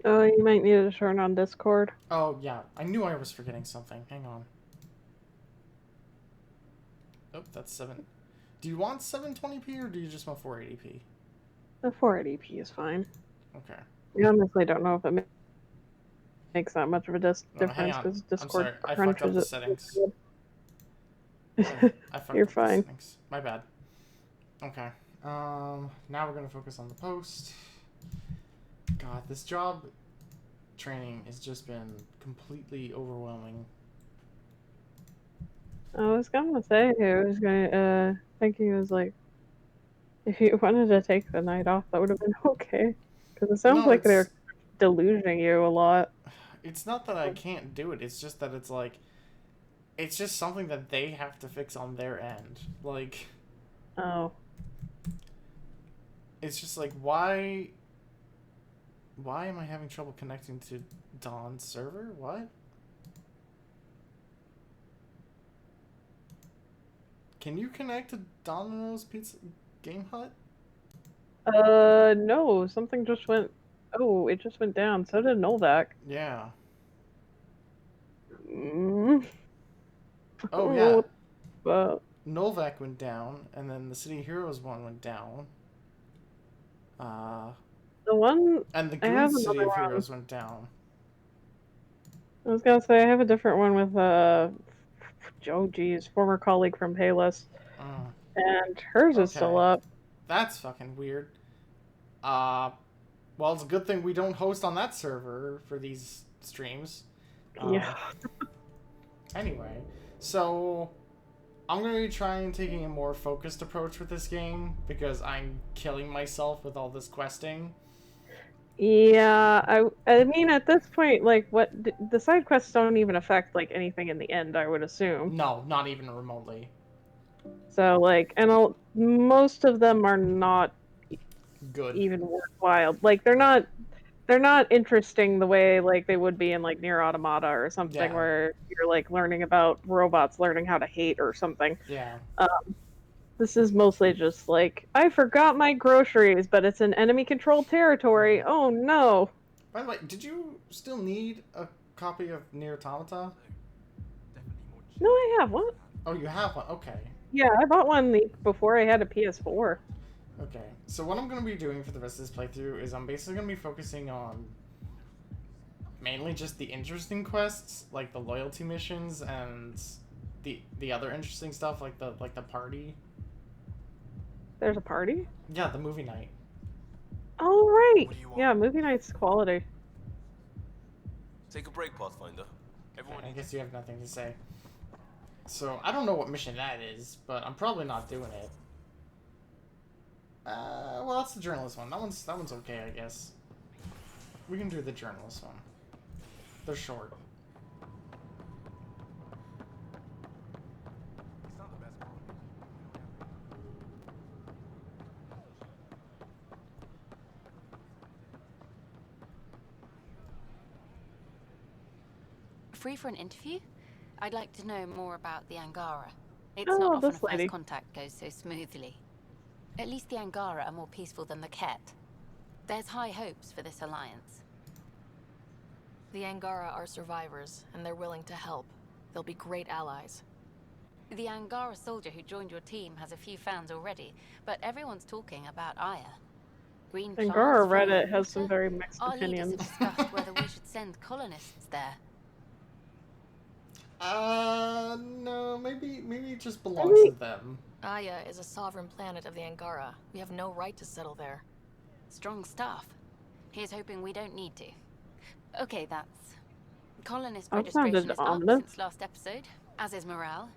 Oh, you might need to turn on Discord. Oh, yeah. I knew I was forgetting something. Hang on. Oh, that's 7. Do you want 720p or do you just want 480p? The 480p is fine. Okay. I honestly don't know if it makes that much of a No, hang difference on. because I'm Discord sorry. I fucked up crunches the it. settings. I You're fucked up the fine. settings. My bad. Okay. Now we're gonna focus on the post. God, this job training has just been completely overwhelming. I was gonna say, I was gonna, thinking it was like, if you wanted to take the night off, that would have been okay. Because it sounds No, like they're deluging you a lot. it's not that I can't do it. It's just that it's like it's just something that they have to fix on their end. Like Oh. it's just like why am I having trouble connecting to Dawn's server? What? Can you connect to Domino's Pizza Game Hut? No, something just went. Oh, it just went down. So did Novak. Yeah. Mm. Oh yeah. Oh, but Novak went down, and then the City Heroes one went down. Uh, the one and the I have Goon another City of one. Heroes went down. I was gonna say I have a different one with oh geez, former colleague from Payless, Uh, and hers is still okay. up. That's fucking weird. Uh, well, it's a good thing we don't host on that server for these streams. Yeah. Uh, anyway, so I'm gonna be trying taking a more focused approach with this game because I'm killing myself with all this questing. Yeah, I mean at this point, like what the side quests don't even affect like anything in the end, I would assume. No, not even remotely. So like, and most of them are not Good. even worthwhile. Like Yeah. they're not interesting the way like they would be in like Near Automata or something Yeah. where you're like learning about robots learning how to hate or something. Yeah. This is mostly just like I forgot my groceries, but it's an enemy controlled territory. Mm. Oh no. By the way, did you still need a copy of Near Automata? No, I have one. Oh, you have one. Okay. Yeah, I bought one before I had a PS4. Okay. So what I'm gonna be doing for the rest of this playthrough is I'm basically gonna be focusing on mainly just the interesting quests, like the loyalty missions and the other interesting stuff, like the party. There's a party? Yeah, the movie night. Oh right. What do you want? Yeah, movie night's quality. Take a break, Pathfinder. Okay, Everyone I needs guess you have nothing to say. So I don't know what mission that is, but I'm probably not doing it. Well, that's the journalist one. That one's okay, I guess. We can do the journalist one. They're short. It's not the best quality. Free for an interview? I'd like to know more about the Angara. It's not Oh, often a this first lady. contact goes so smoothly. At least the Angara are more peaceful than the Ket. There's high hopes for this alliance. The Angara are survivors, and they're willing to help. They'll be great allies. The Angara soldier who joined your team has a few fans already, but everyone's talking about Aya. Green plants Angara flowing Reddit on has some water? very mixed Our leaders have opinions. discussed whether we should send colonists there. No, maybe it just belongs to Maybe them. Aya is a sovereign planet of the Angara. We have no right to settle there. Strong stuff. Here's hoping we don't need to. Okay, that's... Colonist that registration sounded is up ominous. since last episode, as is morale.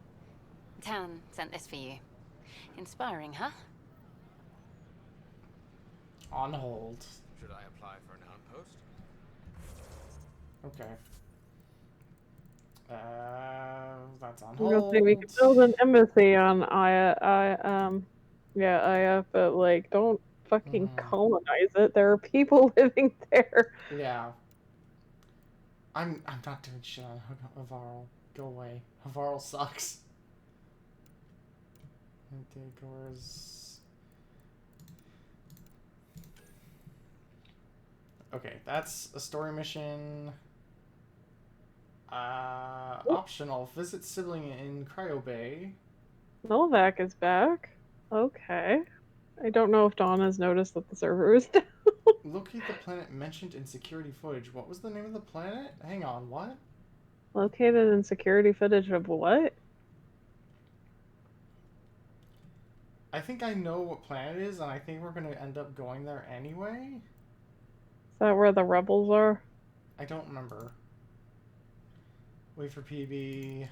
Tan sent this for you. Inspiring, huh? On hold. Should I apply for an outpost? Okay. That's on I was gonna say we could hold. build an embassy on yeah, Aya, but like, don't fucking Mm-hmm. colonize it. There are people living there. Yeah. I'm not doing shit on Havarl. Go away. Havarl sucks. Antigor's... Okay, that's a story mission. Optional. Visit sibling in Cryo Bay. Novak is back. Okay. I don't know if Dawn has noticed that the server is down. Locate the planet mentioned in security footage. What was the name of the planet? Hang on, what? Located in security footage of what? I think I know what planet it is, and I think we're gonna end up going there anyway. Is that where the rebels are? I don't remember. Wait for PB.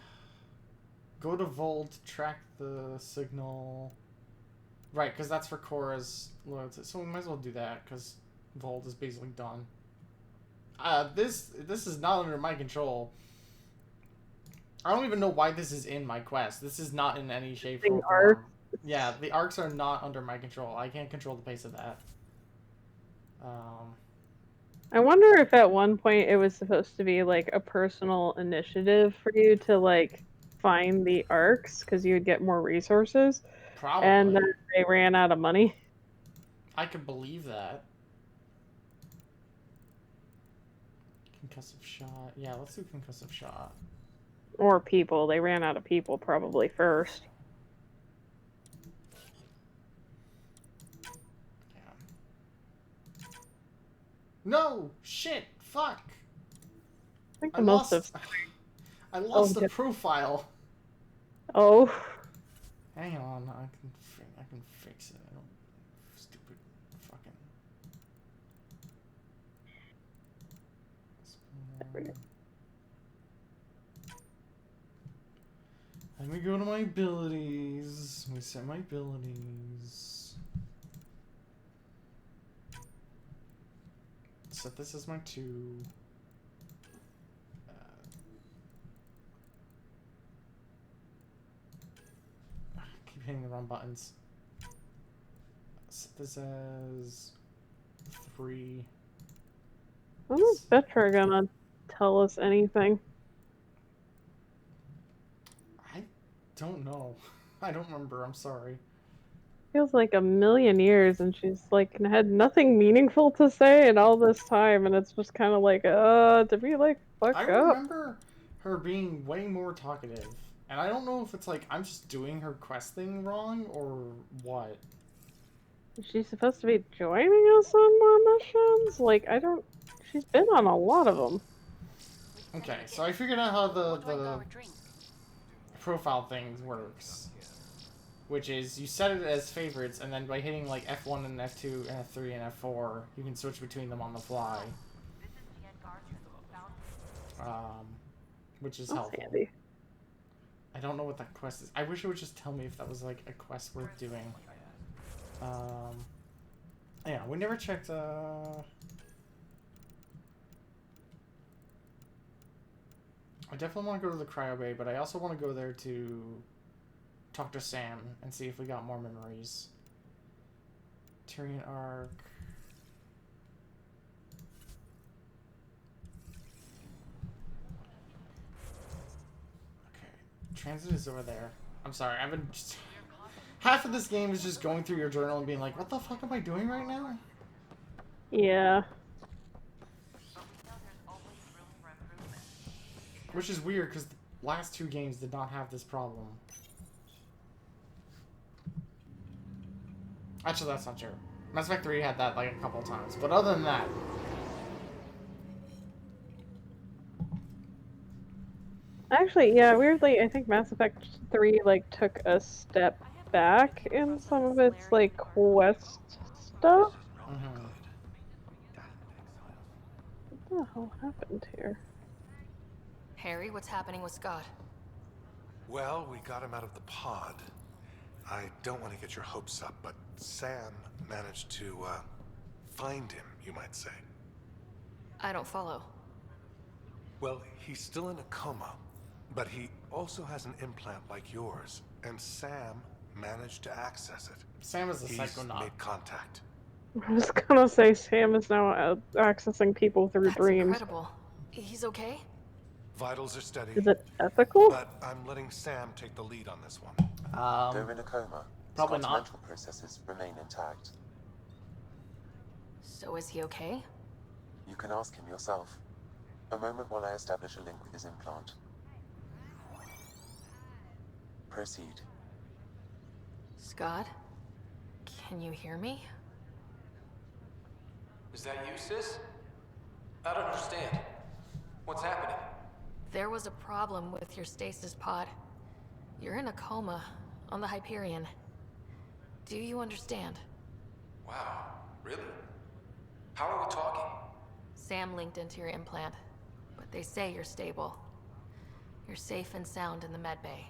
Go to Volt, track the signal. Right, because that's for Cora's loyalty. So we might as well do that, because Volt is basically done. This is not under my control. I don't even know why this is in my quest. This is not in any shape or form. Yeah, the arcs are not under my control. I can't control the pace of that. I wonder if at one point it was supposed to be like a personal initiative for you to like find the arcs because you would get more resources. Probably. And then they ran out of money. I could believe that. Concussive shot. Yeah, let's do concussive shot. Or people. They ran out of people probably first. Yeah. No! Shit! Fuck! I think the most of... I lost the profile. Oh. Hang on, I can fix it. I don't... Stupid fucking... Let me go to my abilities. Let me set my abilities. Set this as my 2. Keep hitting the wrong buttons. Set this as 3. When is Vetra gonna tell us anything? I don't know. I don't remember. I'm sorry. Feels like a million years, and she's like had nothing meaningful to say in all this time, and it's just kind of like, to be like, fuck I up. remember her being way more talkative, and I don't know if it's like I'm just doing her quest thing wrong or what. Is she supposed to be joining us on more missions? Like, I don't. She's been on a lot of them. Okay, so I figured out how the profile thing works. Which is, you set it as favorites, and then by hitting like F1 and F2 and F3 and F4, you can switch between them on the fly. Which is helpful. Handy. I don't know what that quest is. I wish it would just tell me if that was like a quest worth doing. Yeah, we never checked, I definitely want to go to the Cryo Bay, but I also want to go there to talk to Sam and see if we got more memories. Tyrian Arc. Okay. Transit is over there. I'm sorry, I've been just... Half of this game is just going through your journal and being like, what the fuck am I doing right now? Yeah. Which is weird, because the last 2 games did not have this problem. Actually, that's not true. Mass Effect 3 had that like a couple of times, but other than that... Actually, yeah, weirdly, I think Mass Effect 3, like, took a step back in some of its, like, quest stuff. What the hell happened here? Harry, what's happening with Scott? Well, we got him out of the pod. I don't want to get your hopes up, but Sam managed to, find him, you might say. I don't follow. Well, he's still in a coma, but he also has an implant like yours, and Sam managed to access it. Sam is a He's psychonaut. made contact. I was gonna say Sam is now accessing people through That's dreams. incredible. He's okay? Vitals are steady. Is it ethical? But I'm letting Sam take the lead on this one. They're in a coma. Probably Scott's not. mental processes remain intact. So is he okay? You can ask him yourself. A moment while I establish a link with his implant. Proceed. Scott? Can you hear me? Is that you, sis? I don't understand. What's happening? There was a problem with your stasis pod. You're in a coma on the Hyperion. Do you understand? Wow, really? How are we talking? Sam linked into your implant, but they say you're stable. You're safe and sound in the medbay.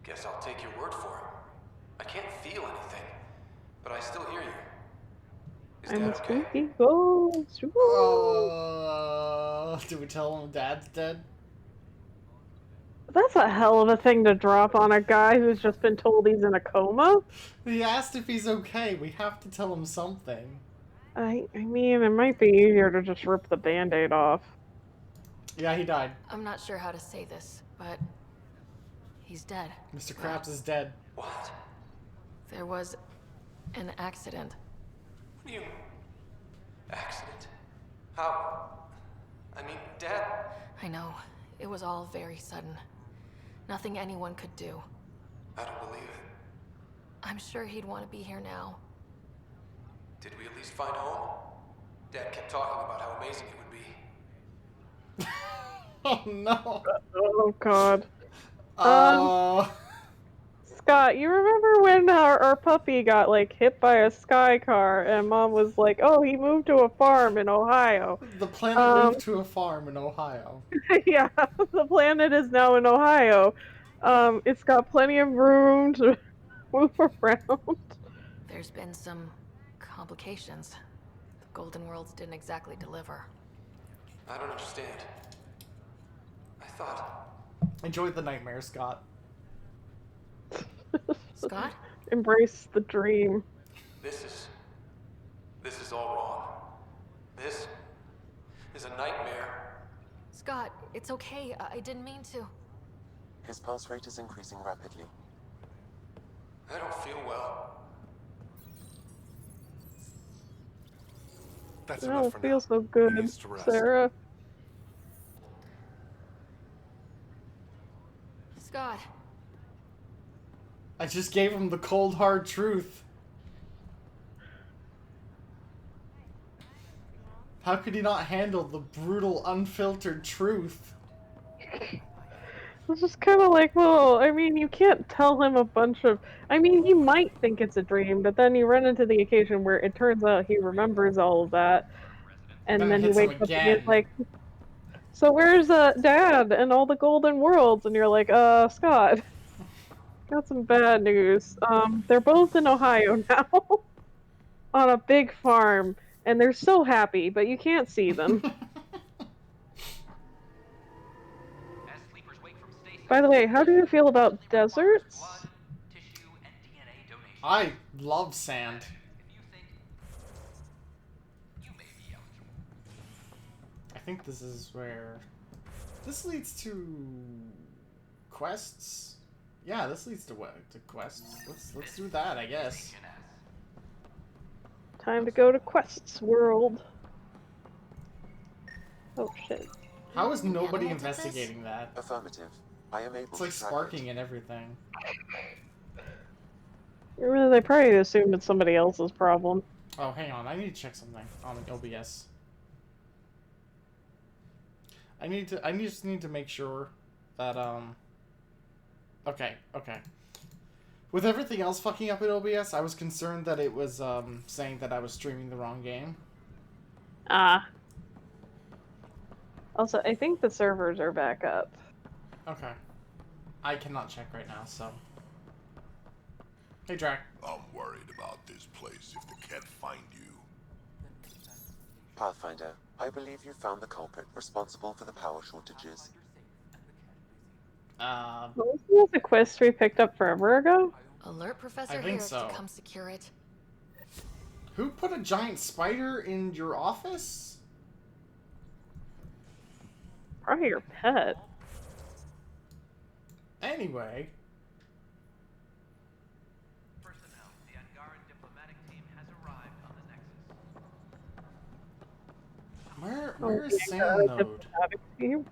Guess I'll take your word for it. I can't feel anything, but I still hear you. Is I'm Dad a okay? spooky ghost. Woo! Do we tell him Dad's dead? That's a hell of a thing to drop on a guy who's just been told he's in a coma. He asked if he's okay. We have to tell him something. I mean, it might be easier to just rip the band-aid off. Yeah, he died. I'm not sure how to say this, but he's dead. Mr. Krabs is dead. What? There was an accident. What do you... Accident? How? I mean, Dad... I know. It was all very sudden. Nothing anyone could do. I don't believe it. I'm sure he'd want to be here now. Did we at least find home? Dad kept talking about how amazing it would be. Oh no. Oh god. Oh. Scott, you remember when our puppy got like hit by a sky car and Mom was like, "Oh, he moved to a farm in Ohio." The planet moved to a farm in Ohio. Yeah, the planet is now in Ohio. It's got plenty of room to move around. There's been some complications. The Golden Worlds didn't exactly deliver. I don't understand. I thought... Enjoy the nightmare, Scott. Scott? Embrace the dream. This is all wrong. This is a nightmare. Scott, it's okay. I didn't mean to. His pulse rate is increasing rapidly. I don't feel well. That's I enough don't for feel now. so He good, needs to rest. Sarah. Scott, I just gave him the cold hard truth. How could he not handle the brutal, unfiltered truth? It's just kind of like, well, I mean, you can't tell him a bunch of... I mean, he might think it's a dream, but then you run into the occasion where it turns out he remembers all of that, and Then it then he hits him wakes up and again. he's like, "So where's Dad and all the Golden Worlds?" And you're like, Scott, got some bad news. They're both in Ohio now, on a big farm, and they're so happy, but you can't see them. By the way, how do you feel about deserts? I love sand. I think this is where... This leads to... quests? Yeah, this leads to what? To quests. Let's do that, I guess. Time to go to Quest's world. Oh shit. How is nobody Animal did this? investigating that? Affirmative. I am able It's like to track sparking it. and everything. They probably assumed it's somebody else's problem. Oh, hang on. I need to check something on OBS. I just need to make sure that, Okay. With everything else fucking up in OBS, I was concerned that it was, saying that I was streaming the wrong game. Ah. Also, I think the servers are back up. Okay. I cannot check right now, so... Hey, Drac. I'm worried about this place if they can't find you. Pathfinder, I believe you found the culprit responsible for the power shortages. Wasn't this a quest we picked up forever ago? alert Professor I think Harris so. to come secure it. Who put a giant spider in your office? Probably your pet. Anyway. Personnel, the Angaran diplomatic team has arrived on the Nexus. Where is being Sam a Node? diplomatic team.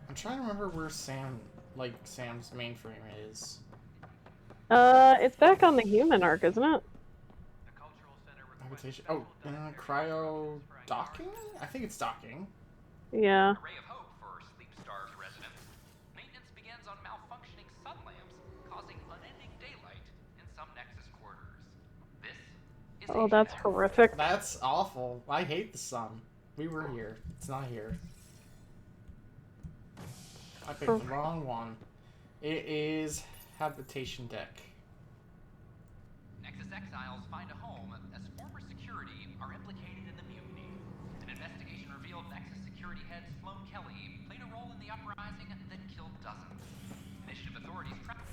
I'm trying to remember where Sam's mainframe is. It's back on the human arc, isn't it? The cultural center Habitation. requests Oh, several dietary cryo restrictions for docking? Angara. I think it's docking. Yeah. A ray of hope for sleep-starved residents. Maintenance begins on malfunctioning sun lamps, causing unending daylight in some Nexus quarters. This is Oh, that's HX. horrific. That's awful. I hate the sun. We were here. It's not here. I picked the wrong one. It is habitation deck. Nexus exiles find a home as former security are implicated in the mutiny. An investigation revealed Nexus security head Sloan Kelly played a role in the uprising that killed dozens. Initiative authorities tracked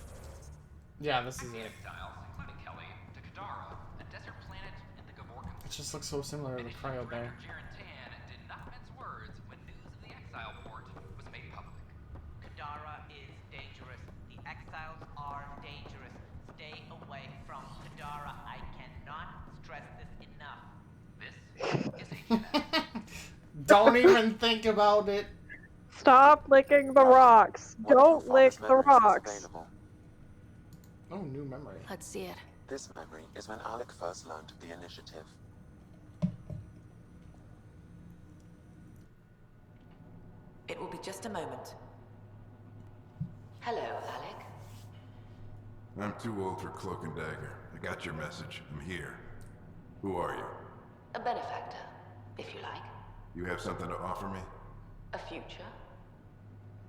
Yeah, this is the it. exiles, including Kelly, to Kadara, a desert planet in the Gavorkan. It just looks so similar to the cryo bear. Jiren Tan did not mince words when news of the exile port was made public. Kadara is dangerous. The exiles are dangerous. Stay away from Kadara. I cannot stress this enough. This is HX. Don't even think about it. Stop licking the rocks. One of your Don't lick father's the memories is rocks. available. Oh, new memory. Let's see it. This memory is when Alec first learned of the initiative. It will be just a moment. Hello, Alec. I'm too old for cloak and dagger. I got your message. I'm here. Who are you? A benefactor, if you like. You have something to offer me? A future.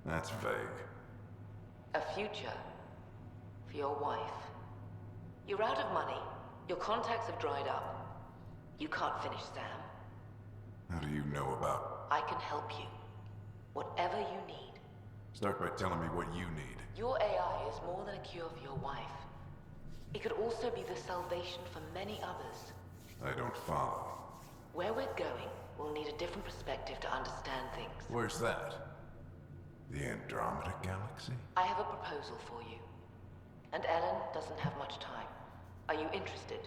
That's vague. A future for your wife. You're out of money. Your contacts have dried up. You can't finish Sam. How do you know about? I can help you. Whatever you need. Start by telling me what you need. Your AI is more than a cure for your wife. It could also be the salvation for many others. I don't follow. Where we're going, we'll need a different perspective to understand things. Where's that? The Andromeda Galaxy? I have a proposal for you. And Ellen doesn't have much time. Are you interested?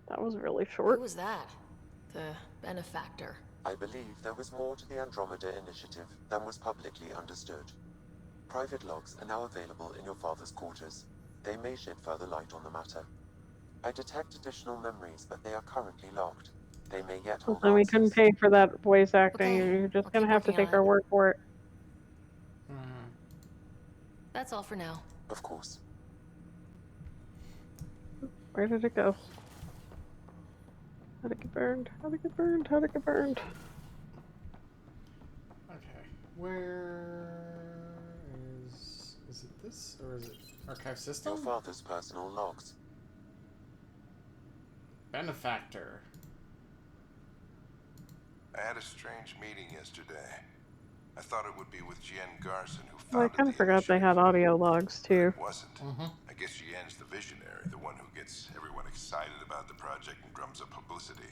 That was really Who short. was that? The benefactor. I believe there was more to the Andromeda initiative than was publicly understood. Private logs are now available in your father's quarters. They may shed further light on the matter. I detect additional memories, but they are currently logged. They may yet hold And we couldn't answers. pay for that voice acting. Okay, You're just I'll gonna keep have to working take on our it. word for it. That's all for now. Of course. Where did it go? How'd it get burned? How'd it get burned? How'd it get burned? Okay, where is it this or is it archive system? Your father's personal logs. Benefactor. I had a strange meeting yesterday. I thought it would be with Jian Garson, who Well, I founded kind of the forgot they had audio logs too. It wasn't. I guess Jian's the visionary, the one who gets everyone excited about the project and drums up publicity.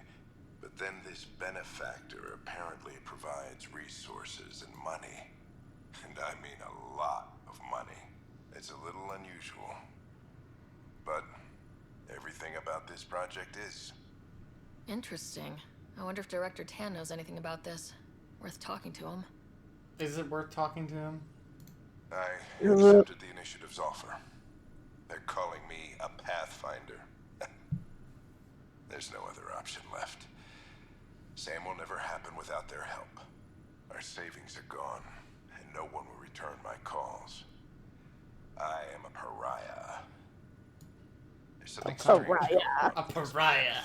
But then this benefactor apparently provides resources and money. And I mean a lot of money. It's a little unusual. But everything about this project is. Interesting. I wonder if Director Tan knows anything about this. Worth talking to him. Is it worth talking to him? I accepted the initiative's offer. They're calling me a Pathfinder. There's no other option left. Sam will never happen without their help. Our savings are gone, and no one will return my calls. I am a pariah. There's something strange about A pariah.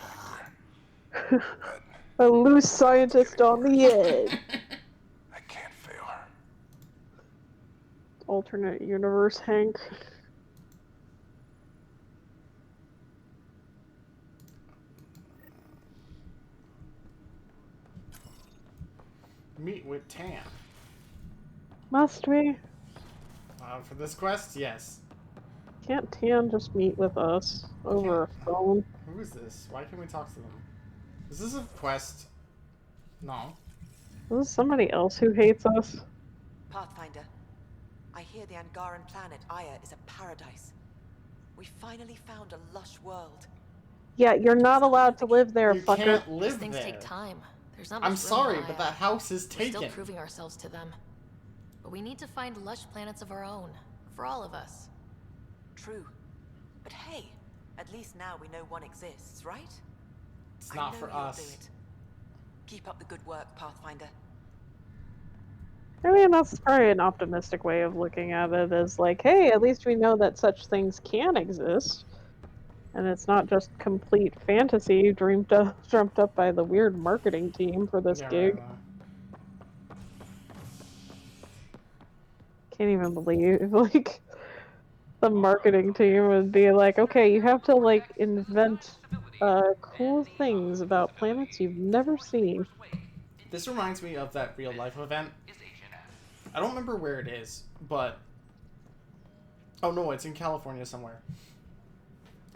but A loose scientist on the edge. I can't fail her. Alternate universe, Hank. Meet with Tan. Must we? For this quest, yes. Can't Tan just meet with us over a phone? Who is this? Why can't we talk to them? Is this a quest? No. Is this somebody else who hates us? Pathfinder, I hear the Angaran planet Aya is a paradise. We finally found a lush world. Yeah, you're not allowed to live there, You fucker. can't These live things there. take time. There's not much I'm room sorry, on but Aya. that house is We're still taken. proving ourselves to them. But we need to find lush planets of our own. For all of us. True. But hey, at least now we know one exists, right? It's not for I know you'll do us. it. Keep up the good work, Pathfinder. I mean, that's probably an optimistic way of looking at it, as like, hey, at least we know that such things can exist. And it's not just complete fantasy dreamt up by the weird marketing team for this Yeah, gig. right. Can't even believe, like, the marketing team would be like, okay, you have to, like, invent cool things about planets you've never seen. This reminds me of that real life event. I don't remember where it is, but... Oh no, it's in California somewhere.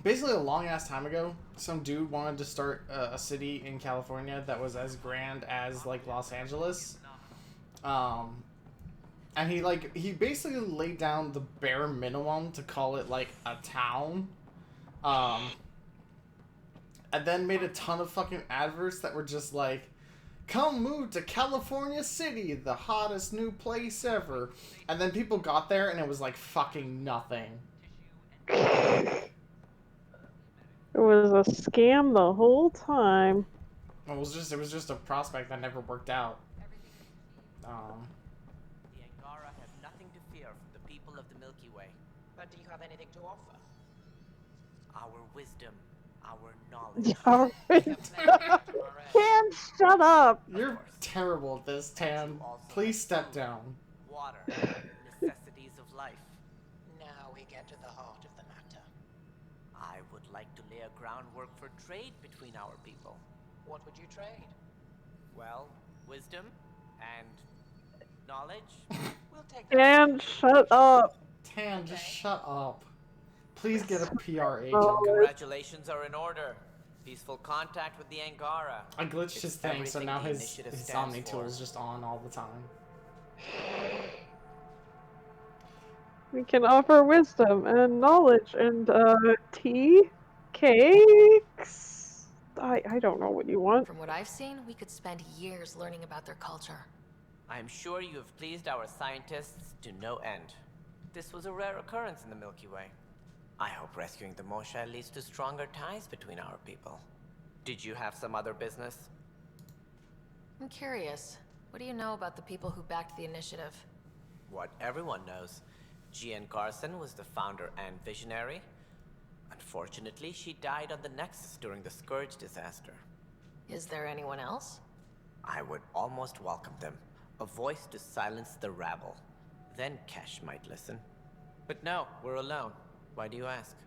Basically, a long-ass time ago, some dude wanted to start a city in California that was as grand as, like, Los Angeles. And he basically laid down the bare minimum to call it, like, a town. And then made a ton of fucking adverts that were just like, come move to California City, the hottest new place ever. And then people got there and it was like fucking nothing. It was a scam the whole time. It was just a prospect that never worked out. The Angara have nothing to fear from the people of the Milky Way. But do you have anything to offer? Our wisdom, our knowledge. Tan, shut up! You're terrible at this, Tan. Please step down. Water, necessities of life. Now we get to the heart of the matter. I would like to lay a groundwork for trade between our people. What would you trade? Well, wisdom and knowledge. We'll take Tan, shut up! Tan, just shut up. Please get a PR agent. Congratulations are in order. Peaceful contact with the Angara. I glitched his It's thing, so everything now the his initiative stands Omni for. tool is just on all the time. We can offer wisdom and knowledge and, tea? Cakes? I don't know what you want. From what I've seen, we could spend years learning about their culture. I'm sure you have pleased our scientists to no end. This was a rare occurrence in the Milky Way. I hope rescuing the Moshae leads to stronger ties between our people. Did you have some other business? I'm curious. What do you know about the people who backed the initiative? What everyone knows. Gian Garson was the founder and visionary. Unfortunately, she died on the Nexus during the Scourge disaster. Is there anyone else? I would almost welcome them. A voice to silence the rabble. Then Kesh might listen. But no, we're alone. Why do you ask?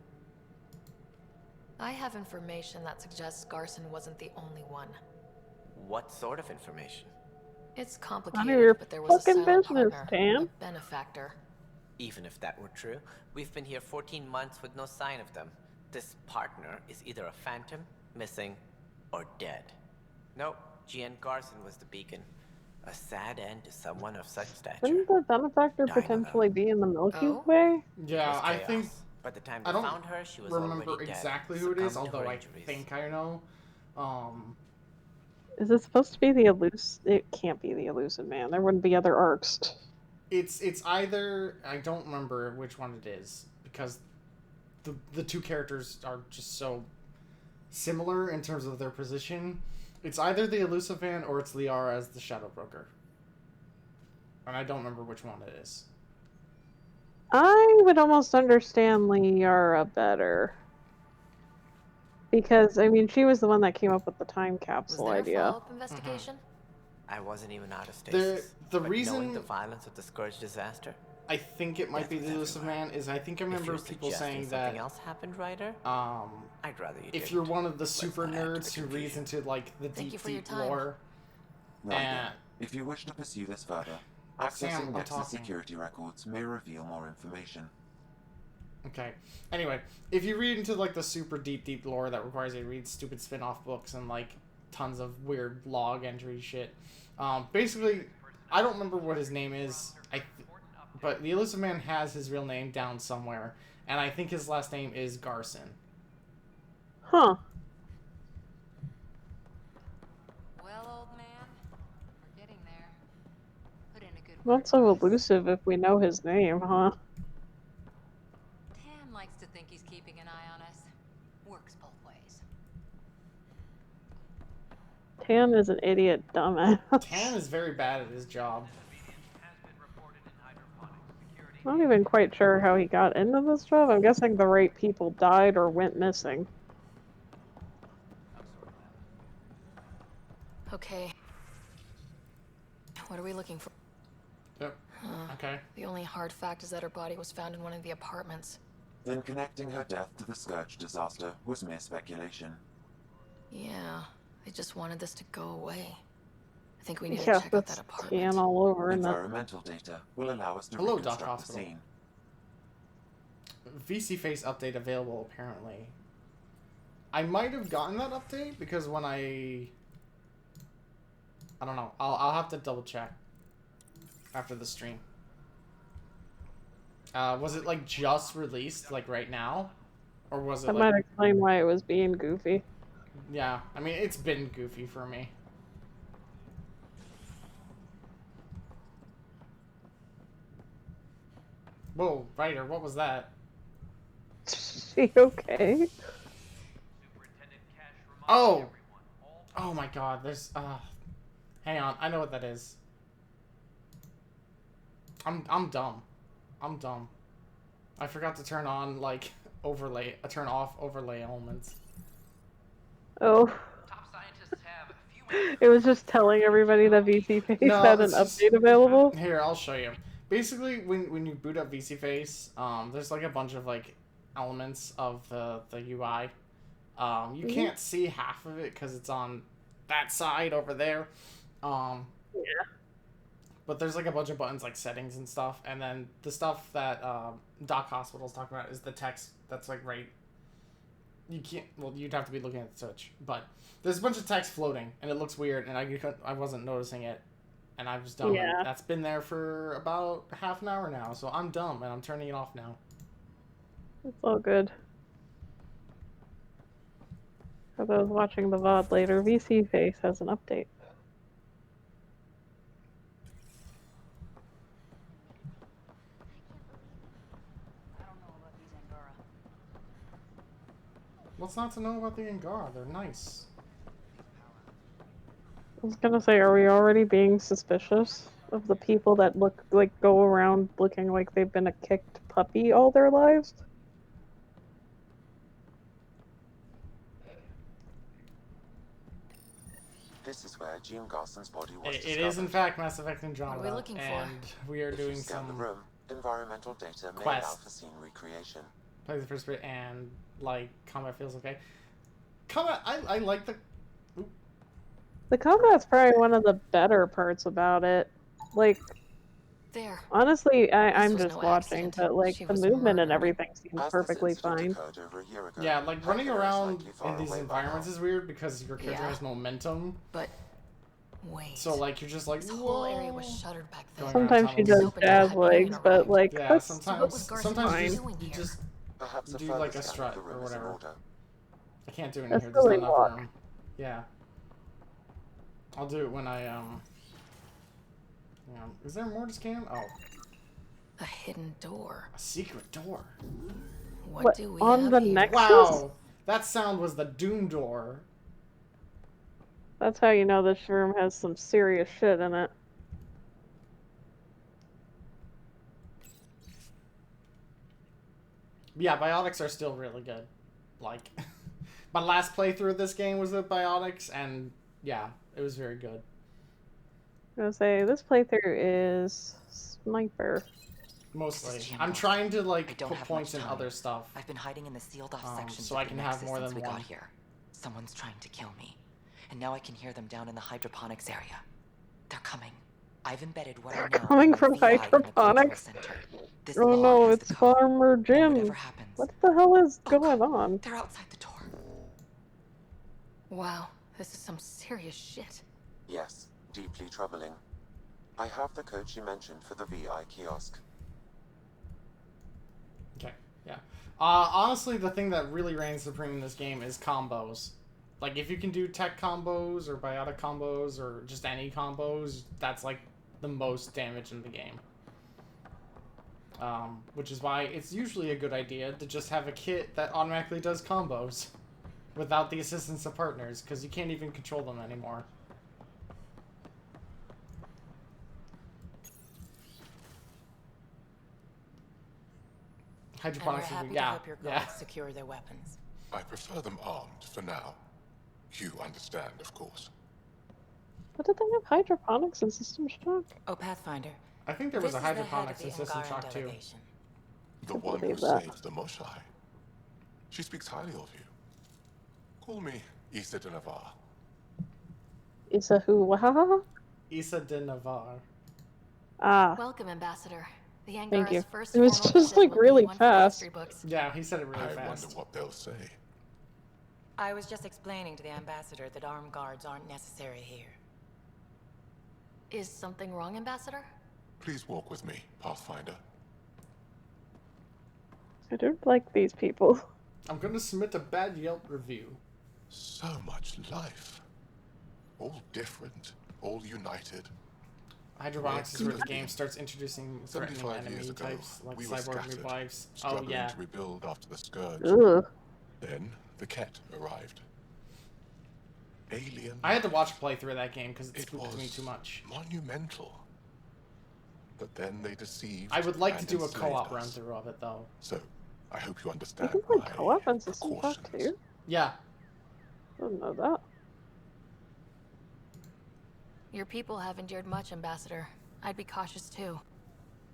I have information that suggests Garson wasn't the only one. What sort of information? It's None of complicated, your but there was a fucking silent business, partner, Tan. a benefactor. Even if that were true, we've been here 14 months with no sign of them. This partner is either a phantom, missing, or dead. Nope, Gian Garson was the beacon. A sad end to someone of such stature. Shouldn't the benefactor Dying potentially be in the Milky Oh? Way? Yeah, I think... By the time I they don't found her, she was remember already dead, exactly who it is, succumbed to although her I injuries. think I know. Is it supposed to be the Elusive? It can't be the Elusive Man. There wouldn't be other arcs. It's either... I don't remember which one it is, because the two characters are just so similar in terms of their position. It's either the Elusive Man or it's Liara as the Shadow Broker. And I don't remember which one it is. I would almost understand Liara better. Because, I mean, she was the one that came up with the time Was capsule there a idea. follow-up investigation? I wasn't even out of stasis. The but reason... knowing the violence of the Scourge disaster, I think it might be the Elusive Man is I think I remember if you're people saying suggesting that something else happened, Ryder, I'd rather you if didn't. you're one of the Let's super not add to nerds the who reads confusion. into like the Thank you deep for your deep time. lore, Ryder, if you wish to pursue this further, Sam, accessing I'm Nexus talking. security records may reveal more information. Okay. Anyway, if you read into like the super deep lore that requires you to read stupid spin-off books and like tons of weird log entry shit, basically, I don't remember what his name is. But the Elusive Man has his real name down somewhere, and I think his last name is Garson. Huh. Not so elusive if we know his name, huh? Tan likes to think he's keeping an eye on us. Works both ways. Tan is an idiot dumbass. Tan is very bad at his job. Not even quite sure how he got into this job. I'm guessing the right people died or went missing. Okay. What are we looking for? Yep. Okay. The only hard fact is that her body was found in one of the apartments. Then connecting her death to the Scourge disaster was mere speculation. Yeah, they just wanted this to go away. I think we need to Yeah, check out that's that apartment. Tan all over in that. Environmental data will allow us to Hello, Doc reconstruct the Hospital. scene. VC face update available, apparently. I might have gotten that update because when I don't know. I'll have to double check after the stream. Was it like just released like right now, or was it? That like... might explain why it was being goofy. Yeah, I mean it's been goofy for me. Whoa, Ryder, what was that? She okay? Oh! Oh my god, there's hang on, I know what that is. I'm dumb. I'm dumb. I forgot to turn on like turn off overlay elements. Oh. It was just telling everybody that VC Face had an update available. Here, I'll show you. Basically, when you boot up VC Face, there's like a bunch of like elements of the UI. You can't see half of it because it's on that side over there. Yeah. But there's like a bunch of buttons like settings and stuff, and then the stuff that Doc Hospital's talking about is the text that's like right. You can't. Well, you'd have to be looking at the search, but there's a bunch of text floating, and it looks weird, and I wasn't noticing it, and I was dumb. Yeah. That's been there for about half an hour now, so I'm dumb, and I'm turning it off now. It's all good. For those watching the VOD later, VC Face has an update. What's not to know about the Angara? They're nice. I was gonna say, are we already being suspicious of the people that go around looking like they've been a kicked puppy all their lives? This is where Jean Garson's body was It discovered. is in fact Mass Effect Andromeda. What are we looking for? And we are If you doing scan the some room, environmental data may quest. allow for scene recreation. Play the first bit, and like combat feels okay. Combat, I like the. Oop. The combat's probably one of the better parts about it. Like, there. Honestly, I'm was just no watching, accident. but like She the was movement and murdered. everything seems As perfectly this incident fine. occurred over a year ago, Yeah, like running her killer is around likely far in these away by environments now. is weird because your character Yeah. has momentum. But wait. So like you're just like This whole area was shuttered back then. Going around Sometimes she tunnels. does jazz legs, but like Yeah, that's sometimes Garson sometimes doing you here? just Perhaps a do further like a scan of strut the or room is in whatever. order. I can't do it in That's here. There's not really enough walk. room. Yeah. I'll do it when I is there more to scan? Oh, A hidden door. a secret door. What do we on have the here? Nexus? Wow, that sound was the Doom door. That's how you know this room has some serious shit in it. Yeah, biotics are still really good. Like, my last playthrough of this game was with biotics, and yeah, it was very good. I was gonna say this playthrough is sniper. Mostly. Jim I'm Garson. trying to I like don't put have points much in time. other stuff. I've been hiding in the sealed-off sections so of I the can have Nexus more since than we one. got here. Someone's trying to kill me, and now I can hear them down in the hydroponics area. They're coming. I've embedded what I know Coming in my from VI in the cultural hydroponics? center. This Oh log no, has the it's code. Farmer And Jim. whatever happens, What the hell is Oh, going God. on? they're outside the door. Wow, this is some serious shit. Yes, deeply troubling. I have the code she mentioned for the VI kiosk. Okay, yeah. Honestly, the thing that really reigns supreme in this game is combos. Like, if you can do tech combos or biotic combos or just any combos, that's like the most damage in the game. Which is why it's usually a good idea to just have a kit that automatically does combos without the assistance of partners, because you can't even control them anymore. And we're Hydroponics happy to yeah, help your yeah. guards secure their weapons. I prefer them armed for now. You understand, of course. But did they have hydroponics and System Shock? Oh, Pathfinder. I think there was a hydroponics and System Angaran Shock too. delegation. The I one who believe that. saved the Moshai. She speaks highly of you. Call me Issa de Navarre. Issa who? Wahaha? Issa de Navarre. Ah. Welcome, Ambassador. The Thank you. Angara's first It was formal just visit like will be really one for fast. history books. Yeah, he said it really I fast. wonder what they'll say. I was just explaining to the Ambassador that armed guards aren't necessary here. Is something wrong, Ambassador? Please walk with me, Pathfinder. I don't like these people. I'm gonna submit a bad Yelp review. So much life. All different, all united. Hydroponics is where the game starts introducing threatening 75 enemy years ago, types, like we were cyborg scattered, midwives. Oh struggling yeah. to rebuild after the scourge. Ugh. Then the Ket arrived. Alien. I had to watch a playthrough of that game because it It spooked me was too much. monumental. But then they deceived. I would like to and do a enslaved co-op us. run through of it though. So, I hope you I understand think my like co-op and System Shock precautions. too. Yeah. I didn't know that. Your people have endured much, Ambassador. I'd be cautious too.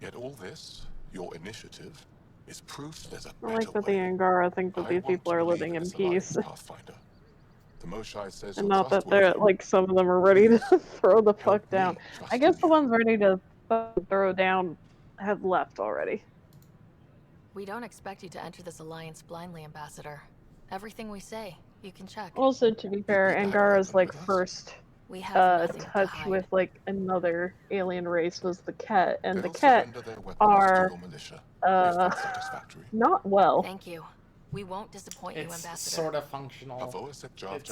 Yet all this, your initiative, is proof there's a I better like that the way. Angara think that I these want people to are believe living in this peace. alliance, Pathfinder. The Moshai says And you're not that they're, trustworthy. like, some of them are ready to throw the Help fuck down. me trust I guess in the you. ones ready to fucking throw down have left already. We don't expect you to enter this alliance blindly, Ambassador. Everything we say, you can check. Also, to be fair, Angara's, like, first We have nothing to touch hide. with, like, another alien race was the Ket, and the They'll Ket surrender their weapons are, to your militia, if that's satisfactory. not well. Thank you. We won't disappoint you, It's Ambassador. sort of functional. It's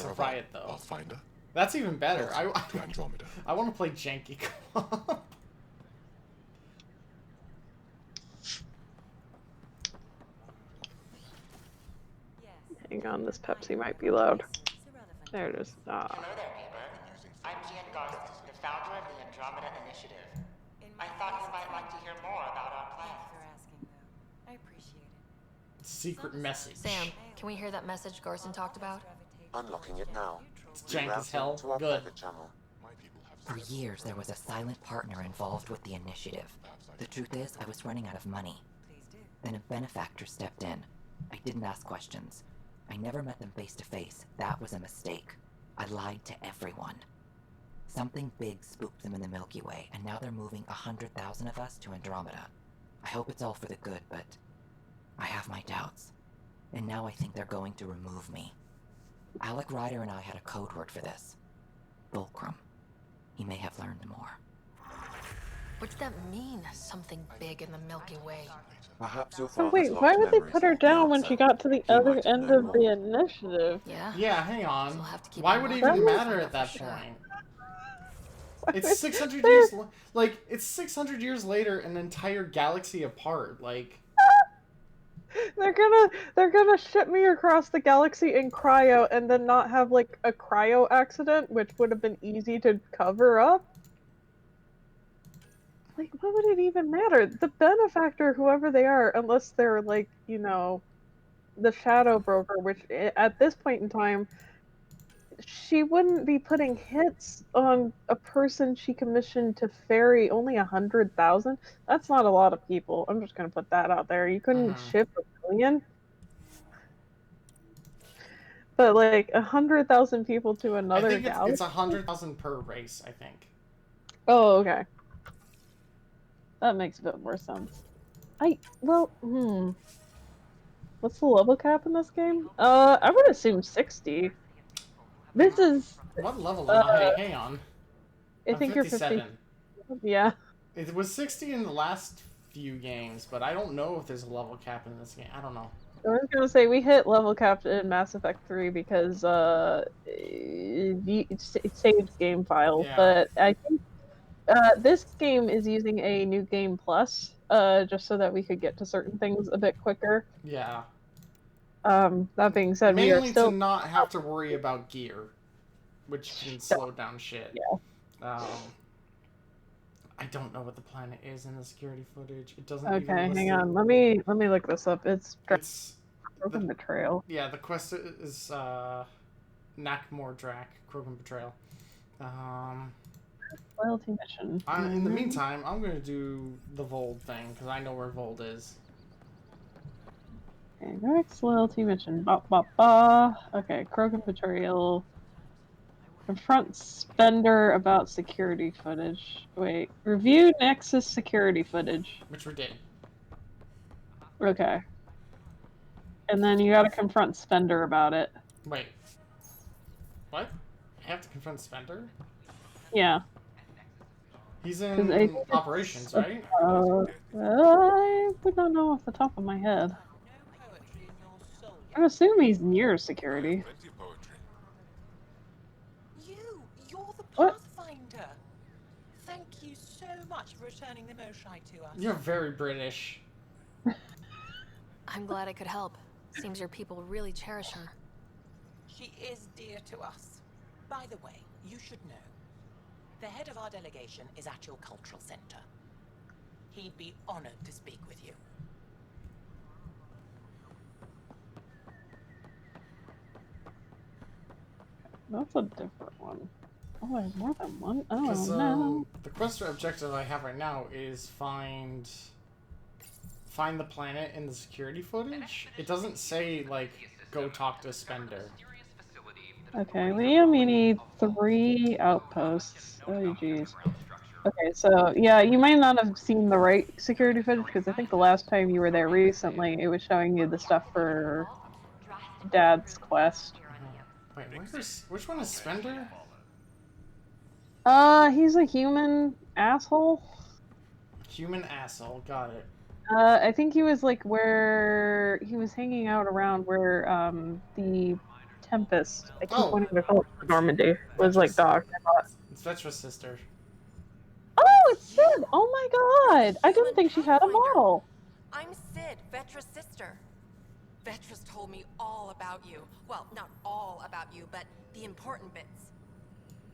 a riot though. Pathfinder. That's even better. To Andromeda. I want to play janky co-op. Hang on, this Pepsi might be loud. There it is. Ah. Hello there, neighbor. I'm Gian Garth, the founder of the Andromeda Initiative. I thought you might like to hear more about our plans. I appreciate it. Secret message. Sam, can we hear that message Garson talked about? Unlocking it now. It's jank as Rerouting hell. to our Good. private channel. For years, there was a silent partner involved with the initiative. The truth is, I was running out of money. Then a benefactor stepped in. I didn't ask questions. I never met them face to face. That was a mistake. I lied to everyone. Something big spooked them in the Milky Way, and now they're moving 100,000 of us to Andromeda. I hope it's all for the good, but I have my doubts. And now I think they're going to remove me. Alec Ryder and I had a code word for this. Fulcrum. He may have learned more. What's that mean, something big in the Milky Way? Perhaps your So father's wait, lost why would they memories put her of the down when answer. she got to the He other might end know of more. the initiative? Yeah? Yeah, hang on. have to keep Why in would it mind even that. matter at that Sure. point? Why It's would- 600 they're- years. Like it's 600 years later, an entire galaxy apart. Like They're gonna ship me across the galaxy in cryo and then not have like a cryo accident, which would have been easy to cover up. Like, what would it even matter? The benefactor, whoever they are, unless they're like, you know, the shadow broker, which at this point in time, she wouldn't be putting hits on a person she commissioned to ferry only 100,000. That's not a lot of people. I'm just gonna put that out there. You couldn't ship 1,000,000, but like 100,000 people to I another think galaxy. it's 100,000 per race. I think. Oh, okay. That makes a bit more sense. What's the level cap in this game? I would assume 60. This is... What level am I? Hang on. I I'm think you're 57. 50. Yeah. It was 60 in the last few games, but I don't know if there's a level cap in this game. I don't know. I was gonna say, we hit level cap in Mass Effect 3 because, it saved game files, Yeah. but I think This game is using a new game plus, just so that we could get to certain things a bit quicker. Yeah. That being said, we are Mainly still to not have to worry about gear, which can slow down shit. Yeah. I don't know what the planet is in the security footage. It doesn't Okay, even list hang it. on. Let me look this up. It's the Betrayal. Yeah, the quest is Nakmor Drak, Krogan Betrayal. Loyalty mission. In the meantime, I'm gonna do the Vold thing because I know where Vold is. Okay, next loyalty mission. Ba ba ba. Okay, Krogan Betrayal. Confront Spender about security footage. Wait, review Nexus security footage. Which we did. Okay. And then you gotta confront Spender about it. Wait. What? I have to confront Spender? Yeah. He's in operations, right? I would not know off the top of my head. I assume he's near security. You're the What? Pathfinder. Thank you so much for returning the Moshai to us. You're very British. I'm glad I could help. Seems your people really cherish her. She is dear to us. By the way, you should know. The head of our delegation is at your cultural center. He'd be honored to speak with you. That's a different one. Oh, I have more than one? Oh, Because no. the quest objective I have right now is find the planet in the security footage. It doesn't say, like, go talk to Spender. Okay, we need 3 outposts. Oh, jeez. Okay, so, yeah, you might not have seen the right security footage, because I think the last time you were there recently, it was showing you the stuff for Dad's quest. Wait, which one is Spender? He's a human asshole. Human asshole, got it. I think he was, like, where he was hanging out around where, the Tempest, I keep wanting to call it Normandy, was, like, docked, I thought. It's Vetra's sister. Oh, it's Sid! Oh my god! I didn't think she had a model! I'm Sid, Vetra's sister. Vetra's told me all about you. Well, not all about you, but the important bits.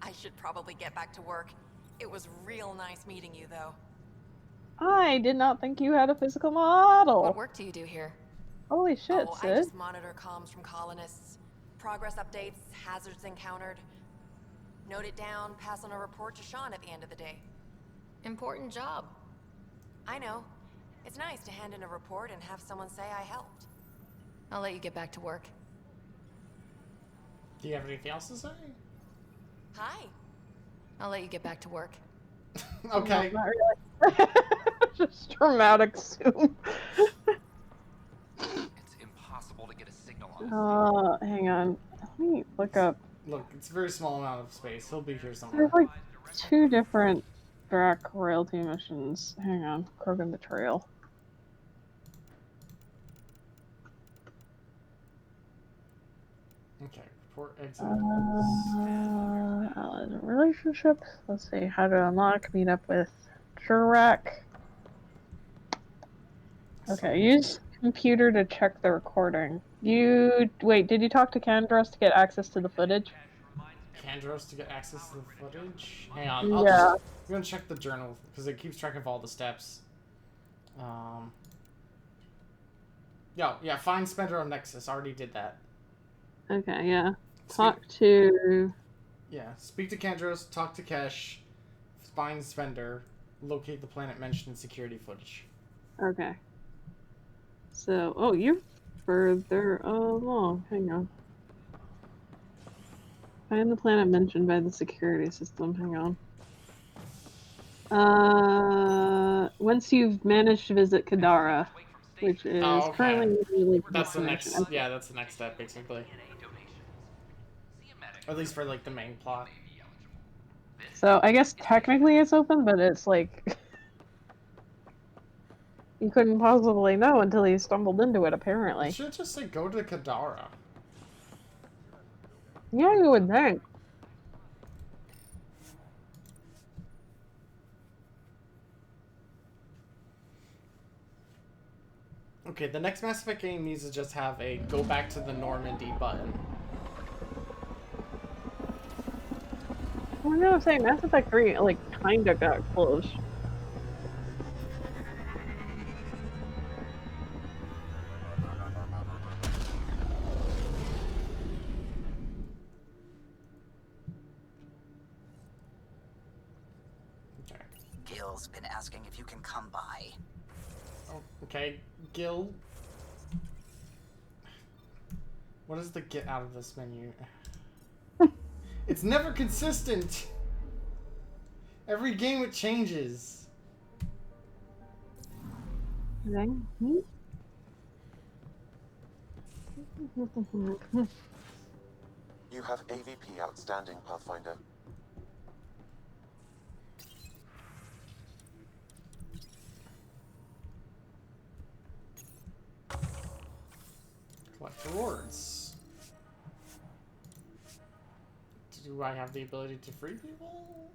I should probably get back to work. It was real nice meeting you, though. I did not think you had a physical model! What work do you do here? Holy shit, Sid. I just monitor comms from colonists. Progress updates, hazards encountered. Note it down, pass on a report to Sean at the end of the day. Important job. I know. It's nice to hand in a report and have someone say I helped. I'll let you get back to work. Do you have anything else to say? Hi. I'll let you get back to work. Okay. No, not really. Just dramatic zoom. It's impossible to get a signal on. Hang on. Let me look up. Look, it's a very small amount of space. He'll be here somewhere. There's like 2 different Drac royalty missions. Hang on. Krogan Betrayal. Okay, report exit. Relationship. Let's see. How to unlock. Meet up with Drac. Okay, use computer to check the recording. Wait, did you talk to Kandros to get access to the footage? Kandros to get access to the footage? Hang on, Yeah. I'm gonna check the journal, because it keeps track of all the steps. Yeah, find Spender on Nexus, already did that. Okay, yeah. Talk to... Yeah, speak to Kandros, talk to Kesh, find Spender, locate the planet mentioned in security footage. Okay. So, oh, you're further along. Hang on. Find the planet mentioned by the security system. Hang on. Once you've managed to visit Kadara, which is currently really that's the next. Yeah, that's the next step, basically. At least for like the main plot. So I guess technically it's open, but it's like you couldn't possibly know until you stumbled into it. Apparently. You should just say go to Kadara. Yeah, you would think. Okay, the next Mass Effect game needs to just have a go back to the Normandy button. Well, no, I'm saying Mass Effect 3, like, kinda got close. Okay. Gil's been asking if you can come by. Oh, okay, Gil. What is the get out of this menu? It's never consistent. Every game it changes. You have AVP outstanding, Pathfinder. Collect rewards. Do I have the ability to free people?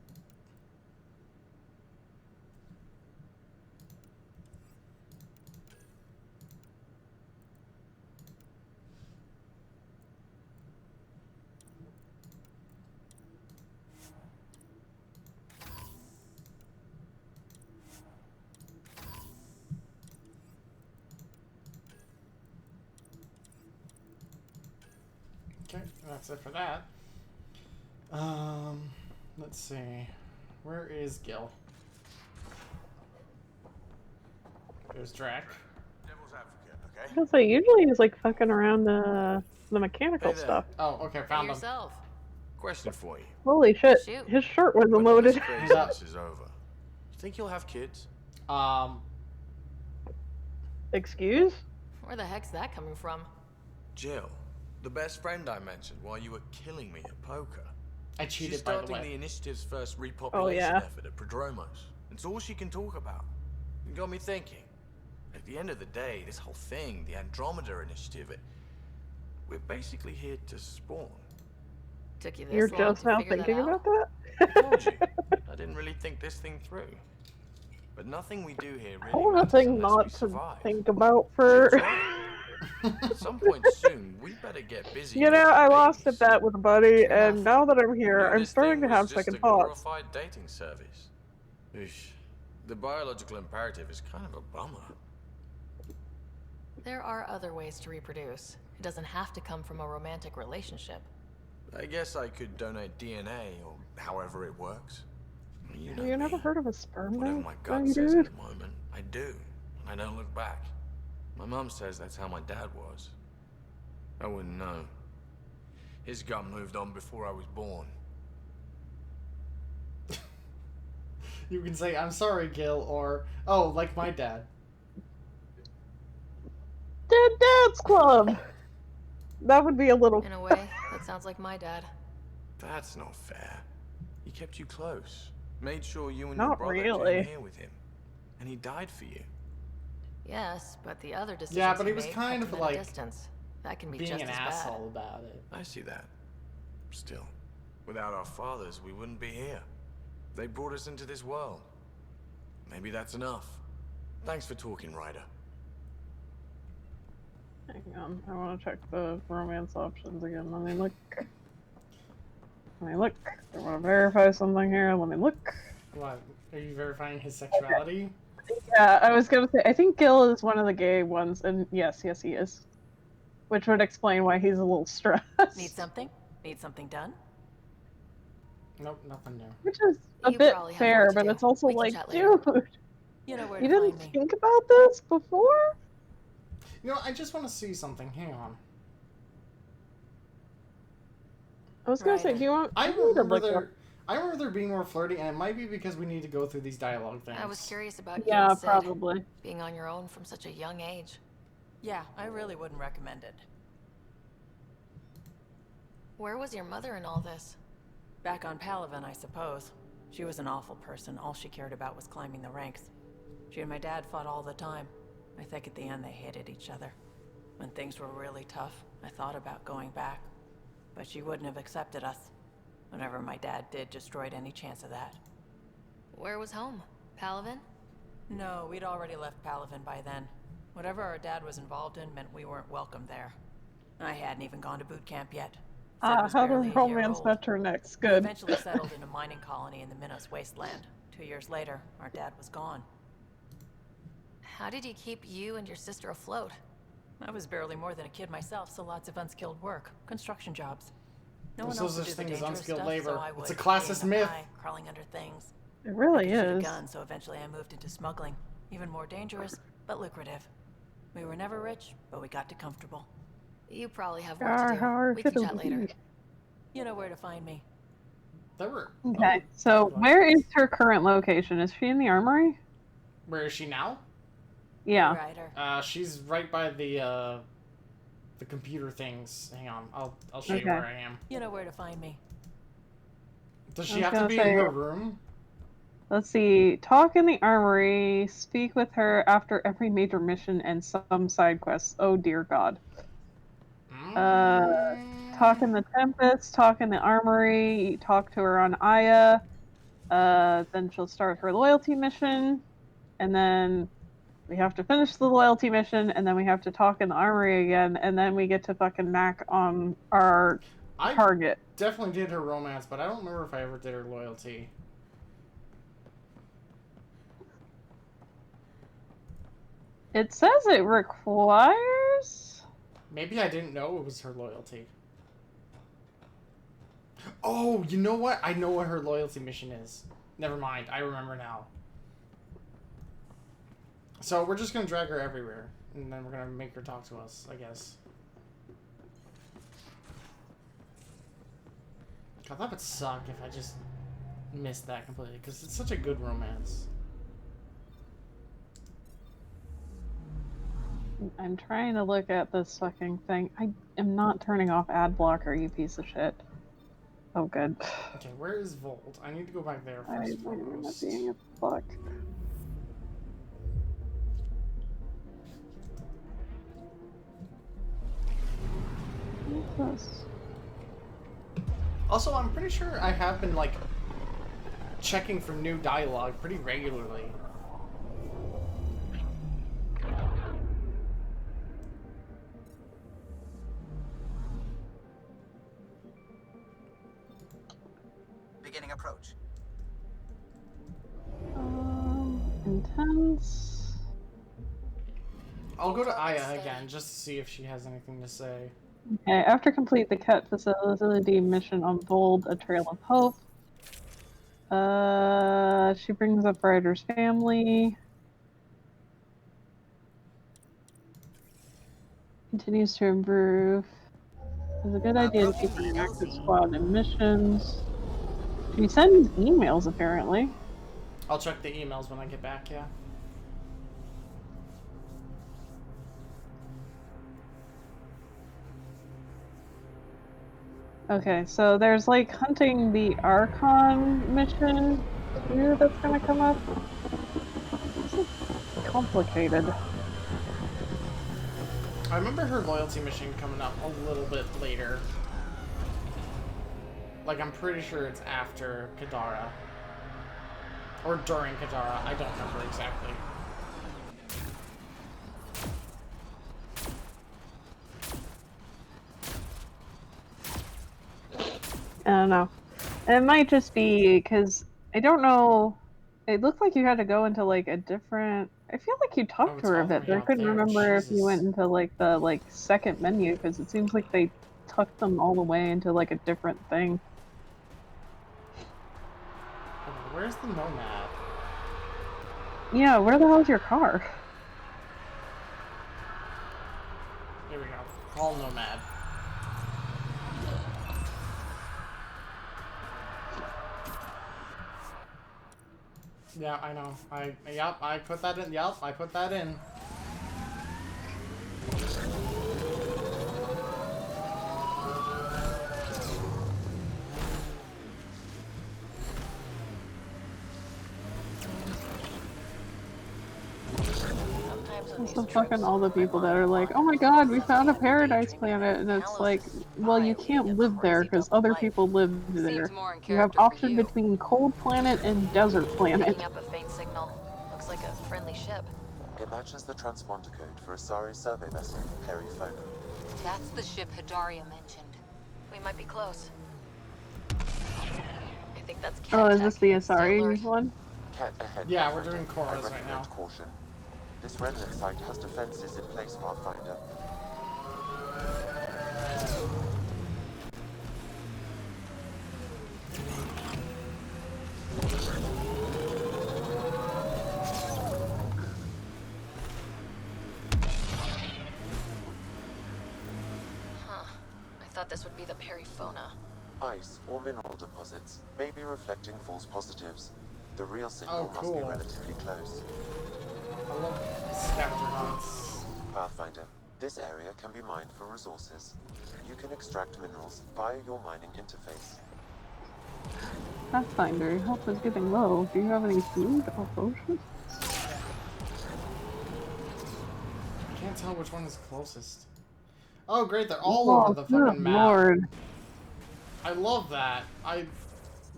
Okay, that's it for that. Let's see. Where is Gil? There's Drac. Devil's advocate, okay? I was like, usually he's like fucking around the mechanical Hey there. stuff. Oh, okay, found him. Yourself. Question for you. Holy shit, Shoot. his shirt wasn't When all this loaded. craziness is over, you think you'll have kids? Excuse? Where the heck's that coming from? Jill, the best friend I mentioned while you were killing me at poker. I cheated, She's by the starting way. the initiative's first repopulation Oh, yeah. effort at Prodromos. It's all she can talk about. It got me thinking. At the end of the day, this whole thing, the Andromeda initiative, we're basically here to spawn. Took you this You're long just to now figure that thinking out? about that? I told you. I didn't really think this thing through. But nothing we do here really Oh, matters nothing unless not we to survive. think about for... At some point soon, we better get busy. You know, making I lost a babies. bet with a buddy, True and enough. now that I'm Who here, knew I'm this starting thing to have was just second a thoughts. glorified dating service. Eesh. The biological imperative is kind of a bummer. There are other ways to reproduce. It doesn't have to come from a romantic relationship. I guess I could donate DNA or however it works. You know You never me. heard of a sperm Whatever bank? my No, gut you says at did? the moment, I do. I don't look back. My mum says that's how my dad was. I wouldn't know. His gut moved on before I was born. You can say, I'm sorry, Gil, or, oh, like my dad. Dead Dad's Club! That would be a little... In a way, that sounds like my dad. That's not fair. He kept you close. Made sure you and Not your brother really. came here with him. And he died for you. Yes, but the other decisions Yeah, but he he was made kind kept of him at a like distance. That can be being just an as asshole about it. I see that. Still, without our fathers, we wouldn't be here. They brought us into this world. Maybe that's enough. Thanks for talking, Ryder. Hang on, I want to check the romance options again. Let me look. Let me look. I want to verify something here. Let me look. What? Are you verifying his sexuality? Yeah, I was gonna say, I think Gil is one of the gay ones, and yes, he is. Which would explain why he's a little stressed. Need something? Need something done? Nope, nothing new. Which is a You bit probably have fair, work to but do. it's also We can like, chat later. dude, You know where you to didn't find me. think about this before? You know, I just want to see something. Hang on. I was gonna say, Right. do you want? I need to remember look up- there. I remember there being more flirty, and it might be because we need to go through these dialogue things. I was curious about you Yeah, and Sid, probably. being on your own from such a young age. Yeah, I really wouldn't recommend it. Where was your mother in all this? Back on Palaven, I suppose. She was an awful person. All she cared about was climbing the ranks. She and my dad fought all the time. I think at the end they hated each other. When things were really tough, I thought about going back. But she wouldn't have accepted us. Whenever my dad did, destroyed any chance of that. Where was home? Palaven? No, we'd already left Palaven by then. Whatever our dad was involved in meant we weren't welcome there. I hadn't even gone to boot camp yet. How the romance met her next. We Good. eventually settled in a mining colony in the Minos wasteland. 2 years later, our dad was gone. How did he keep you and your sister afloat? I was barely more than a kid myself, so lots of unskilled work. Construction jobs. No one There's else no would such do the thing as dangerous unskilled stuff, labor. so I It's a would, classist being up myth. high, crawling under things. It really I could shoot a is. gun, so eventually I moved into smuggling. Even more dangerous, but lucrative. We were never rich, but we got to comfortable. You probably have work to do. We can chat later. You know where to find me. Okay, so where is her current location? Is she in the armory? Where is she now? Yeah. She's right by the computer things. Hang on, I'll show you Okay. where I am. You know where to find me. Does she have to be in her room? Let's see. Talk in the armory. Speak with her after every major mission and some side quests. Oh dear God. Talk in the Tempest. Talk in the armory. Talk to her on Aya. Then she'll start her loyalty mission, and then we have to finish the loyalty mission, and then we have to talk in the armory again, and then we get to fucking knack on our target. Definitely did her romance, but I don't remember if I ever did her loyalty. It says it requires... Maybe I didn't know it was her loyalty. Oh, you know what? I know what her loyalty mission is. Never mind. I remember now. So we're just going to drag her everywhere. And then we're going to make her talk to us, I guess. God, that would suck if I just missed that completely. Because it's such a good romance. I'm trying to look at this fucking thing. I am not turning off ad blocker, you piece of shit. Oh, good. Okay, where is Volt? I need to go back there I first. am not being a fuck. What's this? Also, I'm pretty sure I have been, like, checking for new dialogue pretty regularly. Beginning approach. Intense. I'll go to Aya again just to see if she has anything to say. Okay, after complete the Cat facility mission on Bold, A Trail of Hope. She brings up Ryder's family. Continues to improve. It's a good idea to keep an active squad in missions. She sends emails, apparently. I'll check the emails when I get back, yeah. Okay, so there's like hunting the Archon mission too that's gonna come up. This is complicated. I remember her loyalty mission coming up a little bit later. Like, I'm pretty sure it's after Kadara. Or during Kadara, I don't remember exactly. I don't know. It might just be because I don't know. It looked like you had to go into like a different. I feel like you talked to her a bit, but I couldn't remember if you went into like the second menu because it seems like they tucked them all the way into like a different thing. Where's the Nomad? Yeah, where the hell is your car? Here we go. Call Nomad. Yeah, I know. I put that in. Yep, I put that in. Also fucking all the people that are like, oh my god, we found a paradise planet, and it's like, well, you can't live there because other people live there. You have option between cold planet and desert planet. Picking up a faint signal. Looks like a friendly ship. It Matches the transponder code for Asari survey vessel, Periphona. That's the ship Hidaria mentioned. We might be close. I think that's Oh, Cat is this Tech. the Stay Asari alert. one? Cat ahead. Yeah, we're Pathfinder. doing I Korra's right recommend now. caution. This remnant site has defenses in place, Pathfinder. Huh. I thought this would be the Periphona. Ice or mineral deposits may be reflecting false positives. The real signal Oh, must be cool. relatively close. I love scavenger hunts. Pathfinder, this area can be mined for resources. You can extract minerals via your mining interface. Pathfinder, health is getting low. Do you have any food or potions? I can't tell which one is closest. Oh, great, they're all Oh, over the good fucking map. lord. I love that. I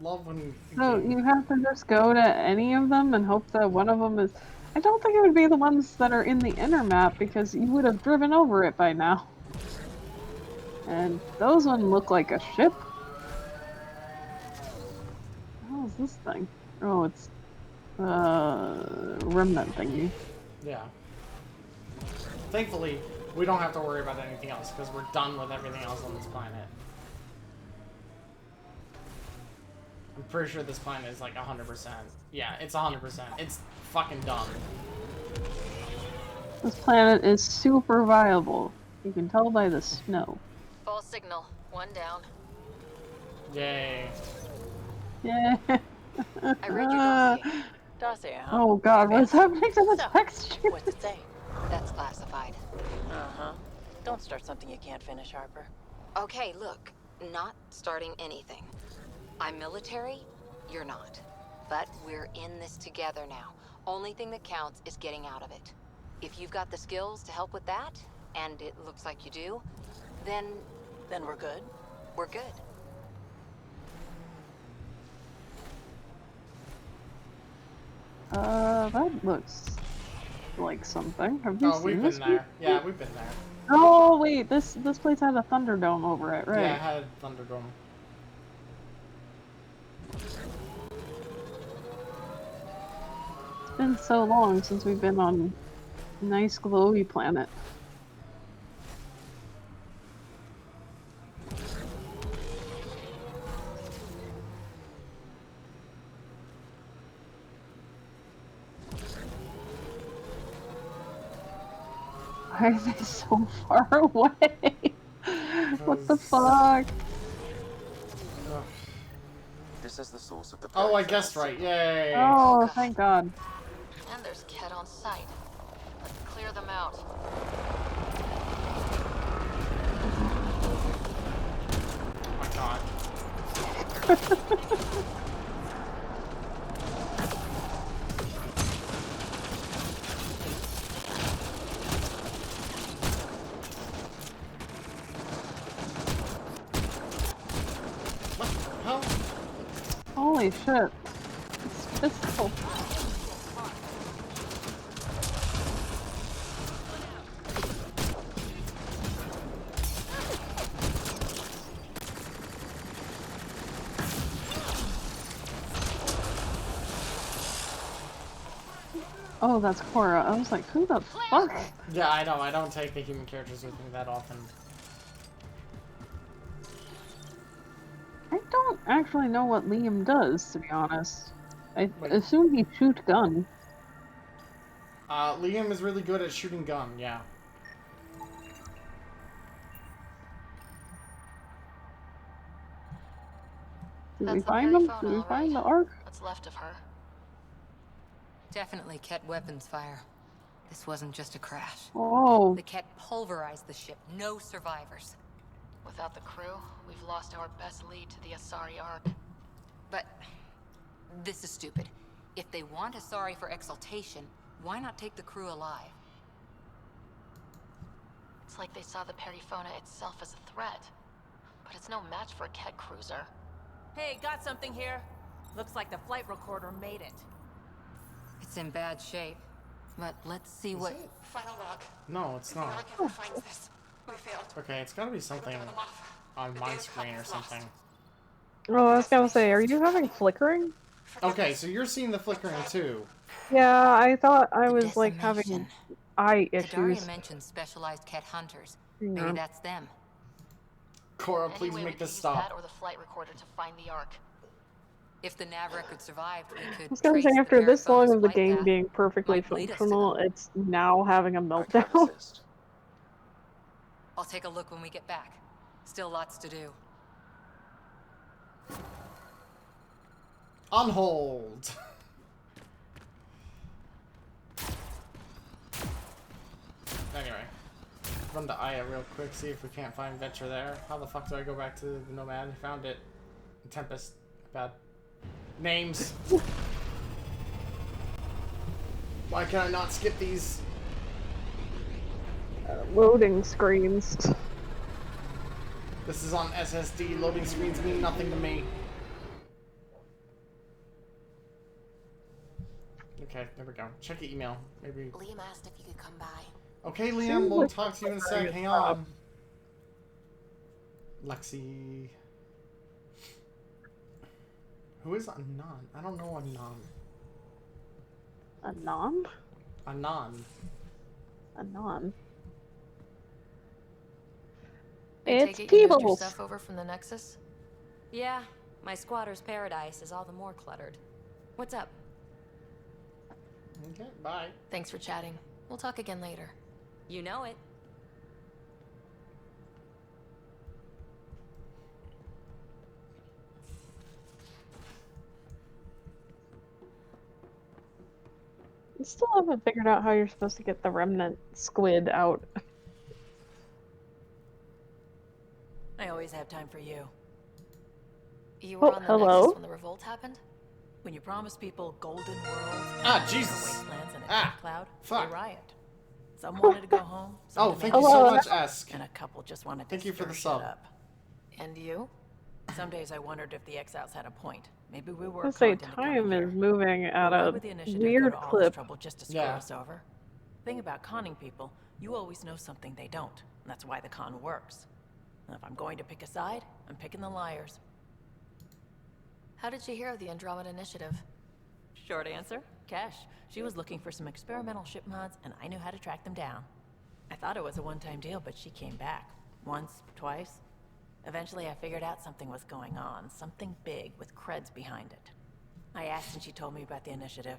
love when... So you have to just go to any of them and hope that one of them is... I don't think it would be the ones that are in the inner map, because you would have driven over it by now. And those ones look like a ship. What is this thing? Oh, it's remnant thingy. Yeah. Thankfully, we don't have to worry about anything else, because we're done with everything else on this planet. I'm pretty sure this planet is like 100%. Yeah, it's 100%. It's fucking done. This planet is super viable. You can tell by the snow. False signal. One down. Yay. Yeah. I read your dossier. Dossier, huh? Oh god, what's happening to the So, texture? What's it say? That's classified. Uh-huh. Don't start something you can't finish, Harper. Okay, look. Not starting anything. I'm military, you're not. But we're in this together now. Only thing that counts is getting out of it. If you've got the skills to help with that, and it looks like you do, then... Then we're good? We're good. That looks like something. Have you Oh, seen we've this? been there. Yeah, we've been there. Oh wait, this place had a Thunderdome over it, right? Yeah, it had Thunderdome. It's been so long since we've been on a nice glowy planet. Why are they so far away? What the fuck? This is the source of the Oh, I guessed right. Yay. Oh, thank god. And there's Ket on site. Let's clear them out. Oh my god. What the hell? Holy shit. It's pistol. Oh, that's Korra. I was like, who the fuck? Yeah, I know. I don't take the human characters with me that often. I don't actually know what Liam does, to be honest. I assume he shoots gun. Liam is really good at shooting gun, yeah. Did we That's the find them? Periphona, Did we all find right. the Ark? What's left of her? Definitely Ket weapons fire. This wasn't just a crash. Oh. The Ket pulverized the ship. No survivors. Without the crew, we've lost our best lead to the Asari Ark. But this is stupid. If they want Asari for exaltation, why not take the crew alive? It's like they saw the Periphona itself as a threat. But it's no match for a Ket cruiser. Hey, got something here. Looks like the flight recorder made it. It's in bad shape. But let's see Is what... it? Final log. No, it's If the not. Ark ever finds this, we failed. Okay, it's gotta be something on my screen or something. Oh, I was gonna say, are you having flickering? Okay, so you're seeing the flickering too. Yeah, I thought I was like Decimation. having eye Kadarian issues. mentioned specialized Ket hunters. Hang Maybe on. that's them. Cora, please Anyway, we make could this use stop. that or the flight recorder to find the Ark. If the nav record survived, we could I was gonna trace say, the after this long Baron's of the flight game path. being perfectly Might lead us to functional, them. it's now having a I can meltdown. assist. I'll take a look when we get back. Still lots to do. On hold. Anyway, run to Aya real quick, see if we can't find Vetra there. How the fuck do I go back to the Nomad? Found it. Tempest. Bad. Names. Why can I not skip these? Loading screens. This is on SSD. Loading screens mean nothing to me. Okay, there we go. Check your email. Maybe. Liam asked if you could come by. Okay, Liam, we'll talk to you in a sec. Hang on. Lexi. Who is Anon? I don't know Anon. Anon? Anon. Anon. I It's take it you moved your Peebles. stuff over from the Nexus? Yeah, my squatter's paradise is all the more cluttered. What's up? Okay, bye. Thanks for chatting. We'll talk again later. You know it. I still haven't figured out how you're supposed to get the remnant squid out. I always have time for you. You were on the hello? Nexus when the revolt happened? When you promise people golden worlds Ah, and Jesus. wastelands and a Ah, cloud, fuck. they riot. Some wanted to go home. Some Oh, demanded thank you so Hello. much, Esk. and a couple just wanted to Thank you for stir the shit sub. up. And you? Some days I wondered if the exiles had a point. Maybe we were I say content to come time here. is moving at Why a would the initiative weird go to all this clip. trouble just to screw Yeah. us over? Thing about conning people, you always know something they don't, and that's why the con works. And if I'm going to pick a side, I'm picking the liars. How did you hear of the Andromeda Initiative? Short answer, Cash. She was looking for some experimental ship mods, and I knew how to track them down. I thought it was a one-time deal, but she came back. Once, twice. Eventually, I figured out something was going on. Something big with creds behind it. I asked and she told me about the initiative.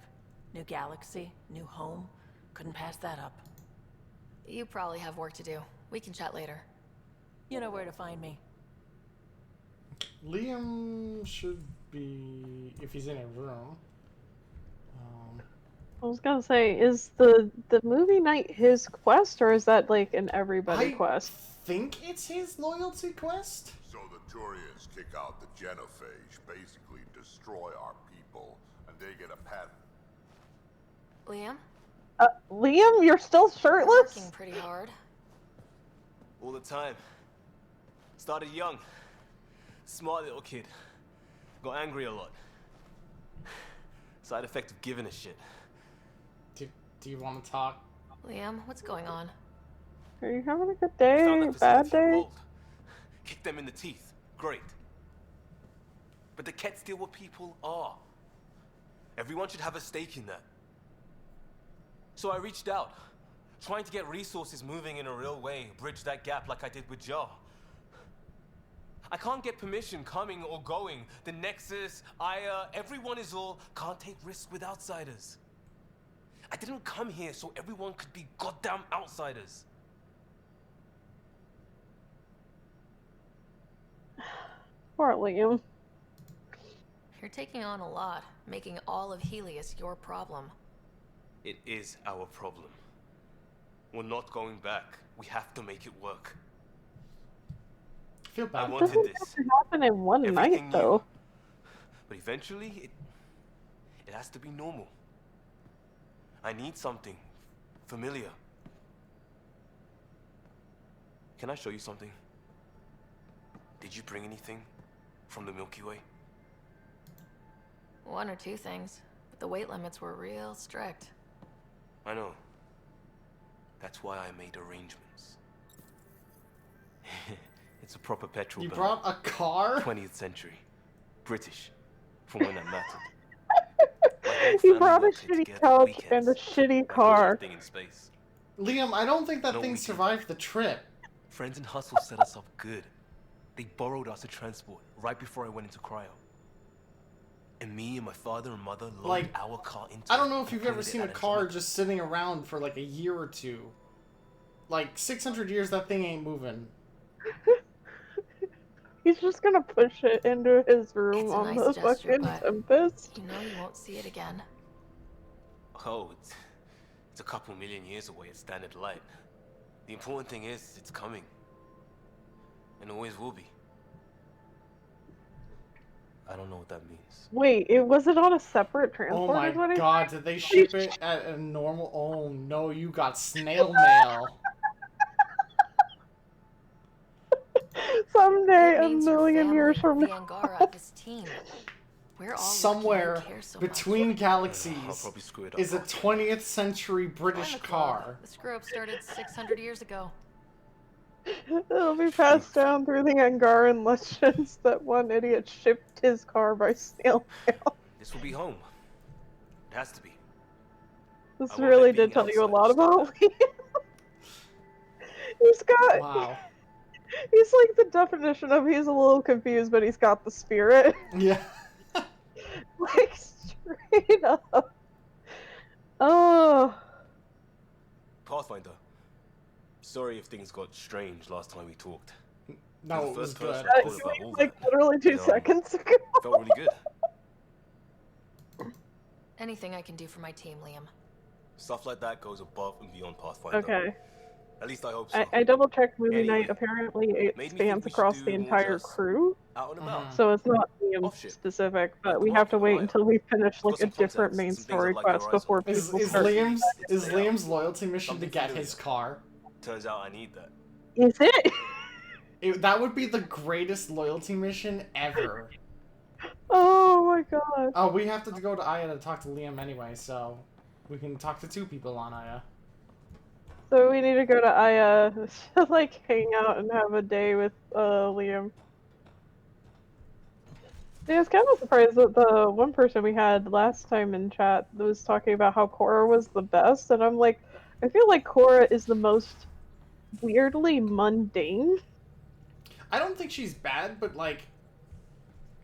New galaxy, new home. Couldn't pass that up. You probably have work to do. We can chat later. You know where to find me. Liam should be, if he's in a room. I was gonna say, is the movie night his quest, or is that like an everybody I quest? think it's his loyalty quest. So the Turians kick out the genophage, basically destroy our people, and they get a patent. Liam? Liam, you're still You're shirtless? working pretty hard. All the time. Started young. Smart little kid. Got angry a lot. Side effect of giving a shit. Do you want to talk? Liam, what's going on? Are you having a good Found day? that Bad facility day? revolt. Kicked them in the teeth. Great. But the Ket's still what people are. Everyone should have a stake in that. So I reached out, trying to get resources moving in a real way, bridge that gap like I did with Jar. I can't get permission coming or going. The Nexus, Aya, everyone is all can't take risks with outsiders. I didn't come here so everyone could be goddamn outsiders. Poor Liam. You're taking on a lot, making all of Helios your problem. It is our problem. We're not going back. We have to make it work. I feel I bad. wanted Doesn't this. have to happen in one Everything night, though. But eventually, it has to be normal. I need something familiar. Can I show you something? Did you bring anything from the Milky Way? One or two things, but the weight limits were real strict. I know. That's why I made arrangements. It's a proper petrol You burner. brought a car? 20th century. British. From when that mattered. He brought a shitty couch and a shitty car. Thing in space. Liam, I don't think that No thing weekend. survived the trip. Friends and Hustle set us up good. They borrowed us a transport right before I went into cryo. And me and my father and mother loaded Like, our car into I don't know it if you've and ever pointed it seen a at car Andromeda. just sitting around for like a year or two. Like, 600 years, that thing ain't moving. He's just gonna push it into his room It's a on nice the gesture, fucking but Tempest. you know you won't see it again. Oh, it's a couple million years away at standard light. The important thing is, it's coming. And always will be. I don't know what that means. Wait, was it on a separate transport? Oh my is what he god, said? did they ship it at a normal... Oh no, you got snail mail. Someday, It a means your million years family, from the now. Angara, this team. We're all Somewhere lucky you care so much. between I'll galaxies probably screw it up. is a 20th century Join British the club. car. The screw-up started 600 years ago. It'll be passed down through the Angaran legends that one idiot shipped his car by snail mail. This will be home. It has to be. This I won't really let being did tell you a outside lot stop about Liam. He's got... Wow. He's like the definition of he's a little confused, but he's got the spirit. Yeah. Like, straight up. Oh. Pathfinder. Sorry if things got strange last time we talked. No, You're it the was first good. person I thought about all Like, that. literally 2 seconds ago. Felt really good. Anything I can do for my team, Liam. Stuff like that goes above and beyond Pathfinder. Okay. At least I hope so. I double-checked Movie Anyway, Night. Apparently, it made me think spans we should across do the more entire just crew. out and about. So it's not Liam Off-ship. specific, but Like we the have to market wait on Aya. until we finish like Got a some different contacts main and some things story I'd like your quest eyes before on. Is people start. Liam's loyalty mission Something to get familiar. his car? Turns out I need that. Is it? That would be the greatest loyalty mission ever. Oh my god. Oh, we have to go to Aya to talk to Liam anyway, so we can talk to 2 people on Aya. So we need to go to Aya to like hang out and have a day with Liam. Yeah, I was kind of surprised that the one person we had last time in chat was talking about how Korra was the best, and I'm like, I feel like Korra is the most weirdly mundane. I don't think she's bad, but like,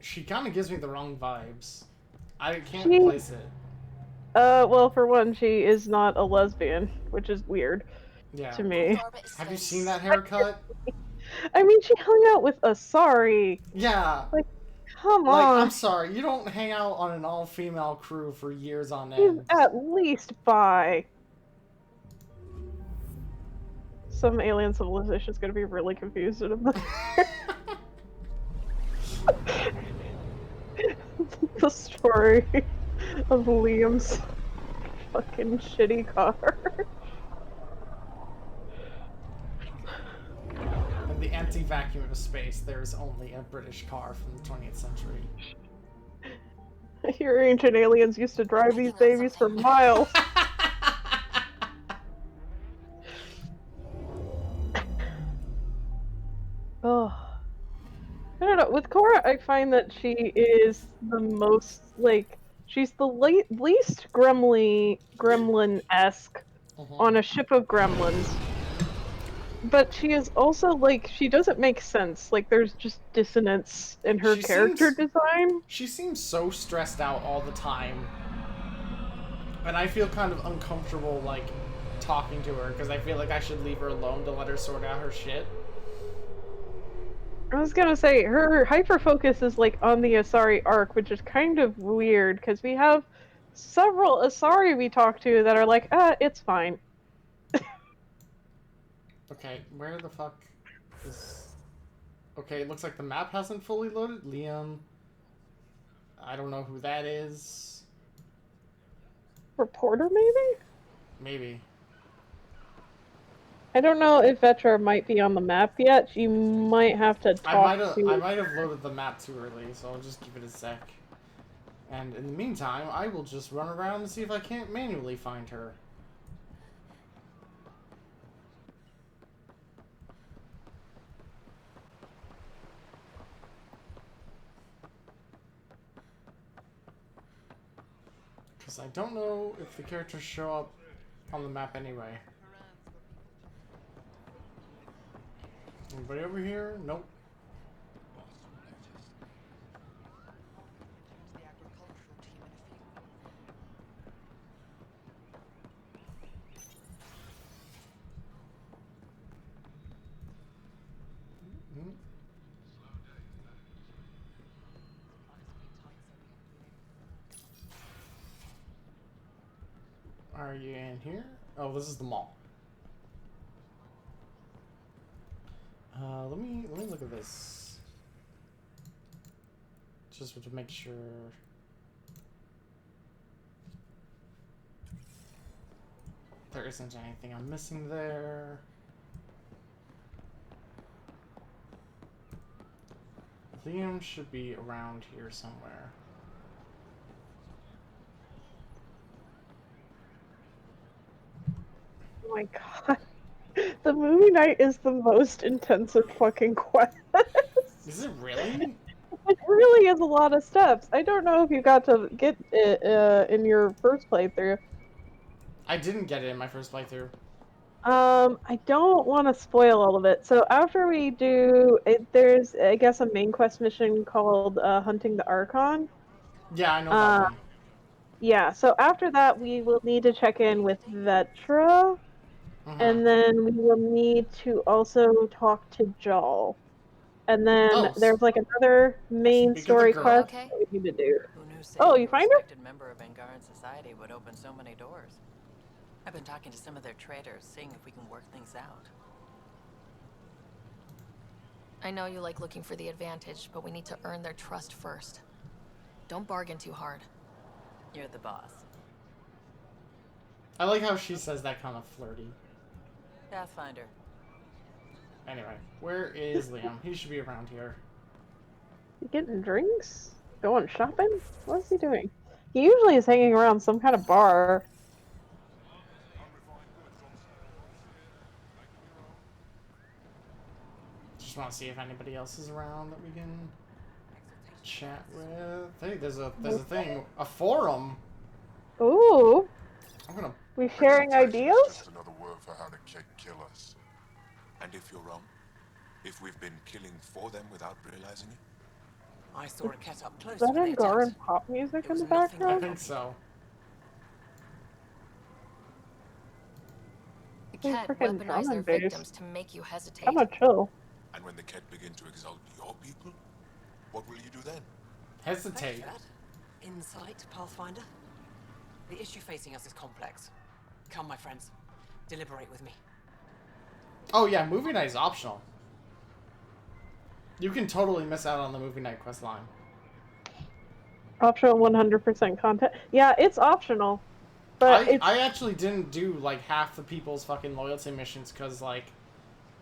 she kind of gives me the wrong vibes. I can't place it. Well, for one, she is not a lesbian, which is weird to me. Have you seen that haircut? I mean, she hung out with Asari. Yeah. Like, come Like, on. I'm sorry, you don't hang out on an all-female crew for years on She's end. at least bi. Some alien civilization is going to be really confused about the story of Liam's fucking shitty car. In the empty vacuum of space, there's only a British car from the 20th century. Your ancient aliens used to drive these babies for miles. Oh. I don't know. With Korra, I find that she is the most, like, she's the least gremlin-esque on a ship of gremlins. But she is also, like, she doesn't make sense. Like, there's just dissonance in her character design. She seems so stressed out all the time. And I feel kind of uncomfortable, like, talking to her, because I feel like I should leave her alone to let her sort out her shit. I was gonna say, her hyper-focus is, like, on the Asari arc, which is kind of weird, because we have several Asari we talk to that are like, it's fine. Okay, where the fuck is... Okay, it looks like the map hasn't fully loaded. Liam. I don't know who that is. Reporter, maybe? Maybe. I don't know if Vetra might be on the map yet. You might have to talk I might have loaded the map too early, so I'll just give it a sec. And in the meantime, I will just run around and see if I can't manually find her. Because I don't know if the characters show up on the map anyway. Anybody over here? Nope. Are you in here? Oh, this is the mall. Let me look at this. Just to make sure. There isn't anything I'm missing there. Liam should be around here somewhere. Oh my god. The movie night is the most intensive fucking quest. Is it really? It really is a lot of steps. I don't know if you got to get it in your first playthrough. I didn't get it in my first playthrough. I don't want to spoil all of it. So after we do it, there's, I guess, a main quest mission called Hunting the Archon. Yeah, I know that one. Yeah, so after that, we will need to check in with Vetra, and then we will need to also talk to Jal. And then there's like another main story quest that we need to do. Who knew Oh, saving you a find her? respected member of Angaran society would open so many doors? I've been talking to some of their traders, seeing if we can work things out. I know you like looking for the advantage, but we need to earn their trust first. Don't bargain too hard. You're the boss. I like how she says that kind of flirty. Pathfinder. Anyway, where is Liam? He should be around here. You getting drinks? Going shopping? What is he doing? He usually is hanging around some kind of bar. Just want to see if anybody else is around that we can chat with. Hey, there's a thing, a forum. Ooh. I'm gonna. We sharing ideas? Just another word for how the Kett kill us. And if you're wrong, if we've been killing for them without realizing it. I saw a Kett up close. Is that Angaran pop music in the I background? think so. The They're Kett freaking weaponize drum their and bass. victims to make you hesitate. I'm gonna chill. And when the Kett begin to exalt your people, what will you do then? Hesitate. Insight, Pathfinder. The issue facing us is complex. Come, my friends. Deliberate with me. Oh yeah, movie night is optional. You can totally miss out on the movie night quest line. Optional 100% content. Yeah, it's optional. But I actually didn't do like half the people's fucking loyalty missions because like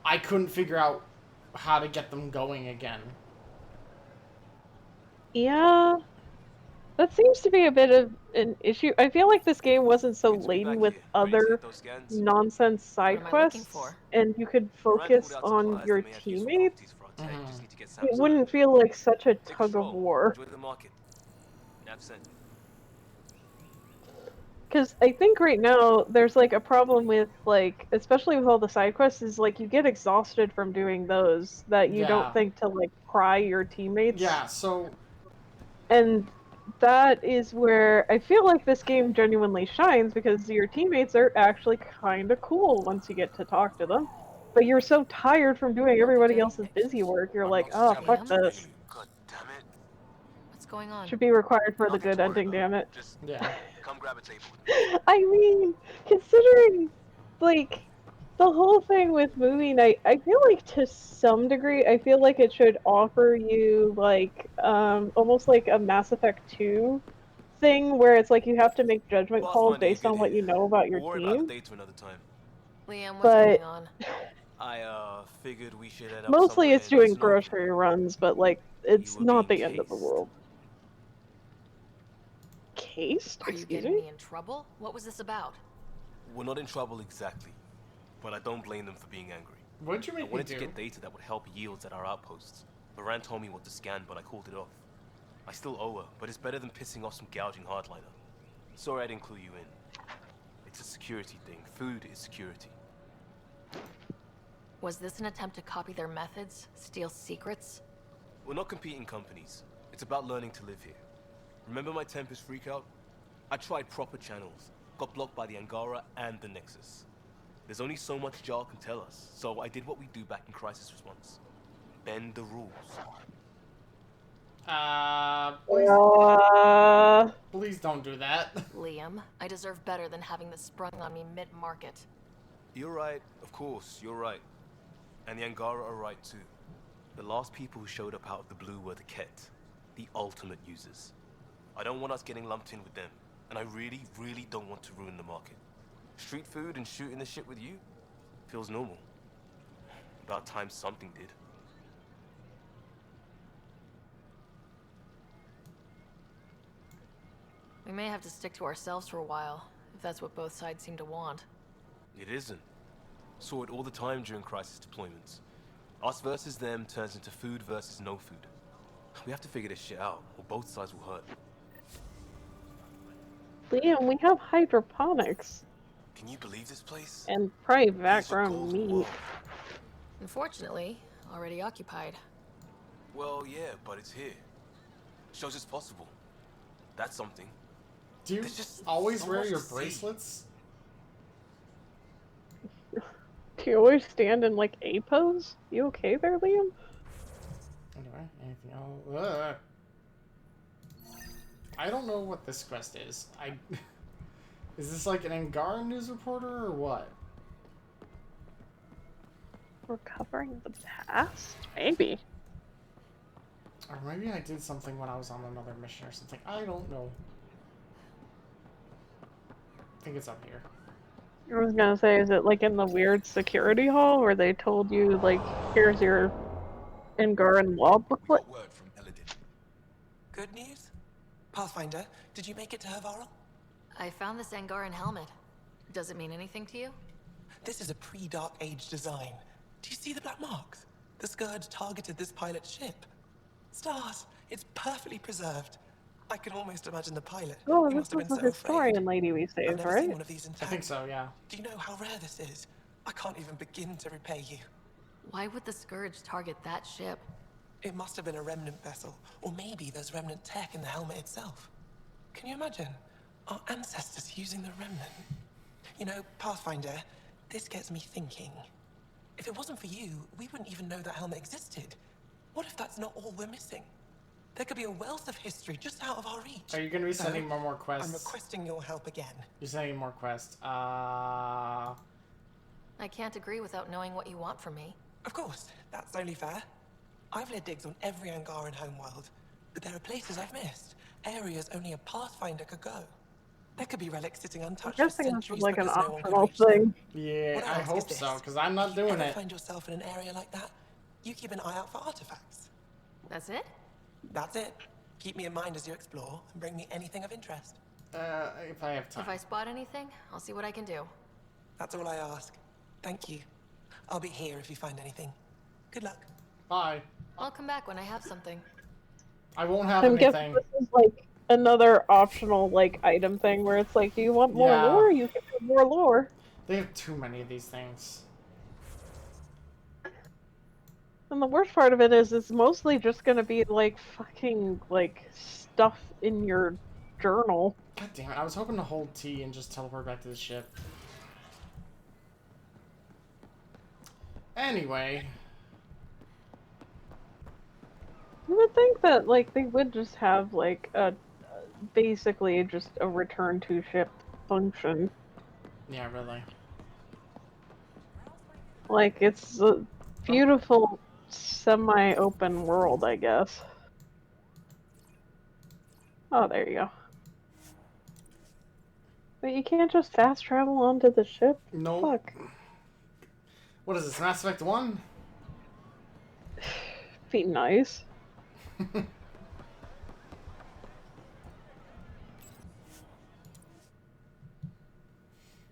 I couldn't figure out how to get them going again. yeah, that seems to be a bit of an issue. I feel like this game wasn't so laden with other nonsense side quests, and you could focus on your teammates. It wouldn't feel like such a tug of war. Enjoy the market. Absent. Because I think right now there's like a problem with like, especially with all the side quests, is like you get exhausted from doing those that you don't think to like pry your teammates. Yeah, so and that is where I feel like this game genuinely shines because your teammates are actually kind of cool once you get to talk to them. But you're so tired from doing everybody else's busy work, you're like, oh, fuck this. What's going on? Should be required for the good ending, damn it. Yeah. Come grab a table. I mean, considering, like, the whole thing with movie night, I feel like to some degree, I feel like it should offer you, like, almost like a Mass Effect 2 thing, where it's like you have to make judgment calls based on what you know about your We'll worry about the team. dates another time. Liam, what's But going on? I figured we should head up mostly it's somewhere doing grocery runs, but, like, it's not the end of the world. Cased? Are you Excuse getting me? me in trouble? What was this about? We're not in trouble exactly, but I don't blame them for being angry. What'd you make I wanted me to do? get data that would help yields at our outposts. Moran told me what to scan, but I called it off. I still owe her, but it's better than pissing off some gouging hardliner. Sorry I didn't clue you in. It's a security thing. Food is security. Was this an attempt to copy their methods? Steal secrets? We're not competing companies. It's about learning to live here. Remember my Tempest freakout? I tried proper channels. Got blocked by the Angara and the Nexus. There's only so much Jar can tell us, so I did what we do back in crisis response. Bend the rules. Please don't do that. Liam, I deserve better than having this sprung on me mid-market. You're right, of course, you're right. And the Angara are right too. The last people who showed up out of the blue were the Ket, the ultimate users. I don't want us getting lumped in with them, and I really, really don't want to ruin the market. Street food and shooting the shit with you feels normal. About time something did. We may have to stick to ourselves for a while, if that's what both sides seem to want. It isn't. Saw it all the time during crisis deployments. Us versus them turns into food versus no food. We have to figure this shit out, or both sides will hurt. Liam, we have hydroponics. Can you believe this place? And private grown meat. Unfortunately, already occupied. Well, yeah, but it's here. Shows it's possible. That's something. Do you just always wear your bracelets? Do you always stand in like A pose? You okay there, Liam? Anyway, anything else? I don't know what this quest is. Is this like an Angara news reporter or what? Recovering the past? Maybe. Or maybe I did something when I was on another mission or something. I don't know. I think it's up here. I was gonna say, is it like in the weird security hall where they told you, like, here's your Angaran law booklet? Good news? Pathfinder, did you make it to her Varl? I found this Angaran helmet. Does it mean anything to you? This is a pre-Dark Age design. Do you see the black marks? The Scourge targeted this pilot's ship. Stars, it's perfectly preserved. I can almost imagine the pilot. Oh, He this must have was been the so historian afraid. lady we I've saved, never right? seen one of these intact. I think so, yeah. Do you know how rare this is? I can't even begin to repay you. Why would the Scourge target that ship? It must have been a remnant vessel, or maybe there's remnant tech in the helmet itself. Can you imagine? Our ancestors using the remnant. You know, Pathfinder, this gets me thinking. If it wasn't for you, we wouldn't even know that helmet existed. What if that's not all we're missing? There could be a wealth of history just out of our reach. Are you going to be sending more quests? I'm requesting your help again. You're sending more quests. I can't agree without knowing what you want from me. Of course, that's only fair. I've led digs on every Angaran homeworld, but there are places I've missed. Areas only a Pathfinder could go. There could be relics sitting untouched I'm for guessing this centuries is like an because no one could optional reach them. thing. Yeah, What I ask is hope this. so, because I'm not doing If you it. ever find yourself in an area like that, you keep an eye out for artifacts. That's it? That's it. Keep me in mind as you explore, and bring me anything of interest. If I have time. If I spot anything, I'll see what I can do. That's all I ask. Thank you. I'll be here if you find anything. Good luck. Bye. I'll come back when I have something. I won't have I'm anything. guessing this is like another optional like item thing where it's like, do you want more Yeah. lore? You can have more lore. They have too many of these things. And the worst part of it is it's mostly just gonna be like fucking like stuff in your journal. God damn it, I was hoping to hold T and just teleport back to the ship. Anyway. You would think that like they would just have like a basically just a return to ship function. Yeah, really. Like it's a beautiful semi-open world, I guess. Oh, there you go. But you can't just fast travel onto the ship? No. Fuck. What is this, Mass Effect 1? Be nice.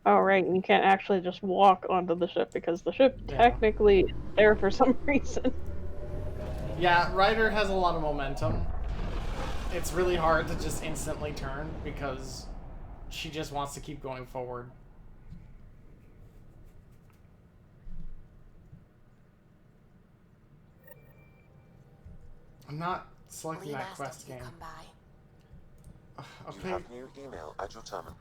Oh, right, and you can't actually just walk onto the ship because the ship technically is there for some reason. Yeah, Ryder has a lot of momentum. It's really hard to just instantly turn because she just wants to keep going forward. I'm not selecting that quest game. You have new email at your terminal.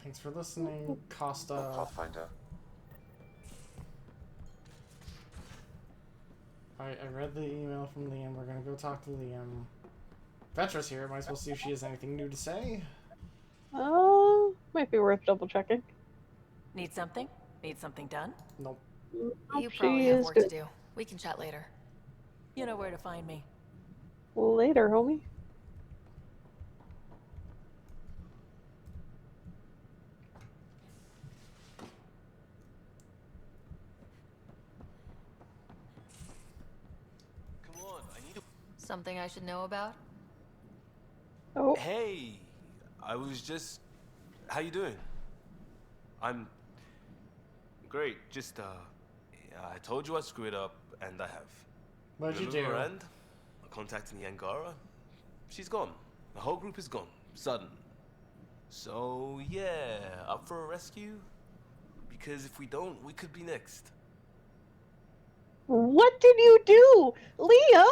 Thanks for listening, Costa. Pathfinder. Alright, I read the email from Liam. We're gonna go talk to Liam. Vetra's here. Might as well see if she has anything new to say. Might be worth double checking. Need something? Need something done? Nope. You probably have work to do. We can chat later. You know where to find me. Later, homie. Come on, I need to... Something I should know about? Oh. Hey, I was just... How you doing? I'm... Great, just, I told you I'd screw it up, and I have. What'd you do? Miranda, contacting the Angara. She's gone. The whole group is gone. Sudden. So, yeah, up for a rescue? Because if we don't, we could be next. What did you do, Liam?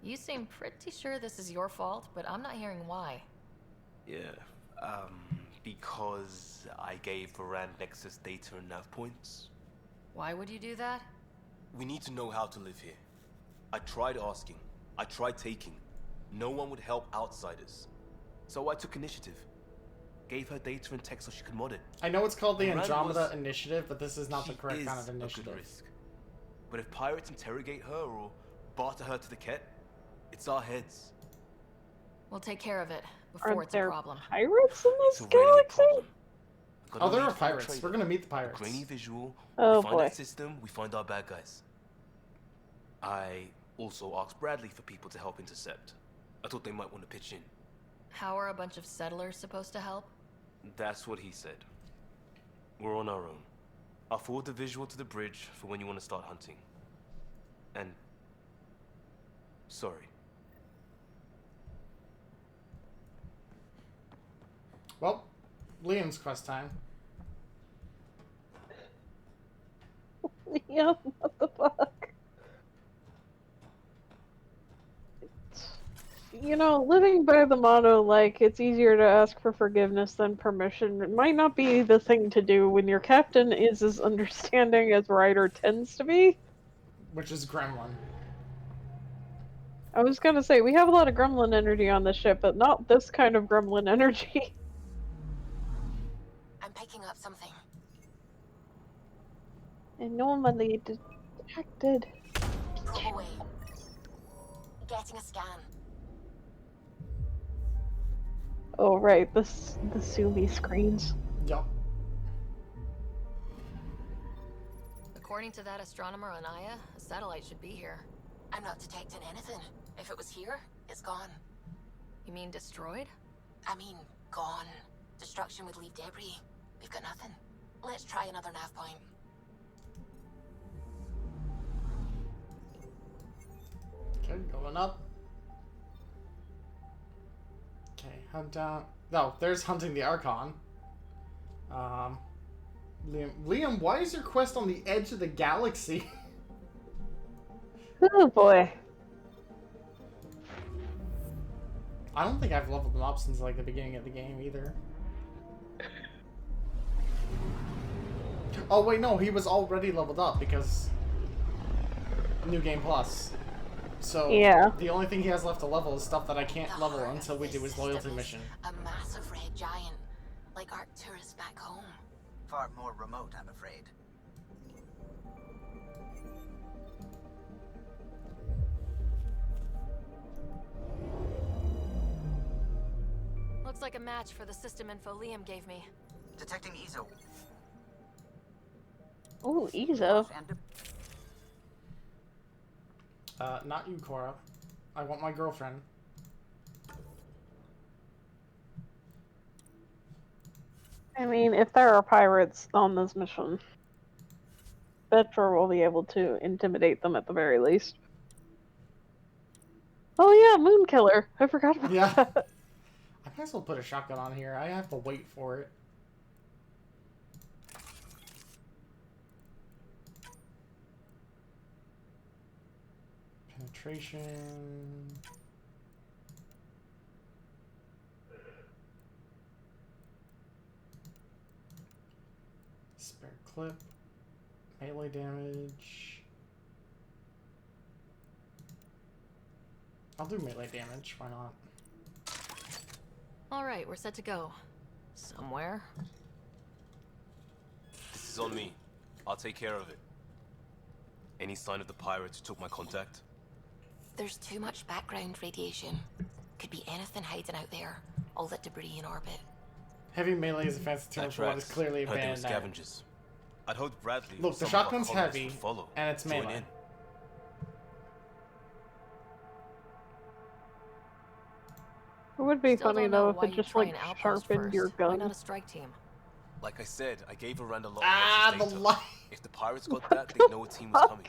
You seem pretty sure this is your fault, but I'm not hearing why. Yeah, because I gave Varand Nexus data and nav points. Why would you do that? We need to know how to live here. I tried asking. I tried taking. No one would help outsiders. So I took initiative. Gave her data and tech so she could mod it. I know it's called the Varand Andromeda Initiative, but this is not the correct kind of a good initiative. risk. But if pirates interrogate her or barter her to the Ket, it's our heads. We'll take care of it before it's a problem. Pirates in this It's already a galaxy? problem. Oh, there are pirates. We're gonna meet the pirates. Grainy visual. Oh, we find boy. that system, we find our bad guys. I also asked Bradley for people to help intercept. I thought they might want to pitch in. How are a bunch of settlers supposed to help? That's what he said. We're on our own. I'll forward the visual to the bridge for when you want to start hunting. And... sorry. Well, Liam's quest time. Liam, what the fuck? You know, living by the motto, like, it's easier to ask for forgiveness than permission, it might not be the thing to do when your captain is as understanding as Ryder tends to be. Which is Gremlin. I was gonna say, we have a lot of gremlin energy on this ship, but not this kind of gremlin energy. I'm picking up something. Anomaly detected. Probe away. Getting a scan. Oh, right, the Sumi screens. Yup. According to that astronomer on Aya, a satellite should be here. I'm not detecting anything. If it was here, it's gone. You mean destroyed? I mean, gone. Destruction would leave debris. We've got nothing. Let's try another nav point. Okay, going up. Okay, hunt down. No, there's hunting the Archon. Liam, why is your quest on the edge of the galaxy? Oh boy. I don't think I've leveled him up since like the beginning of the game either. Oh wait, no, he was already leveled up because New Game Plus. So yeah, the only thing he has left to level is stuff that I can't level until we do his loyalty mission. A massive red giant, like Arcturus back home. Far more remote, I'm afraid. Looks like a match for the system info Liam gave me. Detecting Ezo. Oh, Ezo. Not you, Cora. I want my girlfriend. I mean, if there are pirates on this mission, Vetra will be able to intimidate them at the very least. Oh yeah, Moonkiller. I forgot about that. I'm might as well put a shotgun on here. I have to wait for it. Penetration. Spare clip. Melee damage. I'll do melee damage, why not? Alright, we're set to go. Somewhere. This is on me. I'll take care of it. Any sign of the pirates who took my contact? There's too much background radiation. Could be anything hiding out there. All that debris in orbit. Heavy melee is a fancy term for what is clearly a Heard they were band. scavengers. I'd hoped Bradley. Look, or the some of our shotgun's colleagues heavy, would follow, and it's join melee. in. It would be Still funny don't know though if why it you just try like an outpost sharpened first. your Why gun. not a strike team? Like I said, I gave Aranda a lot Ah, of the data. light. If the pirates got that, they'd know a team was coming.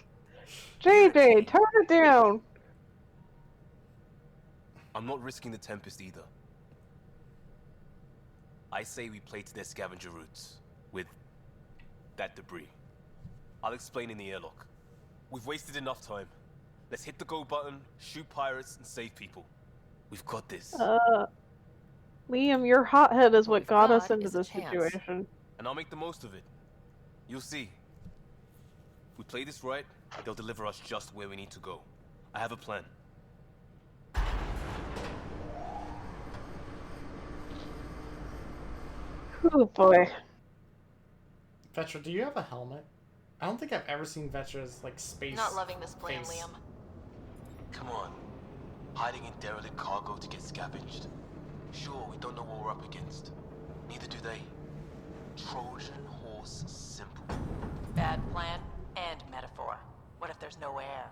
JJ, turn it down. I'm not risking the Tempest either. I say we play to their scavenger routes with that debris. I'll explain in the airlock. We've wasted enough time. Let's hit the go button, shoot pirates, and save people. We've got this. Liam, your hothead is what got us got into is a this chance. situation. And I'll make the most of it. You'll see. If we play this right, they'll deliver us just where we need to go. I have a plan. Oh boy. Vetra, do you have a helmet? I don't think I've ever seen Vetra's like space. Not loving this plan, face. Liam. Come on. Hiding in derelict cargo to get scavenged. Sure, we don't know what we're up against. Neither do they. Trojan horse simple. Bad plan and metaphor. What if there's no air?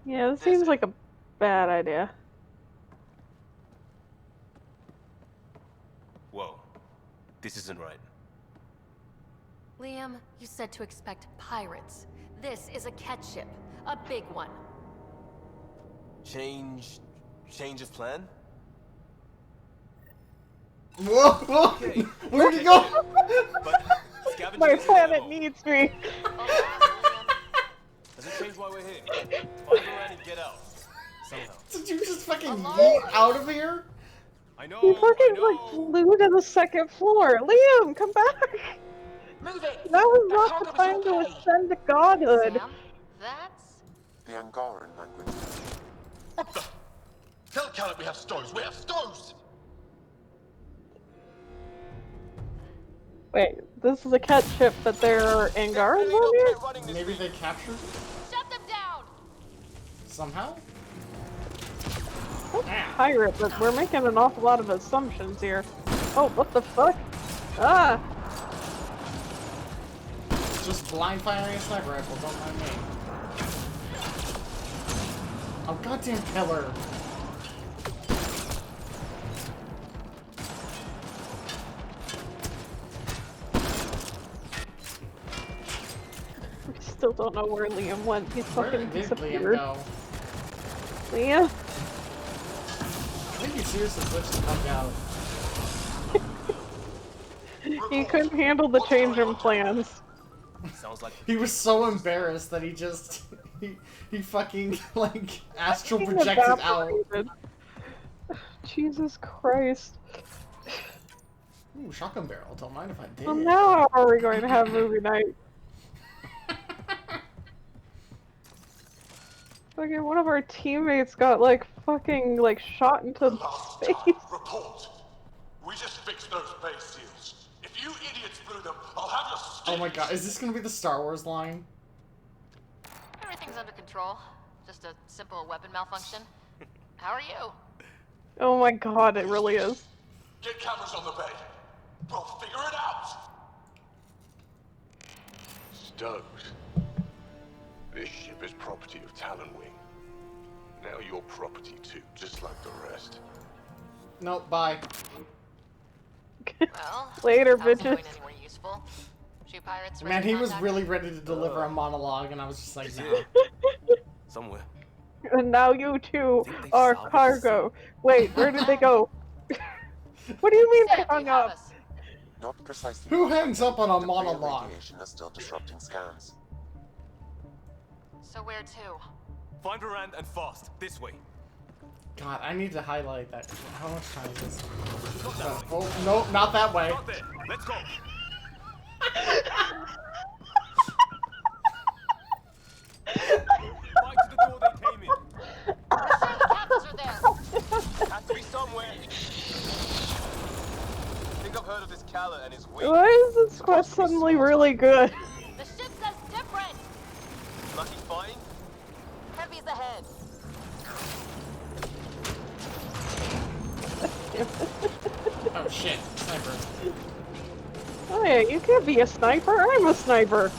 Yeah, this seems like a bad idea. Whoa. This isn't right. Liam, you said to expect pirates. This is a catch ship. A big one. Change of plan? Whoa! Whoa! Okay. Where'd you go? But scavenging My isn't planet ammo. needs me. Doesn't change why we're here. Find around and get out. Somehow. Did you just fucking yeet out of here? I know. You fucking like flew to the second floor. Liam, come back. Move it! That was not the time to ascend to godhood. Sam, that's... The Angaran language. What the? Tell Caleb we have stoves. We have stoves! Wait, this is a catch ship, but there are Angarans on here? Maybe they captured it Shut them down! somehow? Pirate, but we're making an awful lot of assumptions here. Oh, what the fuck? Ah! Just blind firing a sniper rifle, don't mind me. Oh, goddamn pillar. We still don't know where Liam went. He's Where fucking did Liam disappeared. go? Liam? I think he seriously glitched the fuck out. He couldn't handle the change in plans. Sounds like He was so embarrassed that he just he fucking like astral He projected out. evaporated. Jesus Christ. Ooh, shotgun barrel. Don't mind if I did. Well, now how are we going to have movie night? Fucking one of our teammates got like fucking like shot into space. Report. We just fixed those base seals. If you idiots blew them, I'll have your Oh my god, is this gonna be the Star Wars line? Everything's under control. Just a simple weapon malfunction. How are you? Oh my god, it really is. Get cameras on the bay. We'll figure it out. Stoked. This ship is property of Talonwing. Now you're property too, just like the rest. Nope, bye. Well, Later, that wasn't bitches. going anywhere useful. Shoot pirates. Man, he was contact? really ready to deliver a monologue, and I was just like, nah. somewhere. And now you two Think they've are salvaged cargo. Wait, where did they go? What do you mean they hung up? Not precisely. Who hangs up on a The monologue? radiation is still disrupting scans. So where to? Find Rand and fast. This way. God, I need to highlight that. How much time is this? Oh, no, not that way. Not there. Let's go. Right to the door they came in. I'm sure the captains are there. Has to be somewhere. Think I've heard of this Kala and his wing. Why is this quest suddenly really good? The ship says different. Lucky flying? Heavy's ahead. Oh shit, sniper. Oh yeah, you can't be a sniper. I'm a sniper.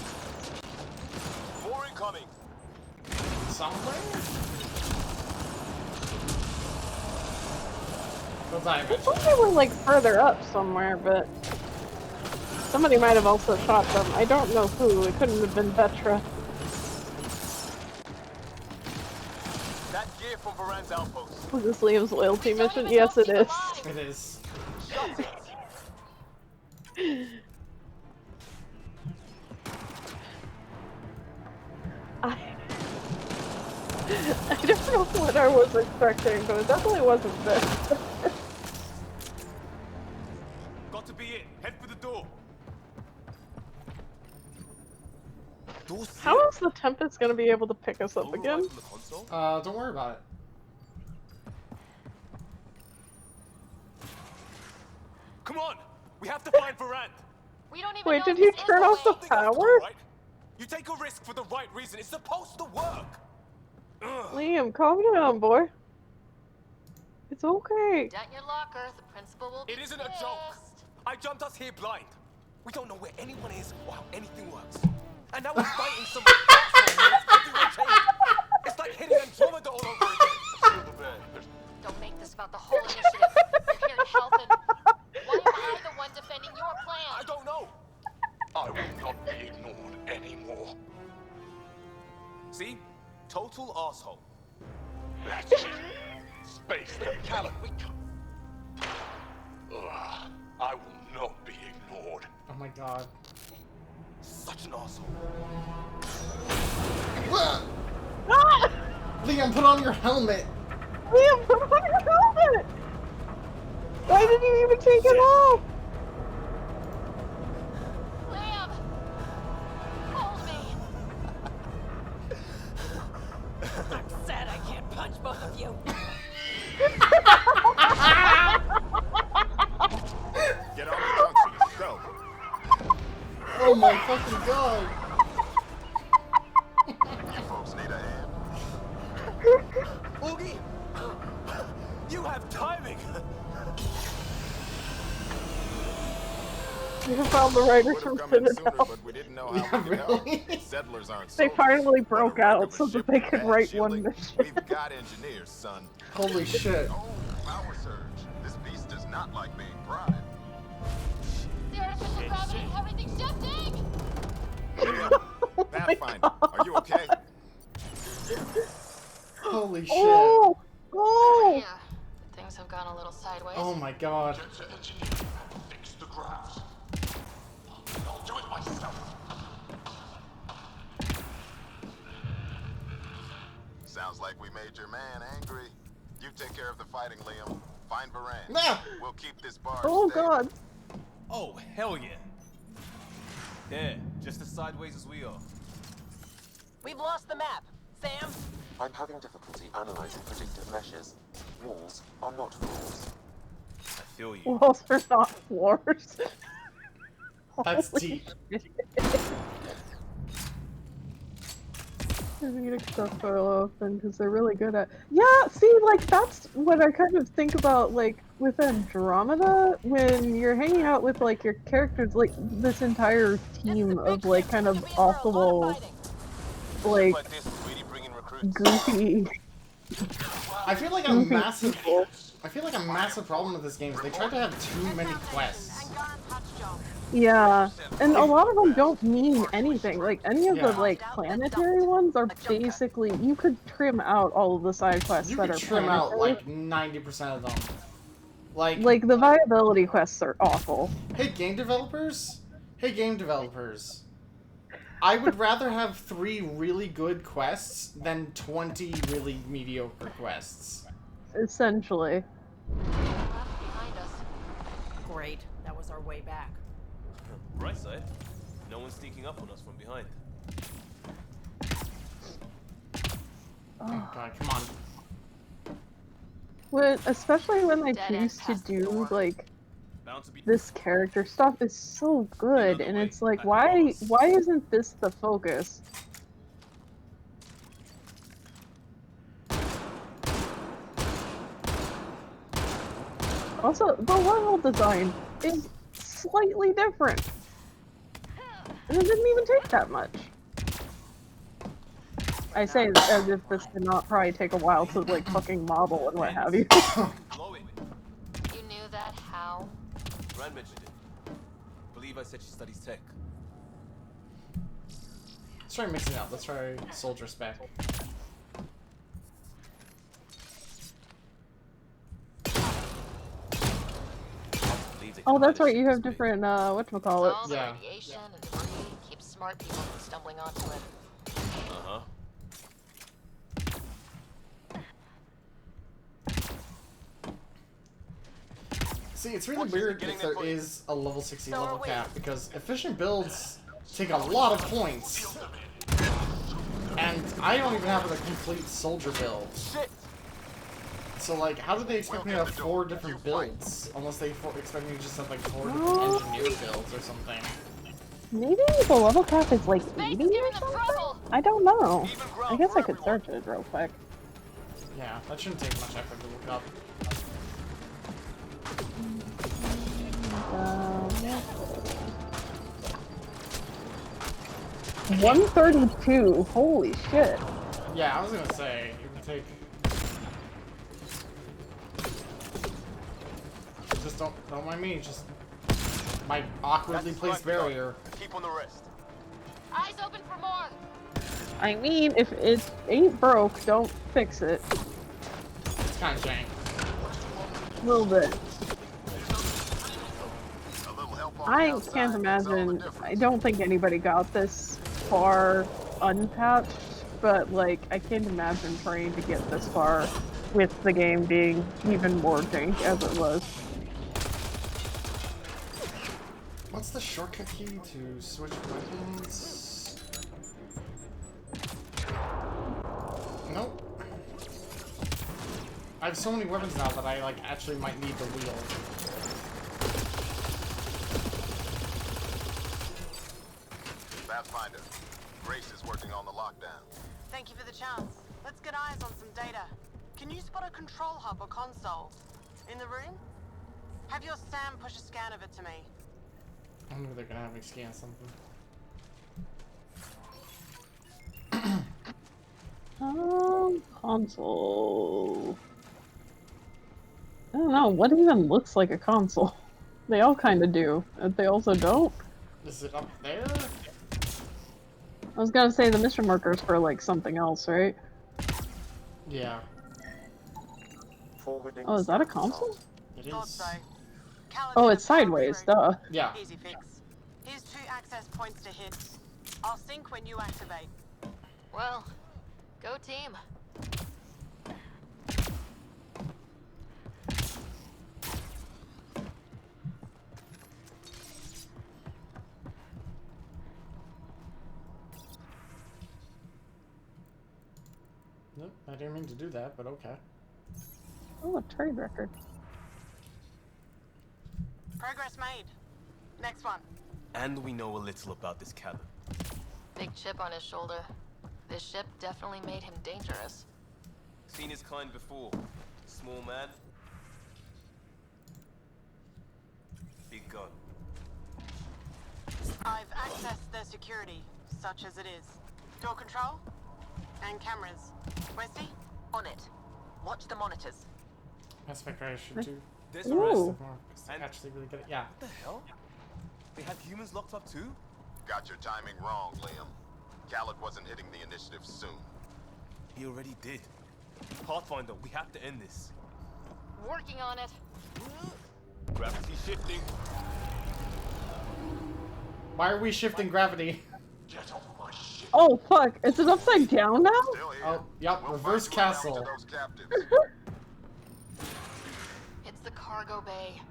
More incoming. Somewhere? We'll die I eventually. thought they were like further up somewhere, but somebody might have also shot them. I don't know who. It couldn't have been Vetra. That gear from Varan's outpost. Was this Liam's loyalty mission? Yes, it is. It is. I don't know what I was expecting, but it definitely wasn't this. Got to be it. Head for the door. How is the Tempest gonna be able to pick us up again? Don't worry about it. Come on! We have to find Varan! We don't even Wait, know did if you this is turn the off the way. power? You take a risk for the right reason. It's supposed to work! Liam, calm down, boy. It's okay. At your locker, the principal will be It isn't a joke! I jumped us here blind. We don't know where anyone is or how anything works. And now we're fighting some everywhere changed. It's like hitting Andromeda all over again. Don't make this about the whole initiative. You're here to help and why am I the one defending your plan? I don't know. I will not be ignored anymore. See? Total asshole. That's it. Space them, Callan. I will not be ignored. Oh my god. Such an asshole. Liam, put on your helmet. Liam, put on your helmet! Why did you even take it off? Liam! Hold me! I'm sad I can't punch both of you. Get on the junction. Go. Oh my fucking god. You folks need a hand? Oogie! You have timing! You found the writers from Citadel. But we didn't know how we could help. Settlers aren't They soldiers. finally broke out so that they could write one mission. We've got engineers, son. Holy shit. Oh, power surge. This beast does not like being prodded. The artificial gravity, everything's shifting! Pathfinder, are you okay? Holy shit. Oh! Oh! Yeah, things have gone a little sideways. Oh my god. Fix the graphs. I'll do it myself. Sounds like we made your man angry. You take care of the fighting, Liam. Find Varan. No. We'll keep this bar Oh stable. god. Oh, hell yeah. Yeah, just as sideways as we are. We've lost the map. Sam? I'm having difficulty analyzing predictive meshes. Walls are not floors. I feel you. Walls are not floors. That's Holy deep. shit. Reading stuff so often because they're really good at. Yeah, see, like that's what I kind of think about, like with Andromeda, when you're hanging out with like your characters, like this entire team of like kind of awful, like goofy. I feel like a massive. I feel like a massive problem with this game is they try to have too many quests. Yeah, and a lot of them don't mean anything. Like, any of the, Yeah. like, planetary ones are basically... You could trim out all of the side quests You that could are trim out planetary. like 90% of them. Like, the viability quests are awful. Hey, game developers. Hey, game developers. I would rather have 3 really good quests than 20 really mediocre quests. Essentially. Behind us. Great. That was our way back. Right side. No one's sneaking up on us from behind. Oh god, come on. Especially when they choose to do, like, this character stuff is so good, and it's like, why isn't this the focus? Also, the level design is slightly different. And it didn't even take that much. I say that as if this did not probably take a while to, like, fucking model and what have you. You knew that? How? Rand mentioned it. Believe I said she studies tech. Let's try mixing it up. Let's try soldier spec. Oh, that's right, you have different, whatchamacallit. All the radiation and debris keeps smart people from stumbling onto it. Uh-huh. See, it's really weird if there is a level 60 level cap, because efficient builds take a lot of points. And I don't even have a complete soldier build. So, like, how do they expect me to have 4 different builds? Unless they expect me to just have, like, 4 different engineer builds or something. Maybe the level cap is like 80 or something? I don't know. I guess I could search it real quick. Yeah, that shouldn't take much effort to look up. 132. Holy shit. Yeah, I was gonna say, it would take... Just don't mind me, just... my awkwardly placed barrier. Keep on the rest. Eyes open for more! I mean, if it ain't broke, don't fix it. It's kinda jank. A little bit. I can't imagine, I don't think anybody got this far unpatched, but like, I can't imagine trying to get this far with the game being even more jank as it was. What's the shortcut key to switch weapons? Nope. I have so many weapons now that I, like, actually might need the wheel. Pathfinder, Grace is working on the lockdown. Thank you for the chance. Let's get eyes on some data. Can you spot a control hub or console? In the room? Have your Sam push a scan of it to me. I wonder if they're gonna have me scan something. Console. I don't know, what even looks like a console? They all kind of do. They also don't. Is it up there? I was gonna say the mission markers for like something else, right? Yeah. Oh, is that a console? It is. Oh, it's sideways, duh. Yeah. Easy fix. Here's 2 access points to hit. I'll sync when you activate. Well, go team. Nope, I didn't mean to do that, but okay. Oh, a trade record. Progress made. Next one. And we know a little about this cabin. Big chip on his shoulder. This ship definitely made him dangerous. Seen his kind before. Small man. Big gun. I've accessed their security, such as it is. Door control? And cameras. Westy? On it. Watch the monitors. Aspect ratio should do. This More, and actually really good. Yeah. What the hell? They had humans locked up too? Got your timing wrong, Liam. Khaled wasn't hitting the initiative soon. He already did. Pathfinder, we have to end this. Working on it. Gravity shifting. Why are we shifting gravity? Oh fuck! Is it upside down now? Oh, yep. Reverse castle. It's the cargo bay.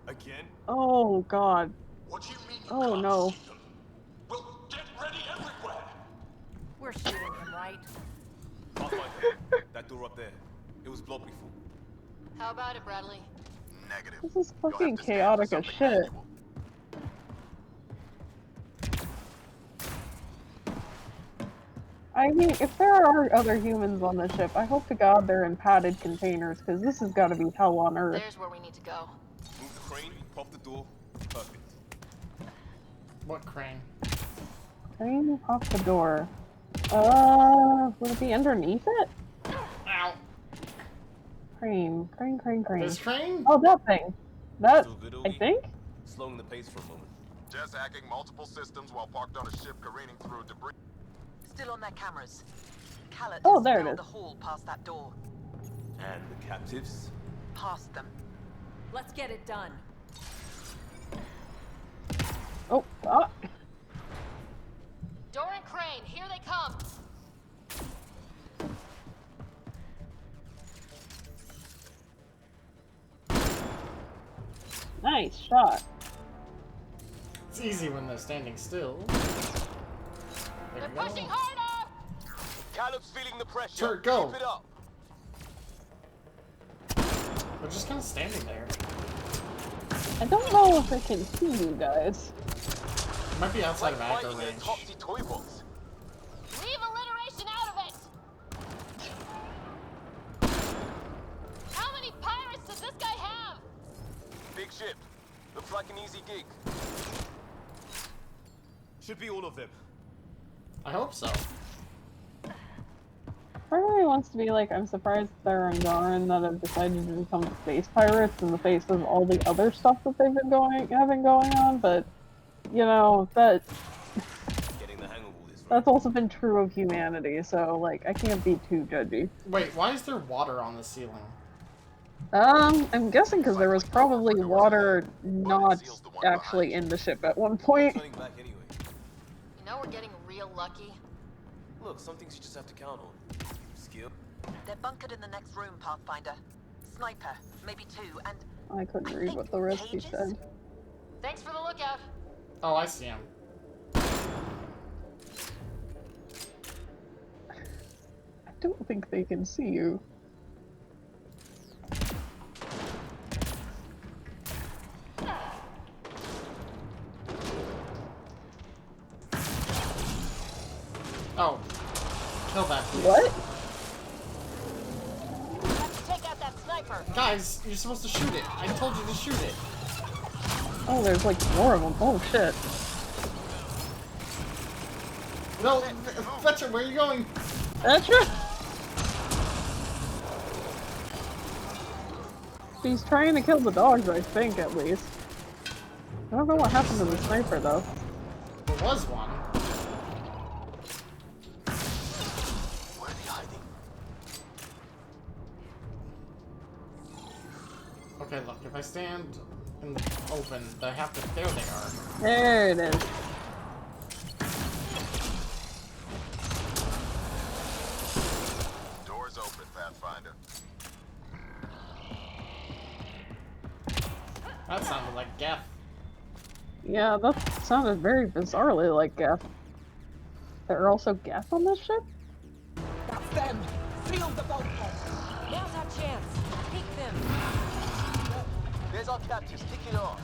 Again? Oh god. What you mean? Oh no. Well, get ready everywhere. We're shooting him, right? Pathfinder, that door up there. It was blocked before. How about it, Bradley? Negative. This is fucking chaotic as shit. I mean, if there are other humans on the ship, I hope to god they're in padded containers, because this has got to be hell on Earth. There's where we need to go. Move the crane, pop the door. Perfect. What crane? Crane, pop the door. Would it be underneath it? Ow. Crane. This crane? Oh, that thing. That, Still good, I Obi? think? Slowing the pace for a moment. Just hacking multiple systems while parked on a ship careening through debris. Still on their cameras. Khaled Oh, has there it filled is. the hall past that door. And the captives? Past them. Let's get it done. Oh, fuck. Door and crane, here they come. Nice shot. It's easy when they're standing still. There They're we go. pushing harder. Caleb's feeling the pressure. Sure, go. Keep it up. We're just kind of standing there. I don't know if I can see you guys. It might be outside of aggro range. Topsy toy box. Leave alliteration out of it. How many pirates does this guy have? Big ship. Looks like an easy gig. Should be all of them. I hope so. Part of me wants to be like, I'm surprised they're Angaran that have decided to become space pirates in the face of all the other stuff that they've been having going on, but, you know, that... Getting the hang of all this. That's also been true of humanity, so, like, I can't be too judgy. Wait, why is there water on the ceiling? I'm guessing because there was probably water not actually in the ship at one point. Turning back anyway. You know we're getting real lucky. Look, some things you just have to count on. Skill. They're bunkered in the next room, Pathfinder. Sniper, maybe two, and I couldn't read what the rest he said. Thanks for the lookout. Oh, I see him. I don't think they can see you. Oh. Kill that. What? Take out that sniper. Guys, you're supposed to shoot it. I told you to shoot it. Oh, there's like 4 of them. Oh shit. No, Fletcher, where are you going? Fletcher? He's trying to kill the dogs, I think, at least. I don't know what happened to the sniper, though. There was one. Where are they hiding? Okay, look, if I stand in the open, they have to. There they are. There it is. Doors open, Pathfinder. That sounded like Geth. Yeah, that sounded very bizarrely like Geth. There are also Geth on this ship? That's them! Seal the boat! Now's our chance. Peek them. There's our captives. Kick it off.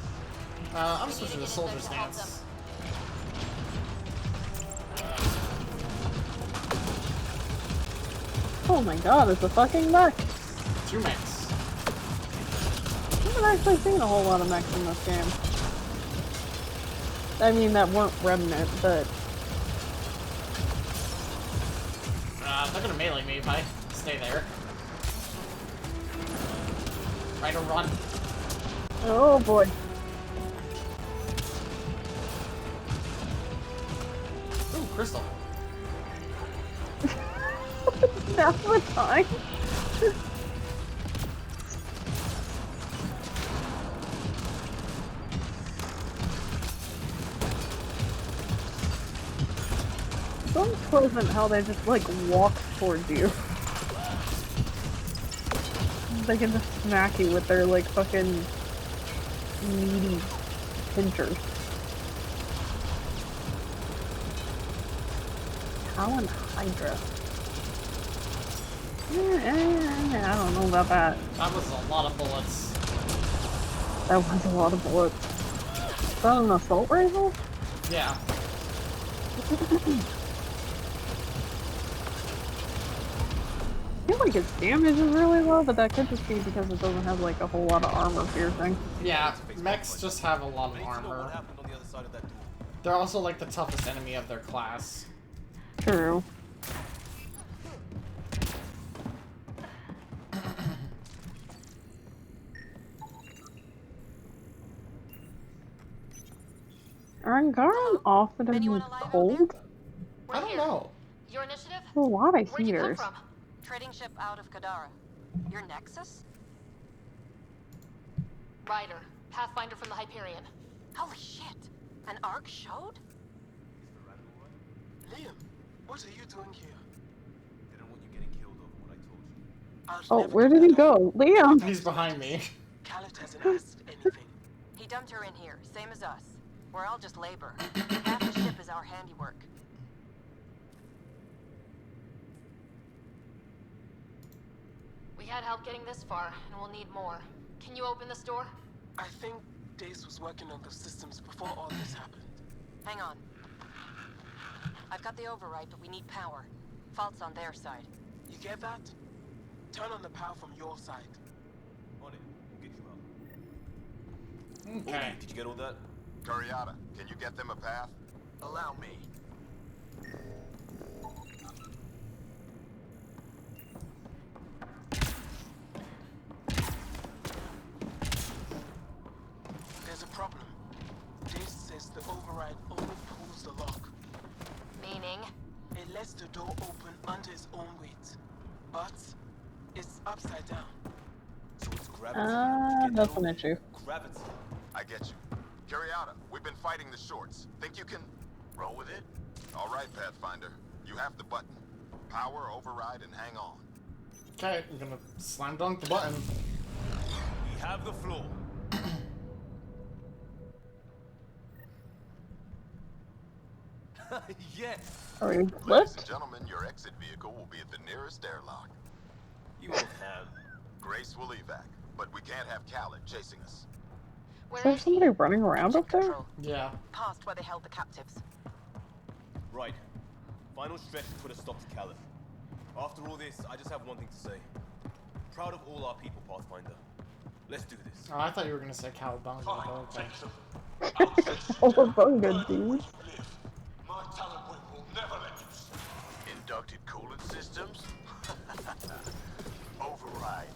I'm switching to soldier stance. Oh my god, it's a fucking mech! 2 mechs. I haven't actually seen a whole lot of mechs in this game. I mean, that weren't Remnant, but... They're gonna melee me if I stay there. Try to run. Oh boy. crystal. That's the time. It's unpleasant how they just like walk towards you. They can just smack you with their like fucking meaty pinchers. Talon Hydra. I don't know about that. That was a lot of bullets. That was a lot of bullets. Is that an assault rifle? Yeah. I feel like its damage is really low, but that could just be because it doesn't have like a whole lot of armor piercing. Yeah, mechs just have a lot of armor. They're also like the toughest enemy of their class. True. Are Angaran often cold? I don't know. Your initiative? A lot of Where'd you come heaters. from? Trading ship out of Kadara. Your Nexus? Ryder, Pathfinder from the Hyperion. Holy shit! An arc showed? Liam, what are you doing here? Didn't want you getting killed over what I told you. Oh, where did he go? Liam! He's behind me. Khaled hasn't asked anything. He dumped her in here, same as us. We're all just labor. Half the ship is our handiwork. We had help getting this far, and we'll need more. Can you open this door? I think Dace was working on those systems before all this happened. Hang on. I've got the override, but we need power. Fault's on their side. You get that? Turn on the power from your side. On it. We'll get you out. Okay. Did you get all that? Curiata, can you get them a path? Allow me. There's a problem. Dace says the override only pulls the lock. Meaning? It lets the door open under its own weight. But it's upside down. So it's gravity. That's an issue. Gravity. I get you. Curiata, we've been fighting the shorts. Think you can roll with it? All right, Pathfinder. You have the button. Power, override, and hang on. Okay, I'm gonna slam dunk the button. We have the floor. Yes. Are you Ladies and flipped? gentlemen, your exit vehicle will be at the nearest airlock. You won't have. Grace will evac, but we can't have Khaled chasing us. Is there somebody running around up there? Yeah. Past where they held the captives. Right. Final stretch to put a stop to Khaled. After all this, I just have one thing to say. Proud of all our people, Pathfinder. Let's do this. Oh, I thought you were gonna say Cowabunga. Okay. Cowabunga, dude. My talent will never let you. Inducted coolant systems? Override.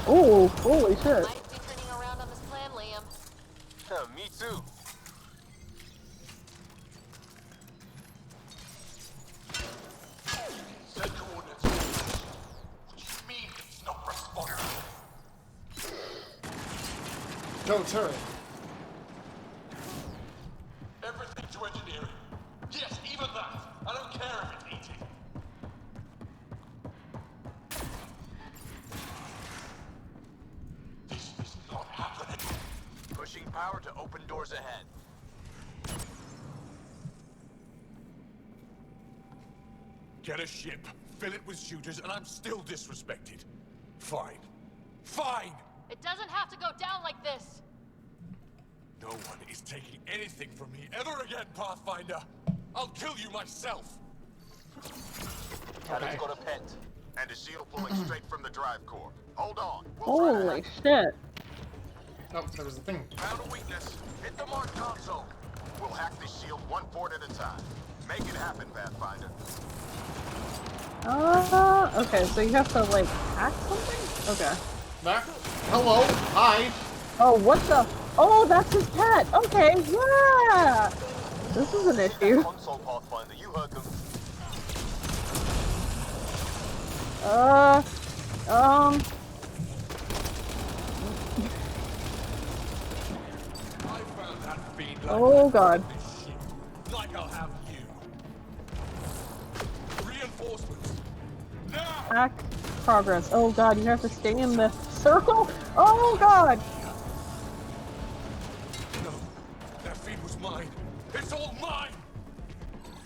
Oh, holy shit. Might be turning around on this plan, Liam. Me too. Set coordinates. What do you mean it's not responding? Go turret. Everything to engineering. Yes, even that. I don't care if it's eating. This is not happening. Pushing power to open doors ahead. Get a ship, fill it with shooters, and I'm still disrespected. Fine. Fine! It doesn't have to go down like this. No one is taking anything from me ever again, Pathfinder. I'll kill you myself. Okay. Got a pet. And a shield pulling straight from the drive core. Hold on. We'll try Holy to shit. Oh, there was a thing. found a weakness. Hit the mark console. We'll hack this shield one port at a time. Make it happen, Pathfinder. Okay, so you have to like hack something? Okay. Back. Hello. Hi. Oh, what the? Oh, that's his pet. Okay, yeah. This is an Hit that issue. console, Pathfinder. You heard them. Oh god. Like I'll have you. Reinforcements. Now. Hack progress. Oh god, you have to stay in the circle? Oh god! No, that feed was mine. It's all mine.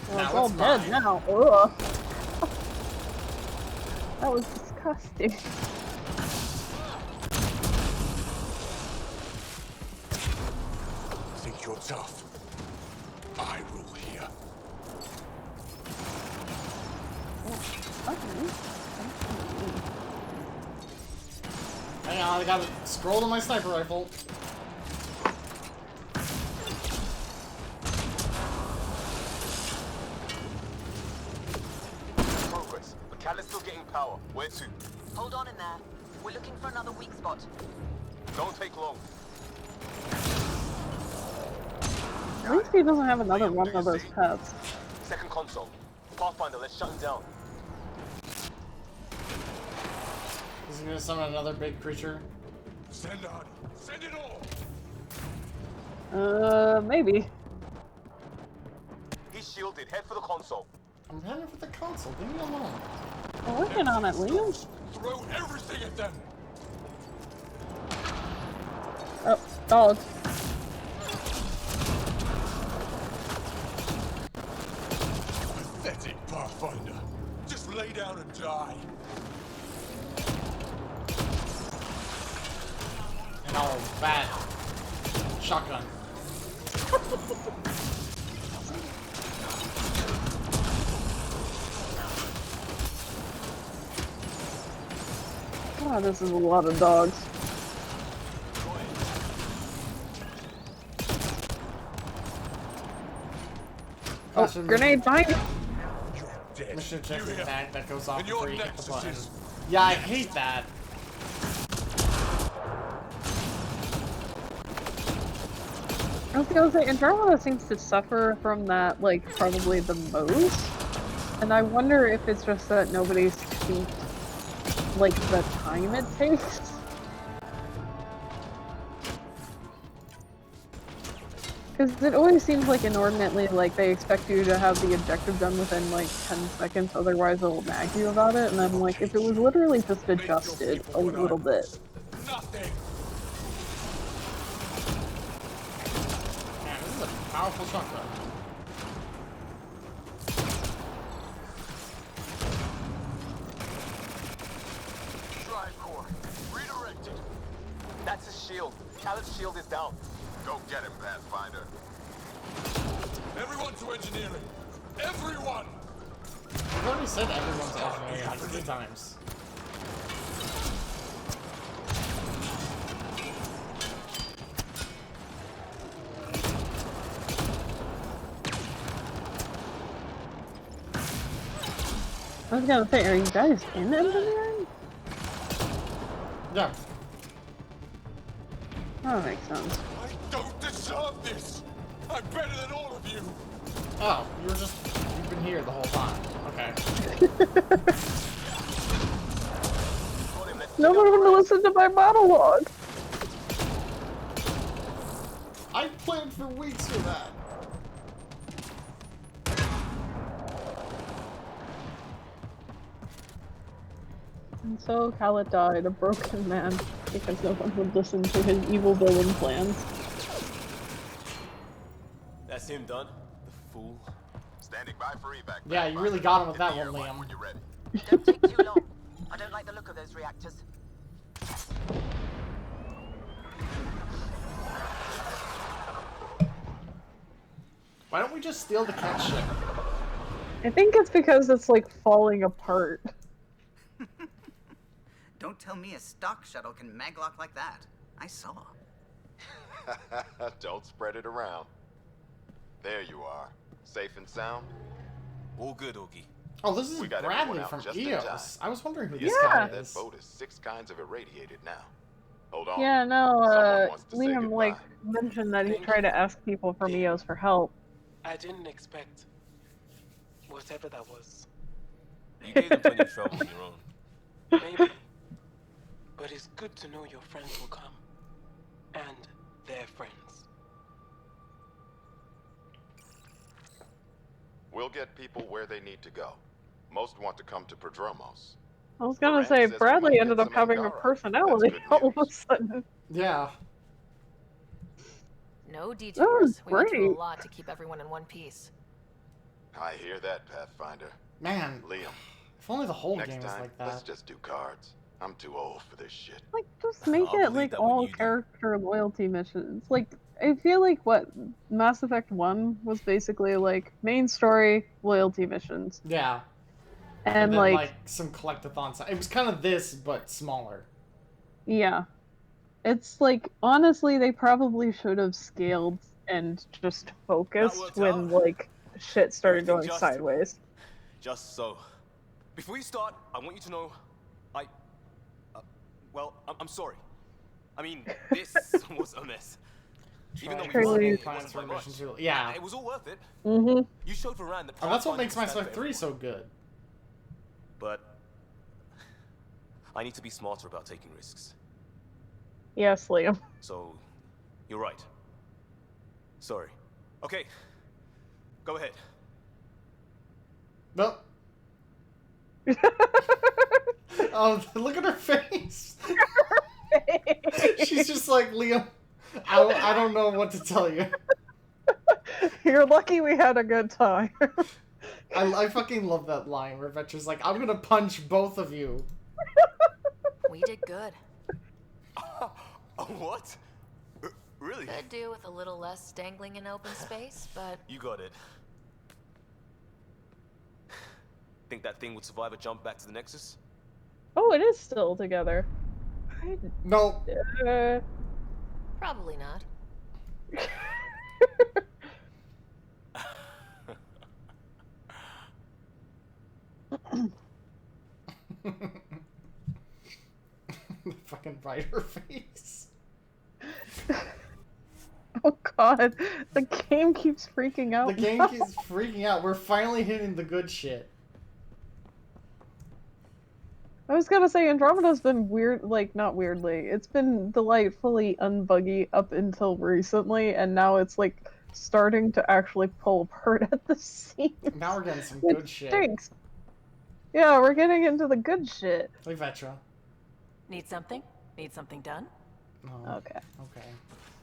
Well, it's all dead now. Ugh. That was disgusting. Think you're tough? I rule here. Hang on, I gotta scroll to my sniper rifle. Progress. But Cal is still getting power. Where to? Hold on in there. We're looking for another weak spot. Don't take long. At least he doesn't have another one of those pets. Second console. Pathfinder, let's shut him down. Is he gonna summon another big creature? Send on. Send it all. Maybe. He's shielded. Head for the console. I'm heading for the console. Leave me alone. We're working on it, Liam. Throw everything at them. Oh, dogs. Pathetic Pathfinder. Just lay down and die. And all bad. Shotgun. God, this is a lot of dogs. Oh, grenade behind you! Mission objective tag that goes off before you hit the button. Yeah, I hate that. I was gonna say, Andromeda seems to suffer from that, like, probably the most. And I wonder if it's just that nobody's tweaked, like, the time it takes. Because it always seems like inordinately, like, they expect you to have the objective done within, like, 10 seconds, otherwise it'll nag you about it, and I'm like, if it was literally just adjusted a little bit. Nothing. Man, this is a powerful shotgun. Drive core. Redirected. That's his shield. Calip's shield is down. Go get him, Pathfinder. Everyone to engineering. Everyone! I've already said everyone's engineering like 3 times. I was gonna say, are you guys in engineering? Yeah. That makes sense. I don't deserve this! I'm better than all of you! Oh, you've been here the whole time. Okay. No one would listen to my monologue! I planned for weeks for that. And so Khaled died, a broken man, because no one would listen to his evil villain plans. That's him done? The fool. Standing by for evac. Yeah, you really got him with that one, Liam. When you're ready. Don't take too long. I don't like the look of those reactors. Why don't we just steal the cat ship? I think it's because it's like falling apart. Don't tell me a stock shuttle can maglock like that. I saw. Don't spread it around. There you are. Safe and sound? All good, Oogie. Oh, this is We got Bradley everyone out from just in EOS. time. I was wondering who The this inside guy of is. that boat is 6 kinds of irradiated now. Hold on. Yeah, no, Someone wants to say Liam, goodbye. like, mentioned that he tried to ask people from EOS for help, I didn't expect whatever that was. You gave them plenty of trouble on your own. Maybe. But it's good to know your friends will come. And their friends. We'll get people where they need to go. Most want to come to Prodromos. I was gonna Moran say, says we Bradley might ended get up some having a Angara. personality That's good all of a news. sudden. Yeah. No was detours. We went through a great. lot to keep everyone in one piece. I hear that, Pathfinder. Man, Liam, if only the whole next game was time, like let's that. just do cards. I'm too old for this shit. Like, just make I'll it believe like that when all you do. character loyalty missions. Like, I feel like what Mass Effect 1 was basically like main story loyalty missions. Yeah. And then like some collectathons. It was kind of this, but smaller. yeah. It's like honestly they probably should have scaled and just focused worked when out. like shit started Everything going sideways. Just so. Before you start, I want you to know, well, I'm sorry. I mean, this was a mess. Even though we Crazy. won, it Plans wasn't for by much. missions too- yeah. It was all worth it. Mm-hmm. You showed Varan that. Oh, that's what Pathfinder makes can Mass stand Effect for 3 everyone. so good. But I need to be smarter about taking risks. Yes, Liam. So, you're right. Sorry. Okay. Go ahead. No. Oh, look at her face. She's just like, Liam, I don't know what to tell you. You're lucky we had a good time. I fucking love that line where Vetra's like, I'm gonna punch both of you. We did good. What? Really? Could do with a little less dangling in open space, but You got it. Think that thing would survive a jump back to the Nexus? Oh, it is still together. No. probably not. The fucking brighter face. Oh god, the game keeps freaking out. The game keeps freaking out. We're finally hitting the good shit. I was gonna say Andromeda's been weird, like not weirdly. It's been delightfully unbuggy up until recently, and now it's like starting to actually pull apart at the seams. Now we're getting some Which good shit. stinks. Yeah, we're getting into the good shit. Like Vetra. Need something? Need something done? No. Okay. Okay.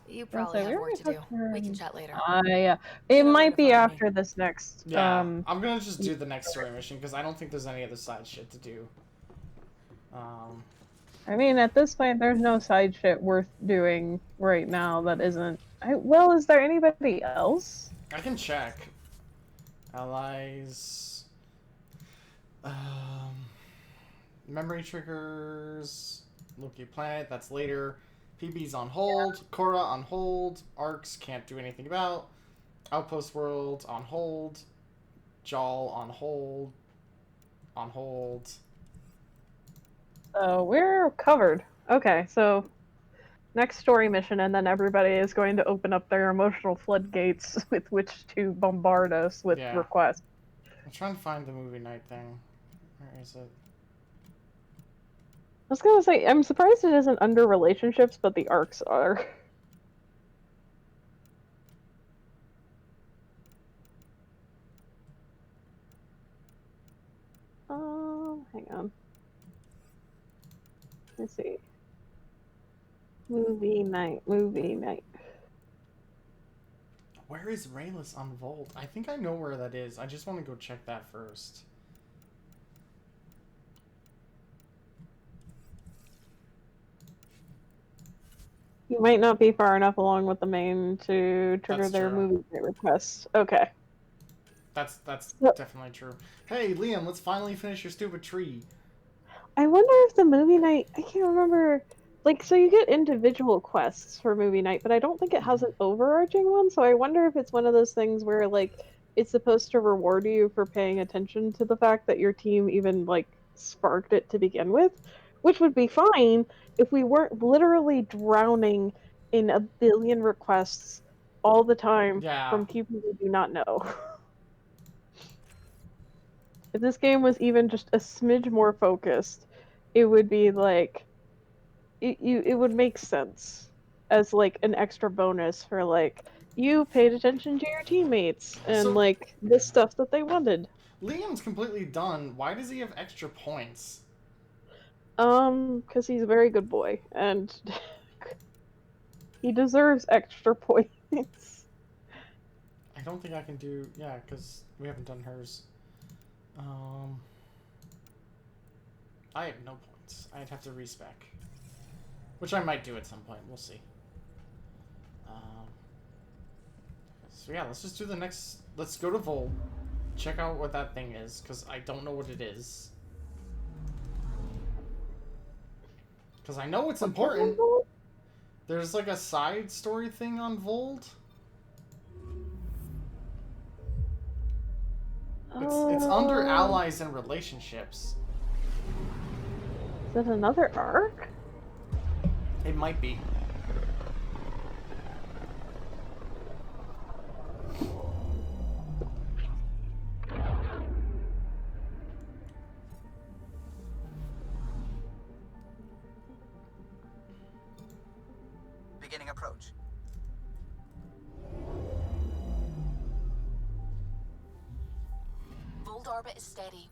You probably have work to do. We can chat later. Yeah. It might be after this next. Yeah, I'm gonna just do the next story mission because I don't think there's any other side shit to do. I mean, at this point, there's no side shit worth doing right now that isn't. Well, is there anybody else? I can check. Allies. Memory triggers. Loki planet. That's later. PB's on hold. Korra on hold. Arcs can't do anything about. Outpost world on hold. Jal on hold. On hold. So we're covered. Okay, so next story mission, and then everybody is going to open up their emotional floodgates with which to bombard us with requests. I'm trying to find the movie night thing. Where is it? I was gonna say, I'm surprised it isn't under relationships, but the arcs are. Hang on. Let's see. Movie night. Where is Rayless on Volt? I think I know where that is. I just want to go check that first. You might not be far enough along with the main to trigger That's their true. movie night requests. Okay. That's definitely true. Hey, Liam, let's finally finish your stupid tree. I wonder if the movie night, I can't remember, like, so you get individual quests for movie night, but I don't think it has an overarching one, so I wonder if it's one of those things where, like, it's supposed to reward you for paying attention to the fact that your team even, like, sparked it to begin with, which would be fine if we weren't literally drowning in a billion requests all the time Yeah. from people who do not know. If this game was even just a smidge more focused, it would be like it would make sense as like an extra bonus for like you paid attention to your teammates and So- like the stuff that they wanted. Liam's completely done. Why does he have extra points? Because he's a very good boy and he deserves extra points. I don't think I can do... Yeah, because we haven't done hers. I have no points. I'd have to respec. Which I might do at some point. We'll see. So yeah, let's just do the next... Let's go to Vol. Check out what that thing is, because I don't know what it is. Because I know it's important. There's like a side story thing on Vold. It's under allies and relationships. Is that another arc? It might be. Beginning approach. Vold orbit is steady.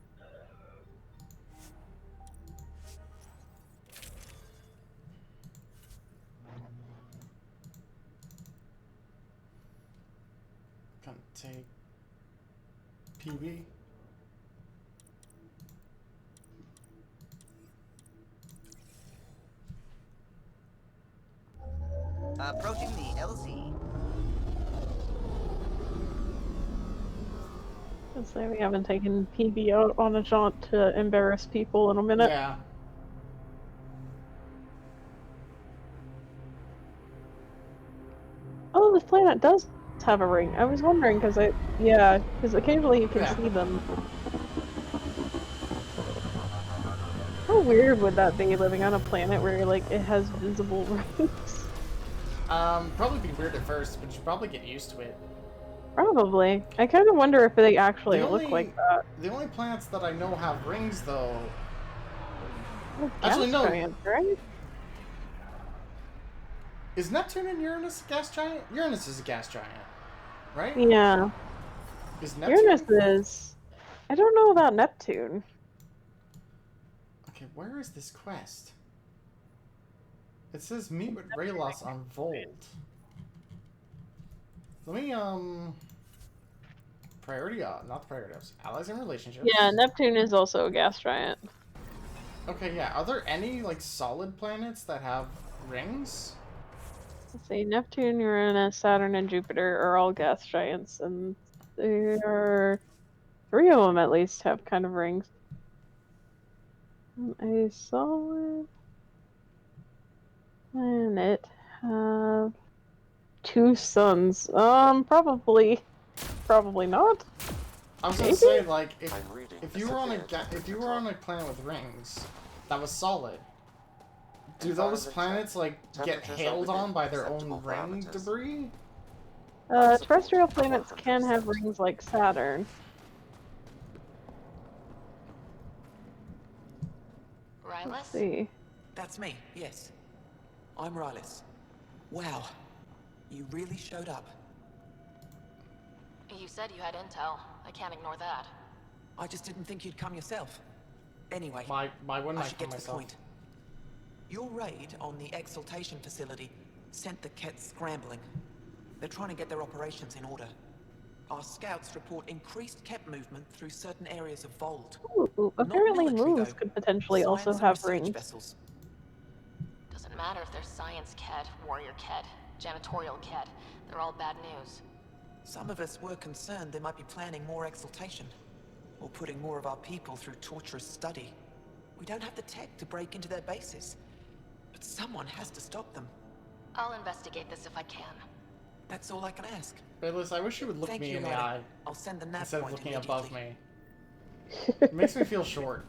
Gonna take PB. Approaching the LZ. I'd say we haven't taken PB out on a jaunt to embarrass people in a minute. Yeah. Oh, this planet does have a ring. I was wondering because because occasionally you can see them. How weird would that be, living on a planet where like it has visible rings? Probably be weird at first, but you probably get used to it. Probably. I kind of wonder if they actually look like that. The only planets that I know have rings, though. Oh, Actually, no. Giants, right? Is Neptune and Uranus a gas giant? Uranus is a gas giant, right? Yeah. Is Neptune? Uranus is. I don't know about Neptune. Okay, where is this quest? It says meet with Raylos on Vold. Let me, priority, not priority, allies and relationships. Yeah, Neptune is also a gas giant. Okay, yeah. Are there any, like, solid planets that have rings? Let's see, Neptune, Uranus, Saturn, and Jupiter are all gas giants, and there are 3 of them at least have kind of rings. A solid planet have 2 suns. Probably not. I was gonna say, like, if you were on a planet with rings that was solid, do those planets like get hailed on by their own ring debris? Terrestrial planets can have rings like Saturn. Let's see. That's me, yes. I'm Rylis. Wow. You really showed up. You said you had intel. I can't ignore that. I just didn't think you'd come yourself. Anyway, why wouldn't I should come get to the myself? point. Your raid on the exaltation facility sent the Kets scrambling. They're trying to get their operations in order. Our scouts report increased Ket movement through certain areas of Vold. Ooh, apparently moons could potentially also have rings. Vessels. Doesn't matter if they're science Ked, warrior Ked, janitorial Ked. They're all bad news. Some of us were concerned they might be planning more exaltation, or putting more of our people through torturous study. We don't have the tech to break into their bases, but someone has to stop them. I'll investigate this if I can. That's all I can ask. Bayless, I wish you would look me in the eye I'll send the nav instead of point looking above immediately. me. It makes me feel short.